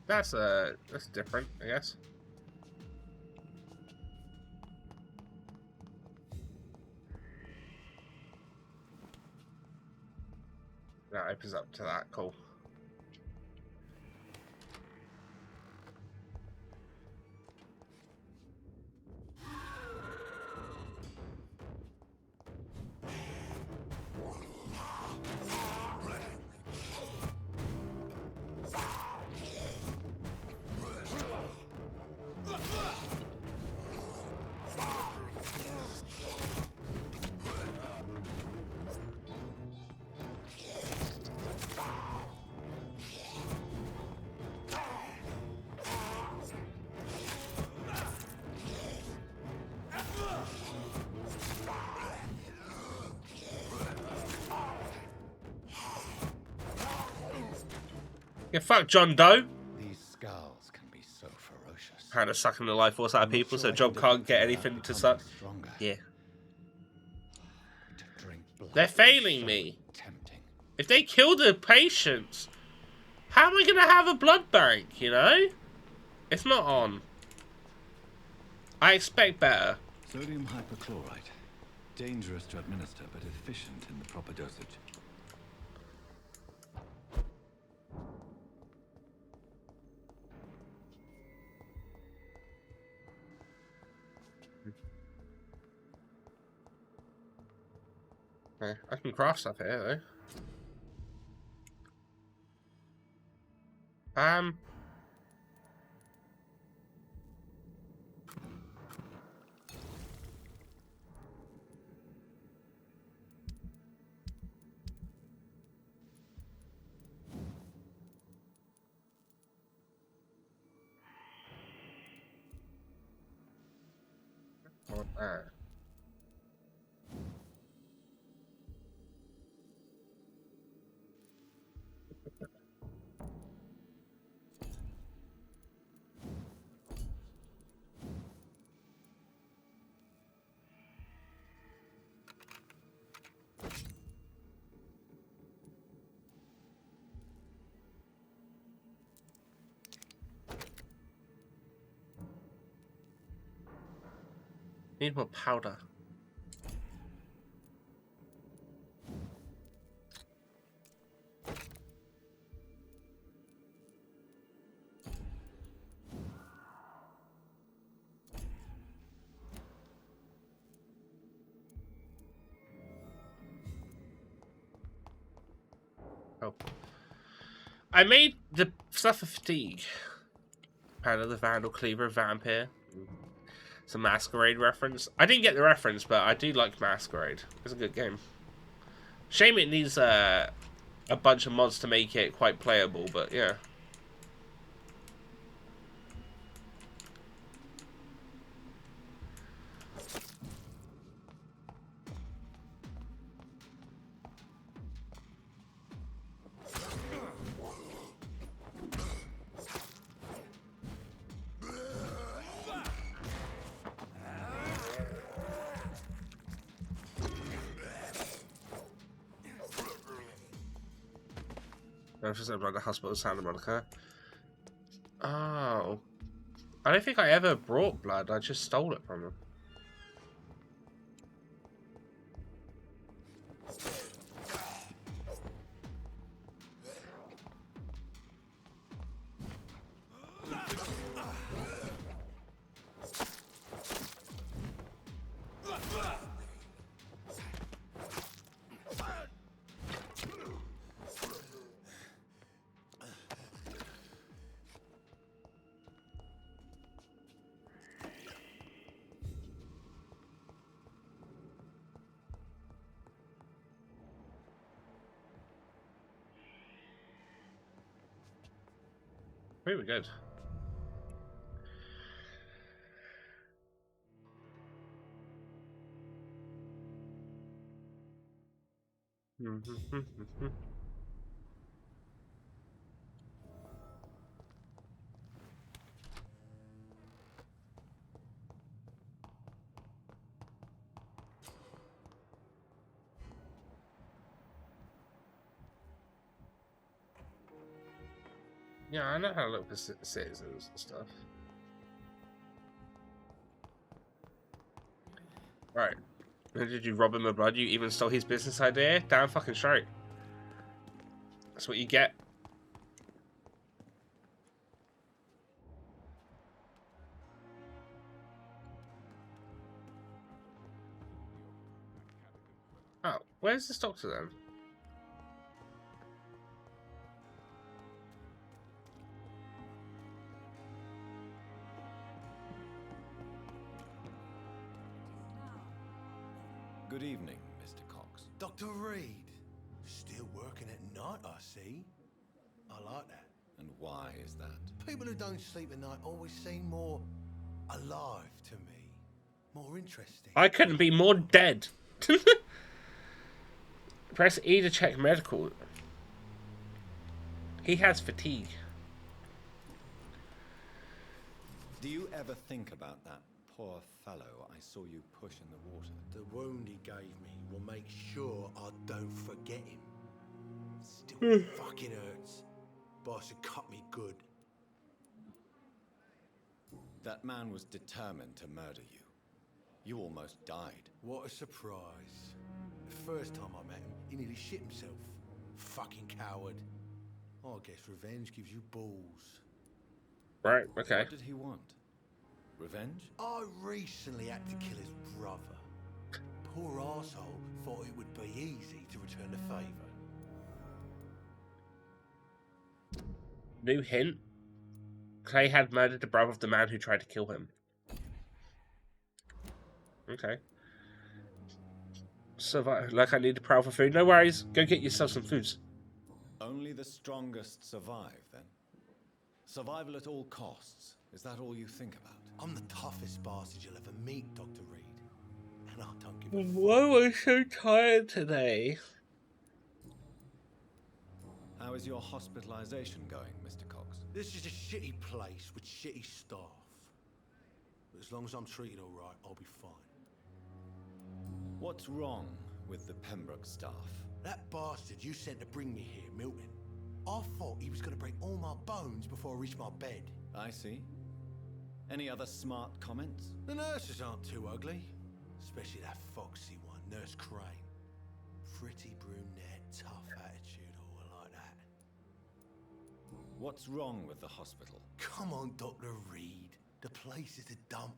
That's different, I guess. That opens up to that, cool. Yeah, fuck John Doe. These scowls can be so ferocious. Kind of sucking the life force out of people, so John can't get anything to suck. Yeah. They're failing me. If they kill the patients, how am I going to have a blood bank, you know? It's not on. I expect better. Sodium hypochlorite. Dangerous to administer, but efficient in the proper dosage. Okay, I can craft stuff here, though. What that? Need more powder. Oh. I made the stuff for fatigue. Kind of the Vandal Cleaver Vampyr. It's a Masquerade reference. I didn't get the reference, but I do like Masquerade. It's a good game. Shame it needs a bunch of mods to make it quite playable, but yeah. I just about the hospital Santa Monica. Oh. I don't think I ever brought blood. I just stole it from them. Pretty good. Yeah, I know how to look for citizens and stuff. Right. Did you rob him of blood? You even stole his business idea? Damn fucking straight. That's what you get. Oh, where's this doctor then? Good evening, Mr. Cox. Dr. Reed. Still working at night, I see. I like that. And why is that? People who don't sleep at night always seem more alive to me. More interesting. I couldn't be more dead. Press E to check medical. He has fatigue. Do you ever think about that poor fellow I saw you push in the water? The wound he gave me will make sure I don't forget him. Still fucking hurts. Boss had cut me good. That man was determined to murder you. You almost died. What a surprise. The first time I met him, he nearly shit himself. Fucking coward. I guess revenge gives you balls. Right, okay. What did he want? Revenge? I recently had to kill his brother. Poor arsehole thought it would be easy to return the favour. New hint. Clay had murdered the brother of the man who tried to kill him. Okay. Survive. Like I need to prowl for food. No worries. Go get yourself some foods. Only the strongest survive, then? Survival at all costs. Is that all you think about? I'm the toughest bastard you'll ever meet, Dr. Reed. And I don't give a Why am I so tired today? How is your hospitalization going, Mr. Cox? This is a shitty place with shitty staff. But as long as I'm treated all right, I'll be fine. What's wrong with the Pembroke staff? That bastard you sent to bring me here, Milton. I thought he was going to break all my bones before I reached my bed. I see. Any other smart comments? The nurses aren't too ugly. Especially that foxy one, Nurse Crane. Pretty brunette, tough attitude, all like that. What's wrong with the hospital? Come on, Dr. Reed. The place is a dump.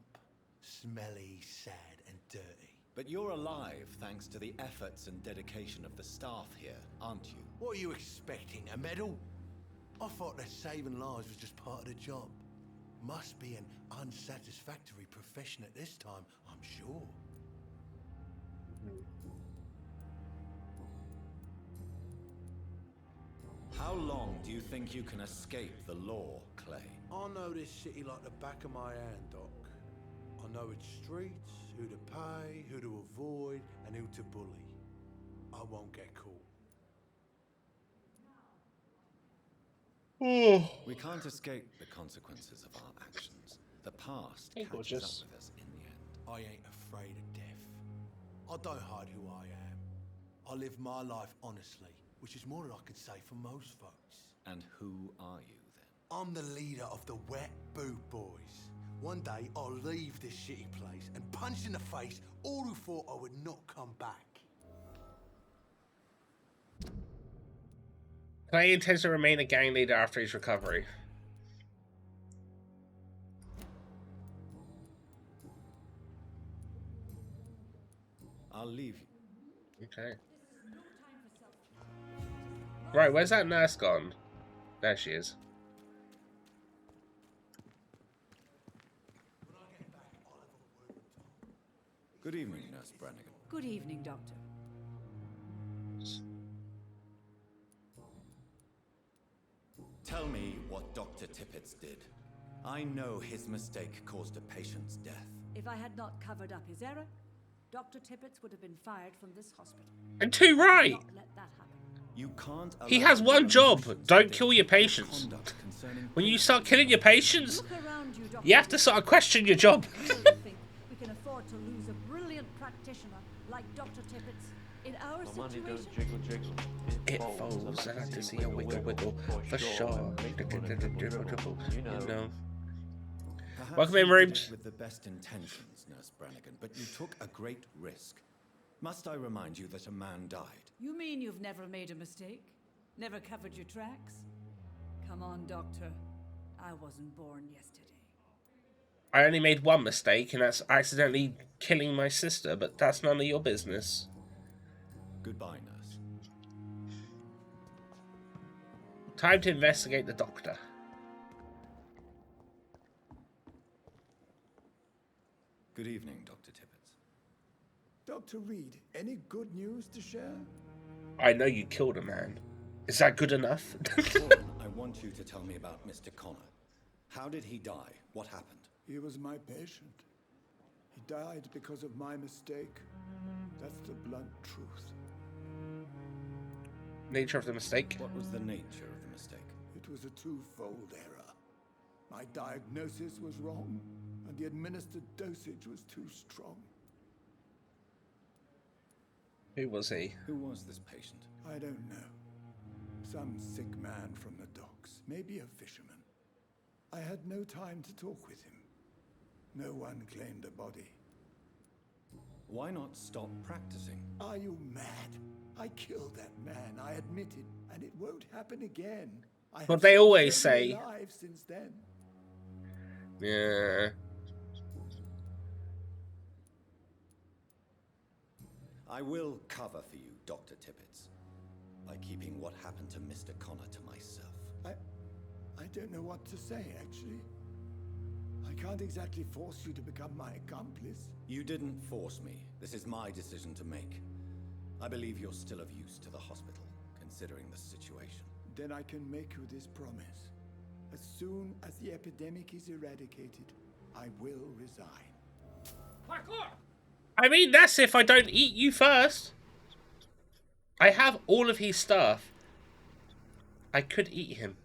Smelly, sad, and dirty. But you're alive thanks to the efforts and dedication of the staff here, aren't you? What are you expecting, a medal? I thought that saving lives was just part of the job. Must be an unsatisfactory profession at this time, I'm sure. How long do you think you can escape the law, Clay? I know this city like the back of my hand, Doc. I know its streets, who to pay, who to avoid, and who to bully. I won't get caught. We can't escape the consequences of our actions. The past catches up with us in the end. I ain't afraid of death. I don't hide who I am. I live my life honestly, which is more than I can say for most folks. And who are you, then? I'm the leader of the Wet Boot Boys. One day, I'll leave this shitty place and punch in the face all who thought I would not come back. Clay intends to remain a gang leader after his recovery. I'll leave you. Okay. Right, where's that nurse gone? There she is. Good evening, Nurse Brannigan. Good evening, Doctor. Tell me what Dr. Tippets did. I know his mistake caused a patient's death. If I had not covered up his error, Dr. Tippets would have been fired from this hospital. And too right. Not let that happen. You can't He has one job. Don't kill your patients. When you start killing your patients, you have to start question your job. We can afford to lose a brilliant practitioner like Dr. Tippets in our situation. It falls. I like to see a wiggle wiggle for sure. You know. Welcome in, Rooms. With the best intentions, Nurse Brannigan, but you took a great risk. Must I remind you that a man died? You mean you've never made a mistake? Never covered your tracks? Come on, Doctor. I wasn't born yesterday. I only made one mistake, and that's accidentally killing my sister, but that's none of your business. Goodbye, Nurse. Time to investigate the doctor. Good evening, Dr. Tippets. Dr. Reed, any good news to share? I know you killed a man. Is that good enough? I want you to tell me about Mr. Connor. How did he die? What happened? He was my patient. He died because of my mistake. That's the blunt truth. Nature of the mistake? What was the nature of the mistake? It was a twofold error. My diagnosis was wrong, and the administered dosage was too strong. Who was he? Who was this patient? I don't know. Some sick man from the docks, maybe a fisherman. I had no time to talk with him. No one claimed a body. Why not stop practicing? Are you mad? I killed that man, I admit it, and it won't happen again. But they always say. Alive since then. Yeah. I will cover for you, Dr. Tippets, by keeping what happened to Mr. Connor to myself. I don't know what to say, actually. I can't exactly force you to become my accomplice. You didn't force me. This is my decision to make. I believe you're still of use to the hospital, considering the situation. Then I can make you this promise. As soon as the epidemic is eradicated, I will resign. I mean, that's if I don't eat you first. I have all of his stuff. I could eat him.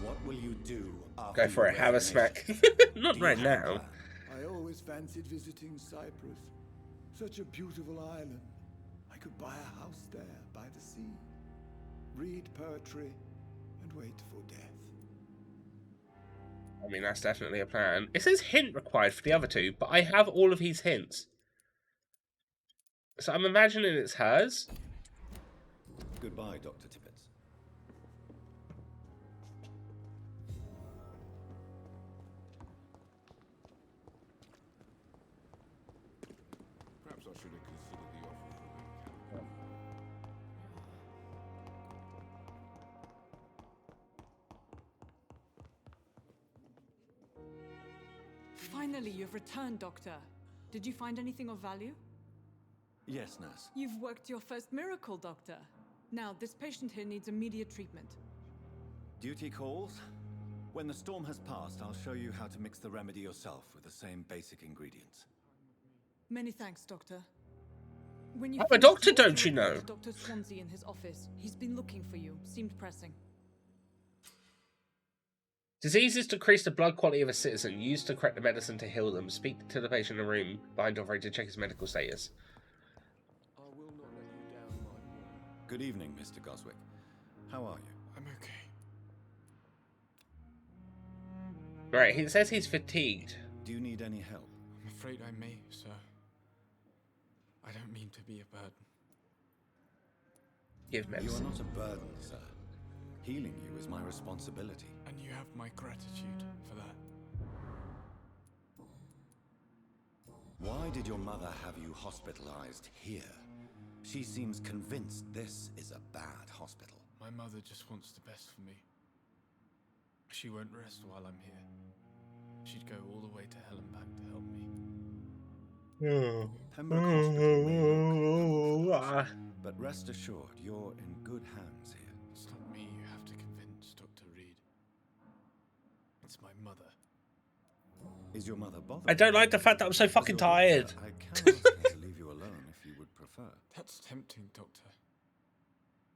What will you do after Go for it, have a smack. Not right now. I always fancied visiting Cyprus. Such a beautiful island. I could buy a house there by the sea, read poetry, and wait for death. I mean, that's definitely a plan. It says hint required for the other two, but I have all of his hints. So I'm imagining it's hers. Goodbye, Dr. Tippets. Perhaps I should have considered the offer from the Finally, you've returned, Doctor. Did you find anything of value? Yes, Nurse. You've worked your first miracle, Doctor. Now, this patient here needs immediate treatment. Duty calls. When the storm has passed, I'll show you how to mix the remedy yourself with the same basic ingredients. Many thanks, Doctor. When I'm a doctor, don't you know? Dr. Swansea in his office. He's been looking for you. Seemed pressing. Diseases decrease the blood quality of a citizen. Use the correct medicine to heal them. Speak to the patient in the room behind door to check his medical status. I will not let you down, my boy. Good evening, Mr. Goswick. How are you? I'm okay. Right, he says he's fatigued. Do you need any help? I'm afraid I may, sir. I don't mean to be a burden. Give medicine. You are not a burden, sir. Healing you is my responsibility. And you have my gratitude for that. Why did your mother have you hospitalized here? She seems convinced this is a bad hospital. My mother just wants the best for me. She won't rest while I'm here. She'd go all the way to hell and back to help me. Pembroke Hospital may look unpleasant, but rest assured, you're in good hands here. It's not me you have to convince, Dr. Reed. It's my mother. Is your mother bothered? I don't like the fact that I'm so fucking tired. I can ask her to leave you alone if you would prefer. That's tempting, Doctor.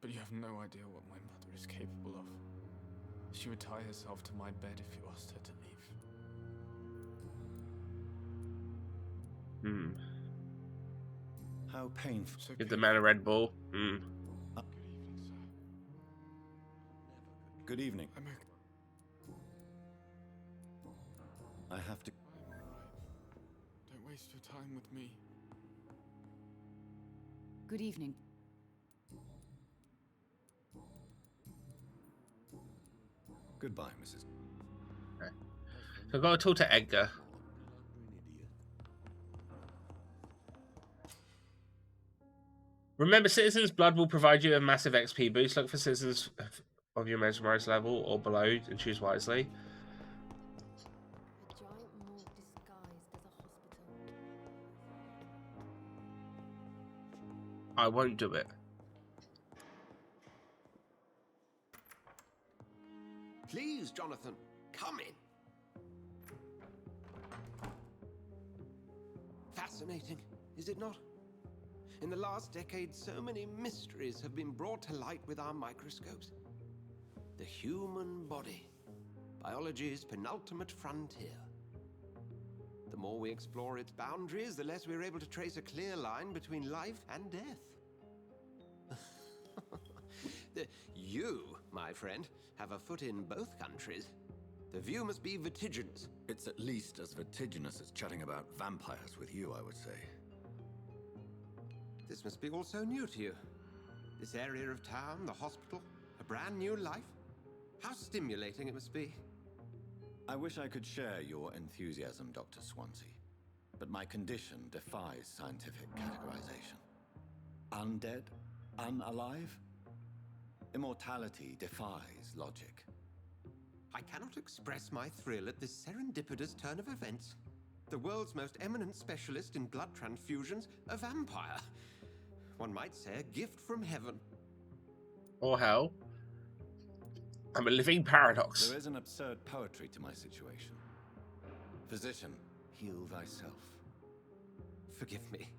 But you have no idea what my mother is capable of. She would tie herself to my bed if you asked her to leave. How painful. Give the man a Red Bull. Good evening. I have to. Don't waste your time with me. Good evening. Goodbye, Mrs. Okay. So I've got to talk to Edgar. Remember, Citizen's Blood will provide you a massive XP boost. Look for Citizens of your mesmerized level or below and choose wisely. I won't do it. Please, Jonathan, come in. Fascinating, is it not? In the last decade, so many mysteries have been brought to light with our microscopes. The human body, biology's penultimate frontier. The more we explore its boundaries, the less we're able to trace a clear line between life and death. You, my friend, have a foot in both countries. The view must be vertiginous. It's at least as vertiginous as chatting about vampires with you, I would say. This must be all so new to you. This area of town, the hospital, a brand new life. How stimulating it must be. I wish I could share your enthusiasm, Dr. Swansea, but my condition defies scientific categorization. Undead? Unalive? Immortality defies logic. I cannot express my thrill at this serendipitous turn of events. The world's most eminent specialist in blood transfusions, a vampire. One might say a gift from heaven. Or hell. I'm a living paradox. There is an absurd poetry to my situation. Physician, heal thyself. Forgive me.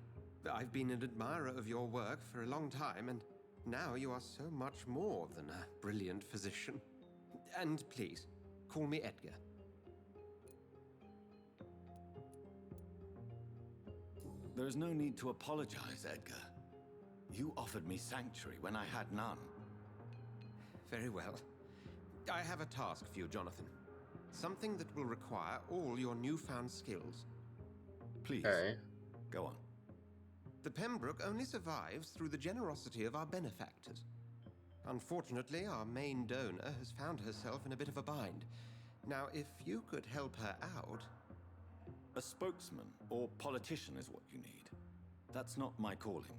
I've been an admirer of your work for a long time, and now you are so much more than a brilliant physician. And please, call me Edgar. There is no need to apologize, Edgar. You offered me sanctuary when I had none. Very well. I have a task for you, Jonathan. Something that will require all your newfound skills. Please, go on. The Pembroke only survives through the generosity of our benefactors. Unfortunately, our main donor has found herself in a bit of a bind. Now, if you could help her out... A spokesman or politician is what you need. That's not my calling.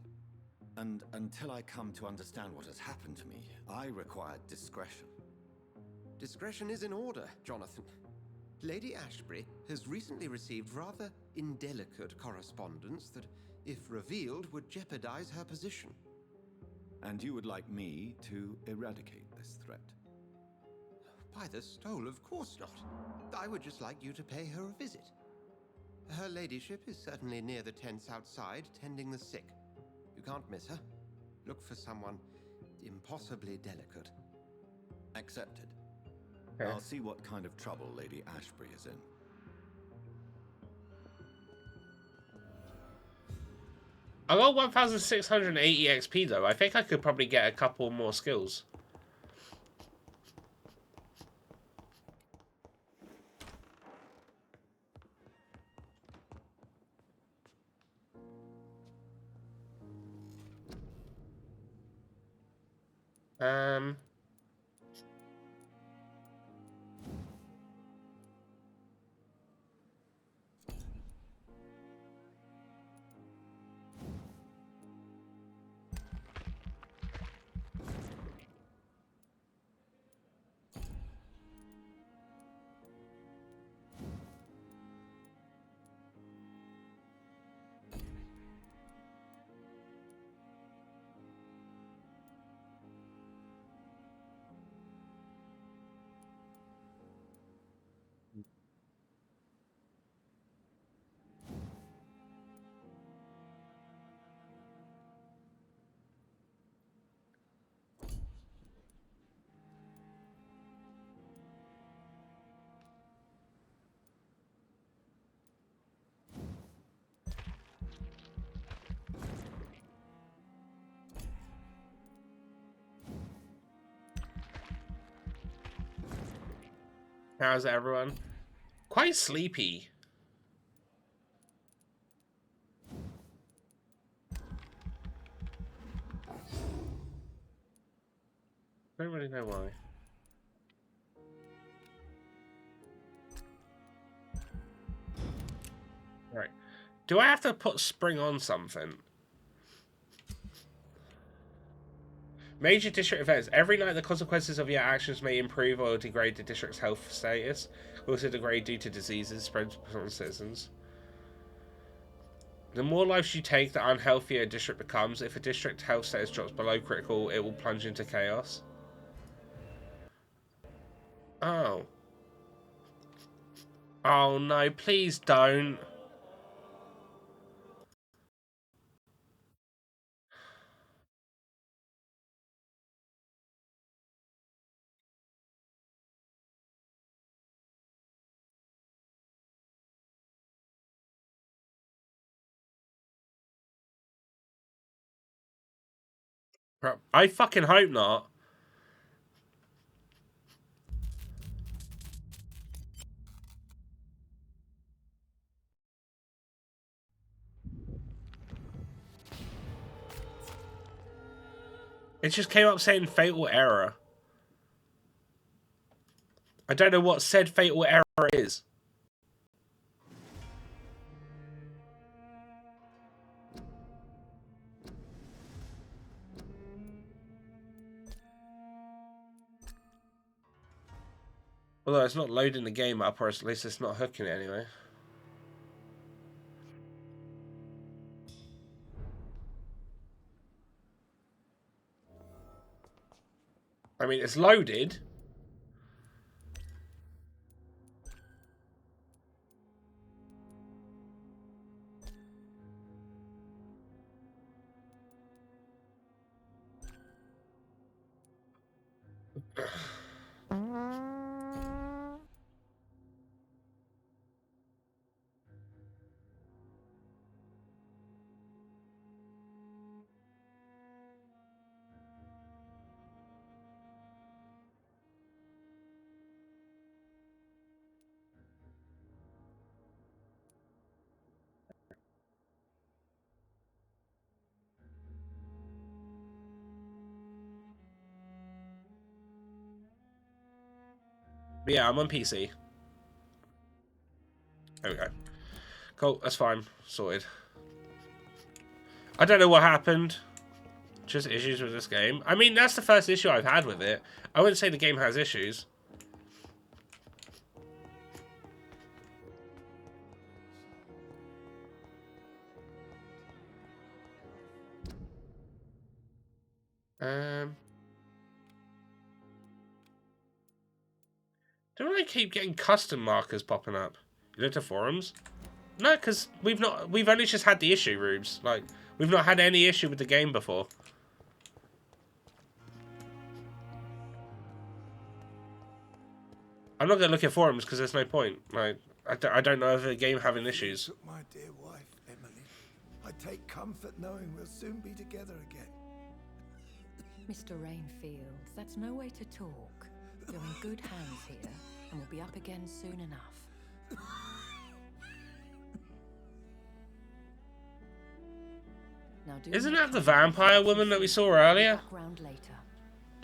And until I come to understand what has happened to me, I require discretion. Discretion is in order, Jonathan. Lady Ashbury has recently received rather indelicate correspondence that, if revealed, would jeopardize her position. And you would like me to eradicate this threat? By the stole, of course not. I would just like you to pay her a visit. Her ladyship is certainly near the tents outside, tending the sick. You can't miss her. Look for someone impossibly delicate. Accepted. Okay. I'll see what kind of trouble Lady Ashbury is in. I got 1,680 XP though. I think I could probably get a couple more skills. How's everyone? Quite sleepy. Don't really know why. Right. Do I have to put spring on something? Major district events. Every night the consequences of your actions may improve or degrade the district's health status. Also degrade due to diseases spread from citizens. The more lives you take, the unhealthier a district becomes. If a district health status drops below critical, it will plunge into chaos. Oh. Oh no, please don't. I fucking hope not. It just came up saying fatal error. I don't know what said fatal error is. Although it's not loading the game up, or at least it's not hooking it anyway. I mean, it's loaded. But yeah, I'm on PC. There we go. Cool, that's fine. Sorted. I don't know what happened. Just issues with this game. I mean, that's the first issue I've had with it. I wouldn't say the game has issues. Don't I keep getting custom markers popping up? You know, to forums? No, because we've only just had the issue, Rubes. Like, we've not had any issue with the game before. I'm not going to look at forums because there's no point. Like, I don't know if the game having issues. My dear wife, Emily. I take comfort knowing we'll soon be together again. Mr. Rainfield, that's no way to talk. You're in good hands here, and we'll be up again soon enough. Now, Isn't that the vampire woman that we saw earlier?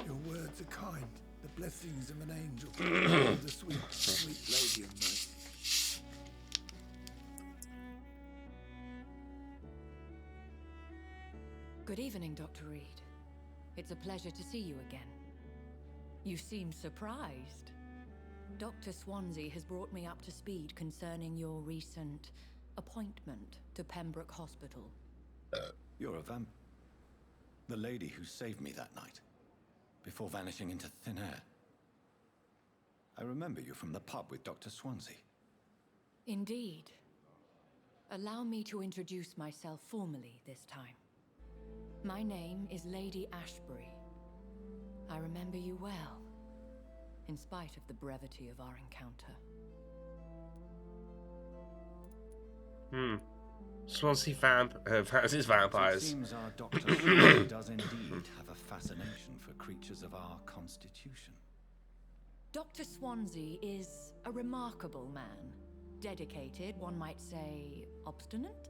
Your words are kind. The blessings of an angel. The sweet, sweet lady of mercy. Good evening, Dr. Reed. It's a pleasure to see you again. You seem surprised. Dr. Swansea has brought me up to speed concerning your recent appointment to Pembroke Hospital. You're a vamp. The lady who saved me that night, before vanishing into thin air. I remember you from the pub with Dr. Swansea. Indeed. Allow me to introduce myself formally this time. My name is Lady Ashbury. I remember you well, in spite of the brevity of our encounter. Swansea fancies vampires. It seems our Dr. Swansea does indeed have a fascination for creatures of our constitution. Dr. Swansea is a remarkable man. Dedicated, one might say, obstinate.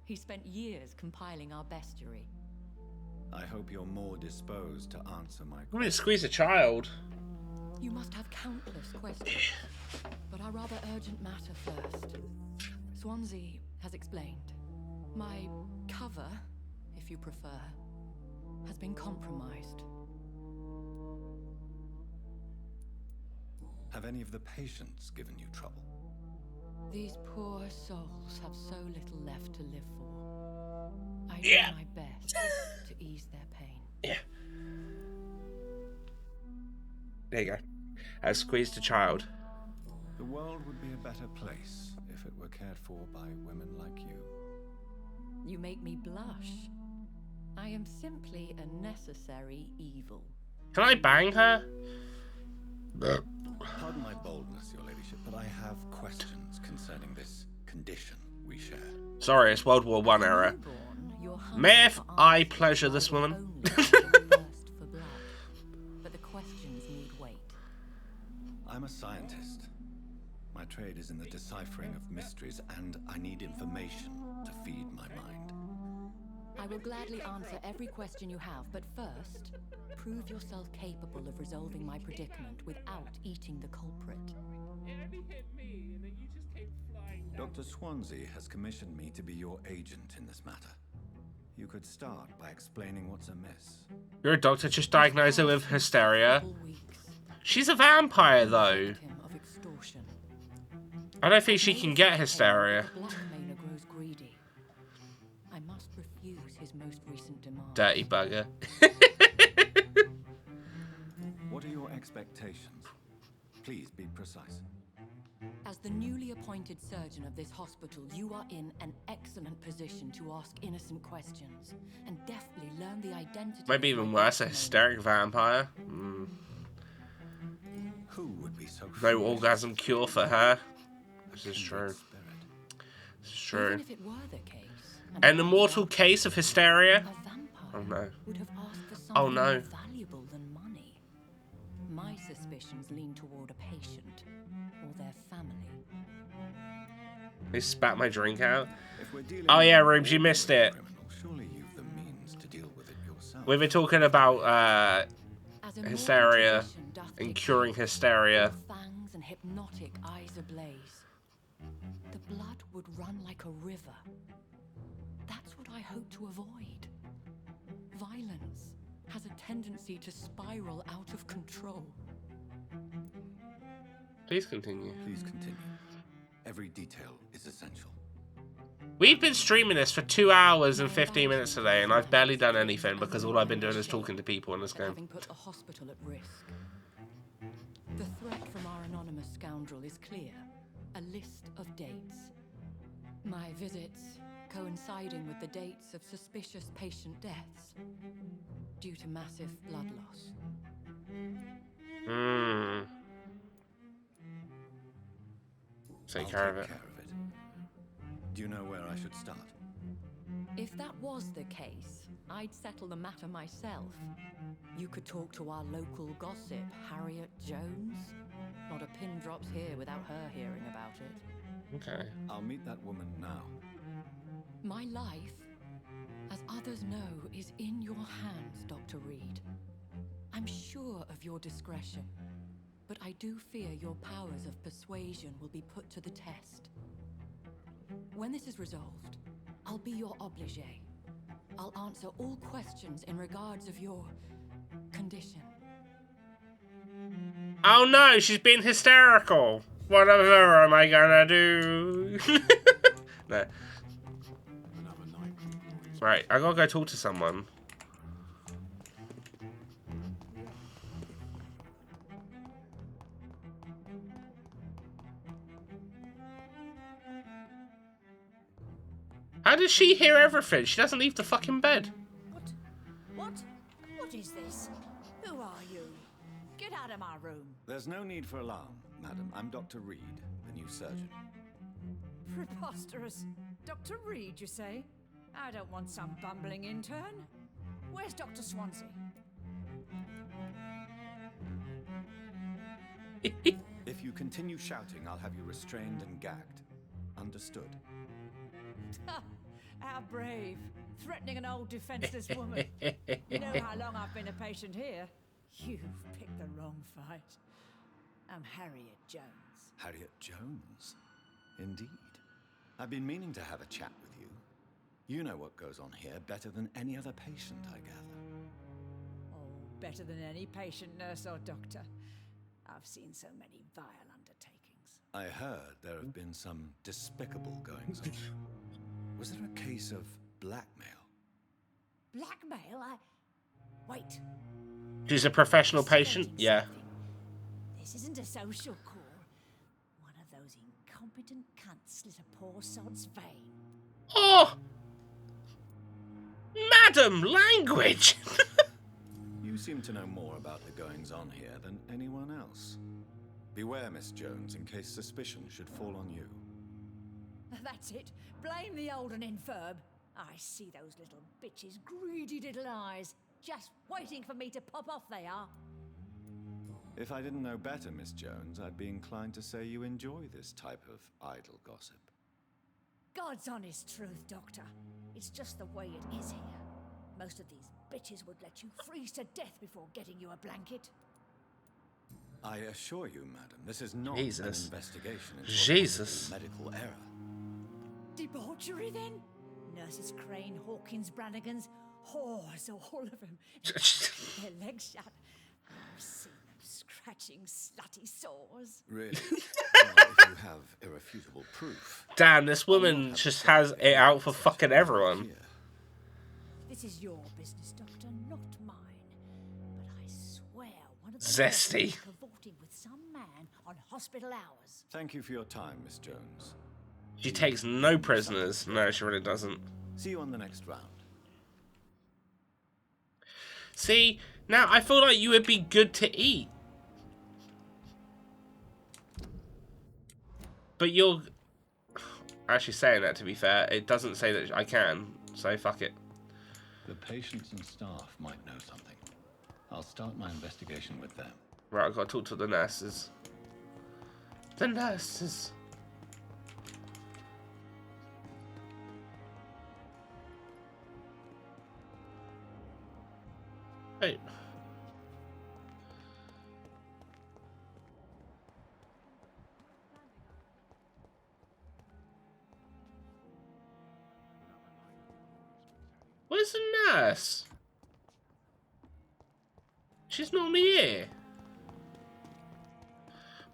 He spent years compiling our bestiary. I hope you're more disposed to answer my I'm gonna squeeze a child. You must have countless questions, but our rather urgent matter first. Swansea has explained. My cover, if you prefer, has been compromised. Have any of the patients given you trouble? These poor souls have so little left to live for. I do my best to ease their pain. Yeah. There you go. I squeezed a child. The world would be a better place if it were cared for by women like you. You make me blush. I am simply a necessary evil. Can I bang her? Pardon my boldness, your ladyship, but I have questions concerning this condition we share. Sorry, it's World War I era. May I pleasure this woman? But the questions need wait. I'm a scientist. My trade is in the deciphering of mysteries, and I need information to feed my mind. I will gladly answer every question you have, but first, prove yourself capable of resolving my predicament without eating the culprit. Dr. Swansea has commissioned me to be your agent in this matter. You could start by explaining what's amiss. You're a doctor, just diagnose her with hysteria. She's a vampire, though. I don't think she can get hysteria. Grows greedy. I must refuse his most recent demand. Dirty bugger. What are your expectations? Please be precise. As the newly appointed surgeon of this hospital, you are in an excellent position to ask innocent questions and deftly learn the identity. Maybe even worse, a hysteric vampire. Who would be so no orgasm cure for her. This is true. This is true. Even if it were the case, An immortal case of hysteria? Oh no. Would have asked for something Oh no. more valuable than money. My suspicions lean toward a patient or their family. They spat my drink out. Oh yeah, Rooms, you missed it. Surely you've the means to deal with it yourself. We've been talking about hysteria and curing hysteria. Fangs and hypnotic eyes ablaze. The blood would run like a river. That's what I hope to avoid. Violence has a tendency to spiral out of control. Please continue. Please continue. Every detail is essential. We've been streaming this for 2 hours and 15 minutes today, and I've barely done anything because all I've been doing is talking to people in this game. Having put the hospital at risk. The threat from our anonymous scoundrel is clear. A list of dates. My visits coinciding with the dates of suspicious patient deaths due to massive blood loss. Take care of it. Do you know where I should start? If that was the case, I'd settle the matter myself. You could talk to our local gossip, Harriet Jones. Not a pin drops here without her hearing about it. Okay. I'll meet that woman now. My life, as others know, is in your hands, Dr. Reed. I'm sure of your discretion, but I do fear your powers of persuasion will be put to the test. When this is resolved, I'll be your obligé. I'll answer all questions in regards of your condition. Oh no, she's being hysterical. Whatever am I gonna do? No. Right, I gotta go talk to someone. How does she hear everything? She doesn't leave the fucking bed. What? What is this? Who are you? Get out of my room. There's no need for alarm, madam. I'm Dr. Reed, the new surgeon. Preposterous. Dr. Reed, you say? I don't want some bumbling intern. Where's Dr. Swansea? If you continue shouting, I'll have you restrained and gagged. Understood? How brave. Threatening an old defenseless woman. You know how long I've been a patient here? You've picked the wrong fight. I'm Harriet Jones. Harriet Jones? Indeed. I've been meaning to have a chat with you. You know what goes on here better than any other patient, I gather. Oh, better than any patient, nurse, or doctor. I've seen so many vile undertakings. I heard there have been some despicable goings on. Was there a case of blackmail? Blackmail? Wait. She's a professional patient? Yeah. This isn't a social call. One of those incompetent cunts slit a poor sod's vein. Oh! Madam, language! You seem to know more about the goings-on here than anyone else. Beware, Miss Jones, in case suspicion should fall on you. That's it. Blame the old and infirm. I see those little bitches' greedy little eyes. Just waiting for me to pop off, they are. If I didn't know better, Miss Jones, I'd be inclined to say you enjoy this type of idle gossip. God's honest truth, Doctor. It's just the way it is here. Most of these bitches would let you freeze to death before getting you a blanket. I assure you, madam, this is not Jesus. an investigation into Jesus. a medical error. Debauchery, then? Nurses Crane, Hawkins, Brannigans, whores, all of them. Their legs shut. I've seen them scratching slutty sores. Really? Well, if you have irrefutable proof. Damn, this woman just has it out for fucking everyone. This is your business, Doctor, not mine. But I swear one of the Zesty. cavorting with some man on hospital hours. Thank you for your time, Miss Jones. She takes no prisoners. No, she really doesn't. See you on the next round. See, now I feel like you would be good to eat. But you're... Actually saying that, to be fair, it doesn't say that I can, so fuck it. The patients and staff might know something. I'll start my investigation with them. Right, I've got to talk to the nurses. The nurses. Wait. Where's the nurse? She's normally here.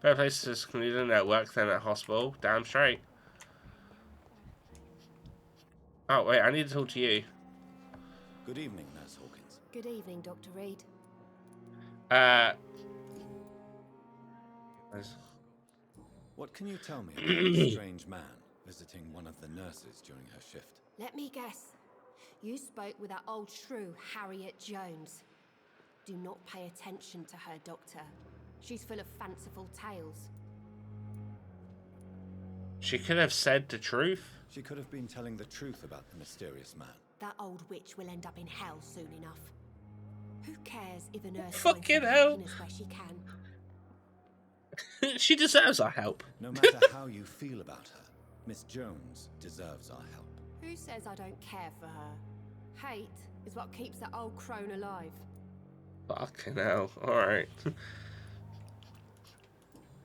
Better place to seclude a network than at hospital. Damn straight. Oh, wait, I need to talk to you. Good evening, Nurse Hawkins. Good evening, Dr. Reed. What can you tell me about a strange man visiting one of the nurses during her shift? Let me guess. You spoke with that old shrew, Harriet Jones. Do not pay attention to her, Doctor. She's full of fanciful tales. She could have said the truth. She could have been telling the truth about the mysterious man. That old witch will end up in hell soon enough. Who cares if a nurse Fucking hell. finds where she can? She deserves our help. No matter how you feel about her, Miss Jones deserves our help. Who says I don't care for her? Hate is what keeps that old crone alive. Fucking hell. Alright.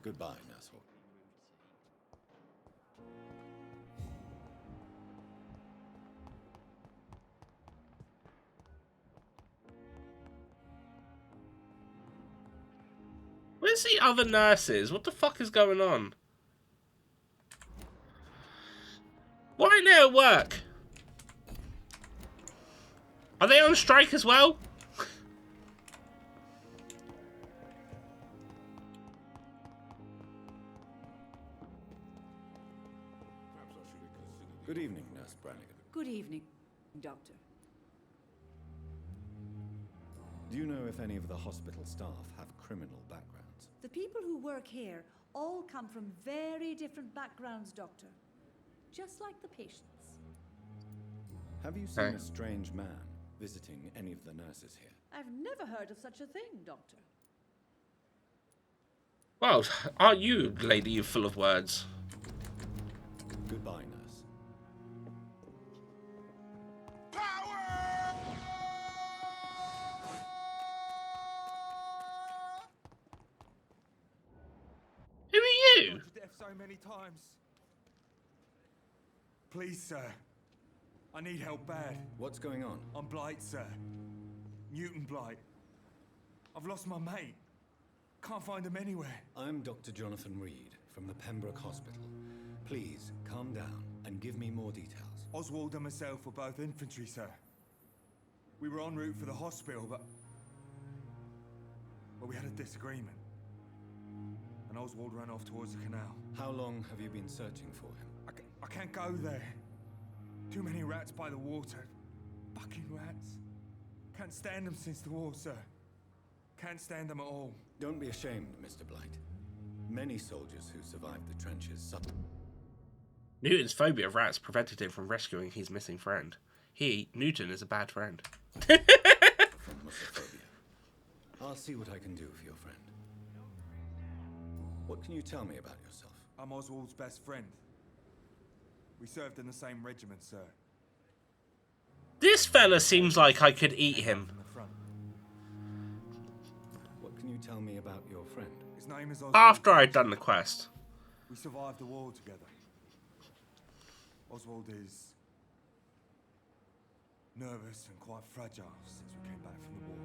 Goodbye, Nurse Hawkins. Where's the other nurses? What the fuck is going on? Why aren't they at work? Are they on strike as well? Good evening, Nurse Brannigan. Good evening, Doctor. Do you know if any of the hospital staff have criminal backgrounds? The people who work here all come from very different backgrounds, Doctor. Just like the patients. Have you seen a strange man visiting any of the nurses here? I've never heard of such a thing, Doctor. Well, aren't you, lady, you full of words? Goodbye, nurse. Who are you? To death so many times. Please, sir. I need help bad. What's going on? I'm Blight, sir. Newton Blight. I've lost my mate. Can't find him anywhere. I'm Dr. Jonathan Reed from the Pembroke Hospital. Please, calm down and give me more details. Oswald and myself were both infantry, sir. We were en route for the hospital, but we had a disagreement. And Oswald ran off towards the canal. How long have you been searching for him? I can't go there. Too many rats by the water. Fucking rats. Can't stand them since the war, sir. Can't stand them at all. Don't be ashamed, Mr. Blight. Many soldiers who survived the trenches suffered. Newton's phobia of rats prevented him from rescuing his missing friend. Newton, is a bad friend. From mussophobia. I'll see what I can do for your friend. What can you tell me about yourself? I'm Oswald's best friend. We served in the same regiment, sir. This fella seems like I could eat him. What can you tell me about your friend? His name is Oswald. After I'd done the quest. We survived the war together. Oswald is nervous and quite fragile since we came back from the war.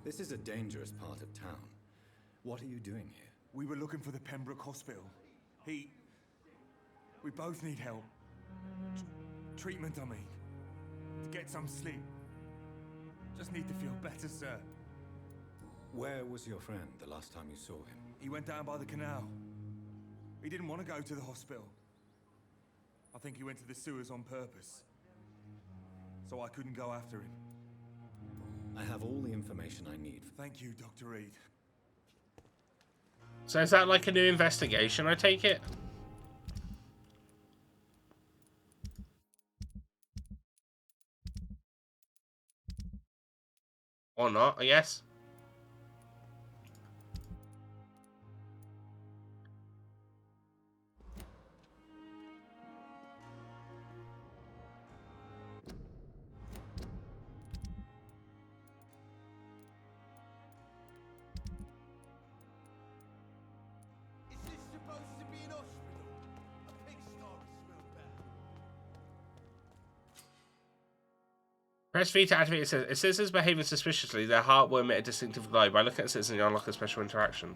This is a dangerous part of town. What are you doing here? We were looking for the Pembroke Hospital. We both need help. Treatment, I mean. To get some sleep. Just need to feel better, sir. Where was your friend the last time you saw him? He went down by the canal. He didn't want to go to the hospital. I think he went to the sewers on purpose. So I couldn't go after him. I have all the information I need. Thank you, Dr. Reed. So is that like a new investigation, I take it? Or not, I guess. Is this supposed to be an hospital? A pig's starting to smell bad. Press V to activate. It says, if citizens behaving suspiciously, their heart will emit a distinctive glow. By looking at citizens, you unlock a special interaction.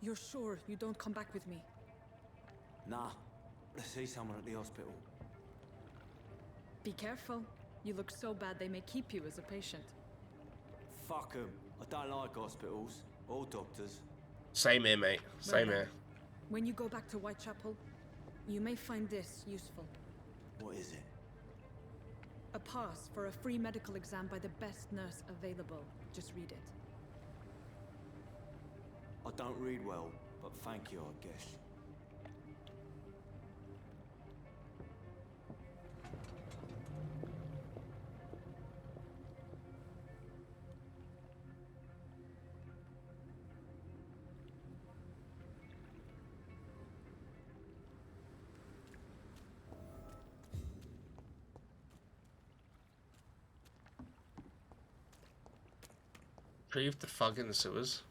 You're sure you don't come back with me? Nah. Let's see someone at the hospital. Be careful. You look so bad they may keep you as a patient. Fuck 'em. I don't like hospitals. Or doctors. Same here, mate. Same Well, here. When you go back to Whitechapel, you may find this useful. What is it? A pass for a free medical exam by the best nurse available. Just read it. I don't read well, but thank you, I guess. Retrieve the fog in the sewers.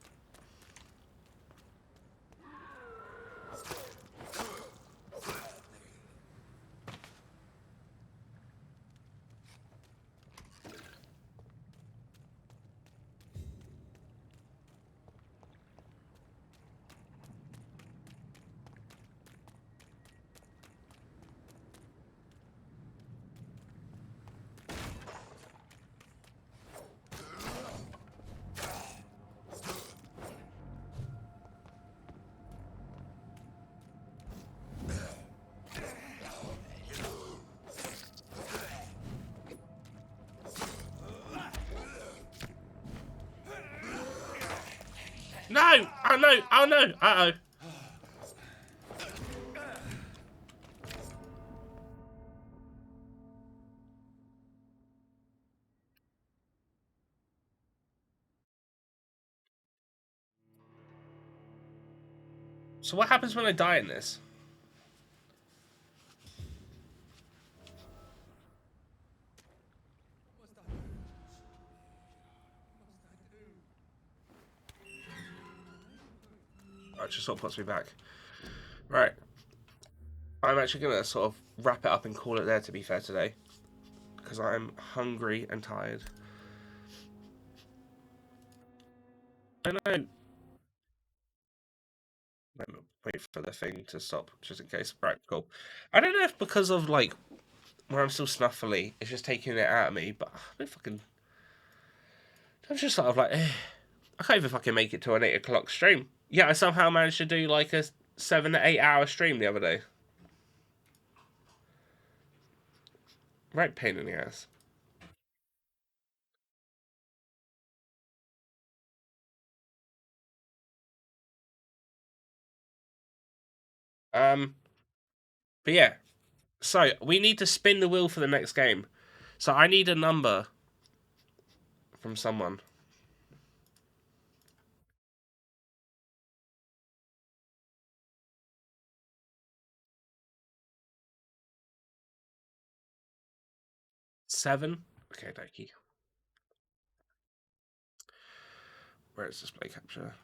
No! Oh no! Oh no! Uh-oh. So what happens when I die in this? That just sort of puts me back. Right. I'm actually going to sort of wrap it up and call it there, to be fair, today. Because I'm hungry and tired. I know. Let me wait for the thing to stop, just in case. Right, cool. I don't know if because of, like, where I'm still snuffly, it's just taking it out of me, but I'm just sort of like, I can't even fucking make it to an 8 o'clock stream. Yeah, I somehow managed to do, like, a 7 to 8 hour stream the other day. Right pain in the ass. But yeah. So, we need to spin the wheel for the next game. So, I need a number from someone. Seven? Okay, dokie. Where is display capture?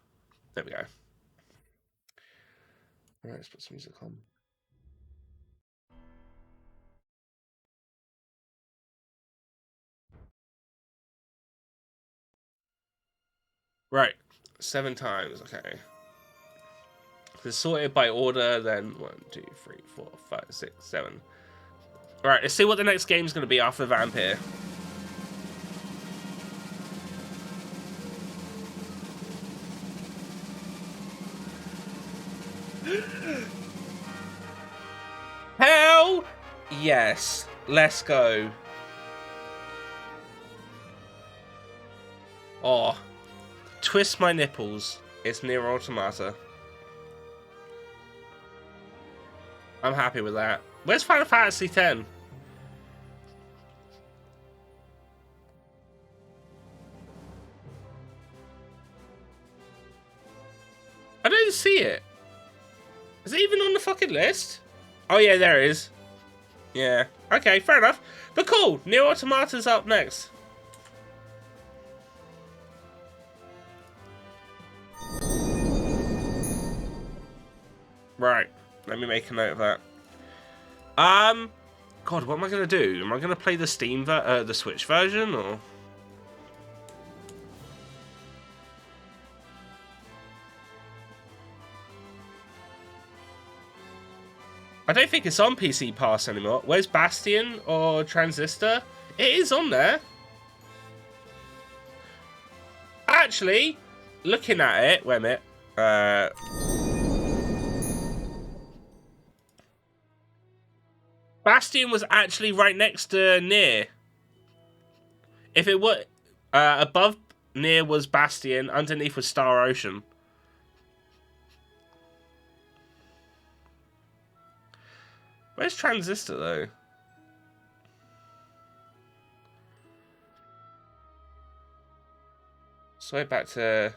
There we go. Alright, let's put some music on. Right. 7 times, okay. It's sorted by order, then 1, 2, 3, 4, 5, 6, 7. Alright, let's see what the next game's gonna be after Vampyr. Hell yes. Let's go. Oh. Twist my nipples. It's Nier Automata. I'm happy with that. Where's Final Fantasy X? I don't see it. Is it even on the fucking list? Oh yeah, there it is. Yeah. Okay, fair enough. But cool. Nier Automata's up next. Right. Let me make a note of that. God, what am I gonna do? Am I gonna play the the Switch version, or? I don't think it's on PC Pass anymore. Where's Bastion or Transistor? It is on there. Actually, looking at it, wait a minute. Bastion was actually right next to Nier. If it were above Nier was Bastion, underneath was Star Ocean. Where's Transistor though? So back to.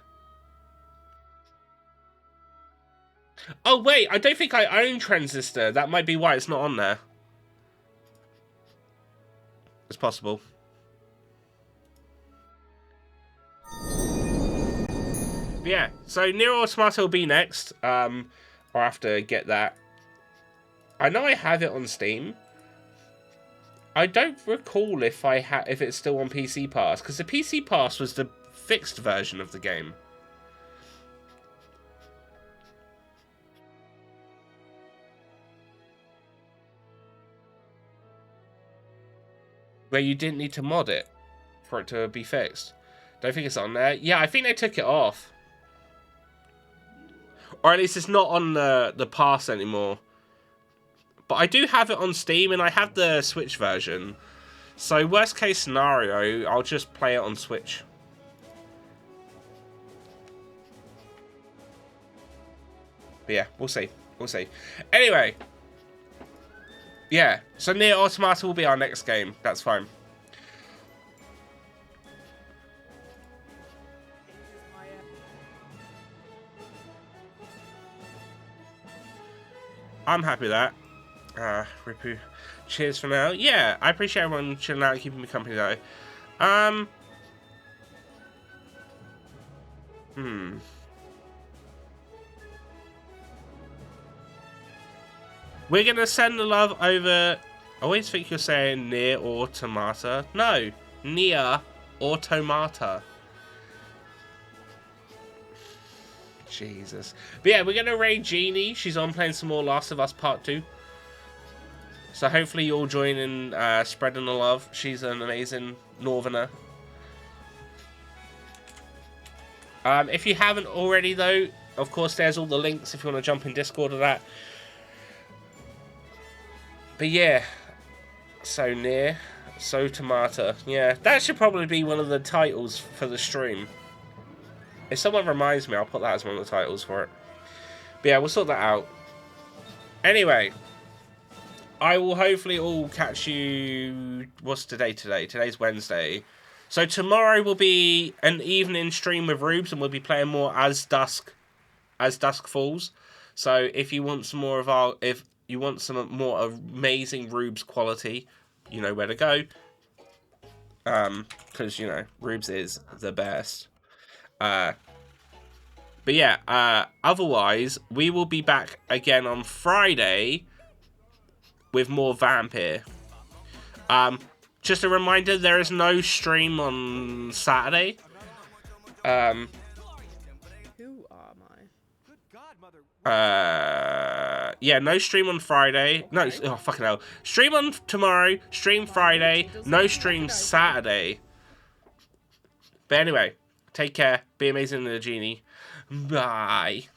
Oh wait, I don't think I own Transistor. That might be why it's not on there. It's possible. But yeah, so Nier Automata will be next. I'll have to get that. I know I have it on Steam. I don't recall if if it's still on PC Pass, because the PC Pass was the fixed version of the game. Where you didn't need to mod it for it to be fixed. Don't think it's on there. Yeah, I think they took it off. Or at least it's not on the pass anymore. But I do have it on Steam, and I have the Switch version. So worst case scenario, I'll just play it on Switch. But yeah, we'll see. We'll see. Anyway. Yeah, so Nier Automata will be our next game. That's fine. I'm happy with that. Ripu. Cheers for now. Yeah, I appreciate everyone chilling out and keeping me company though. We're gonna send the love over. I always think you're saying near automata. No, near automata. Jesus. But yeah, we're gonna raid Jeannie. She's on playing some more Last of Us Part 2. So hopefully you'll join in spreading the love. She's an amazing northerner. If you haven't already though, of course there's all the links if you want to jump in Discord or that. But yeah, so near, so tomato. Yeah, that should probably be one of the titles for the stream. If someone reminds me, I'll put that as one of the titles for it. But yeah, we'll sort that out. Anyway, I will hopefully all catch you... What's today? Today's Wednesday. So tomorrow will be an evening stream with Rubes, and we'll be playing more as dusk falls. So if you want some more of our... If you want some more amazing Rubes quality, you know where to go. Because, you know, Rubes is the best. But yeah, otherwise, we will be back again on Friday with more Vampyr. Just a reminder, there is no stream on Saturday. Who are my? Yeah, no stream on Friday. No, oh, fucking hell. Stream on tomorrow, stream Friday, no stream Saturday. But anyway, take care, be amazing in the genie. Bye.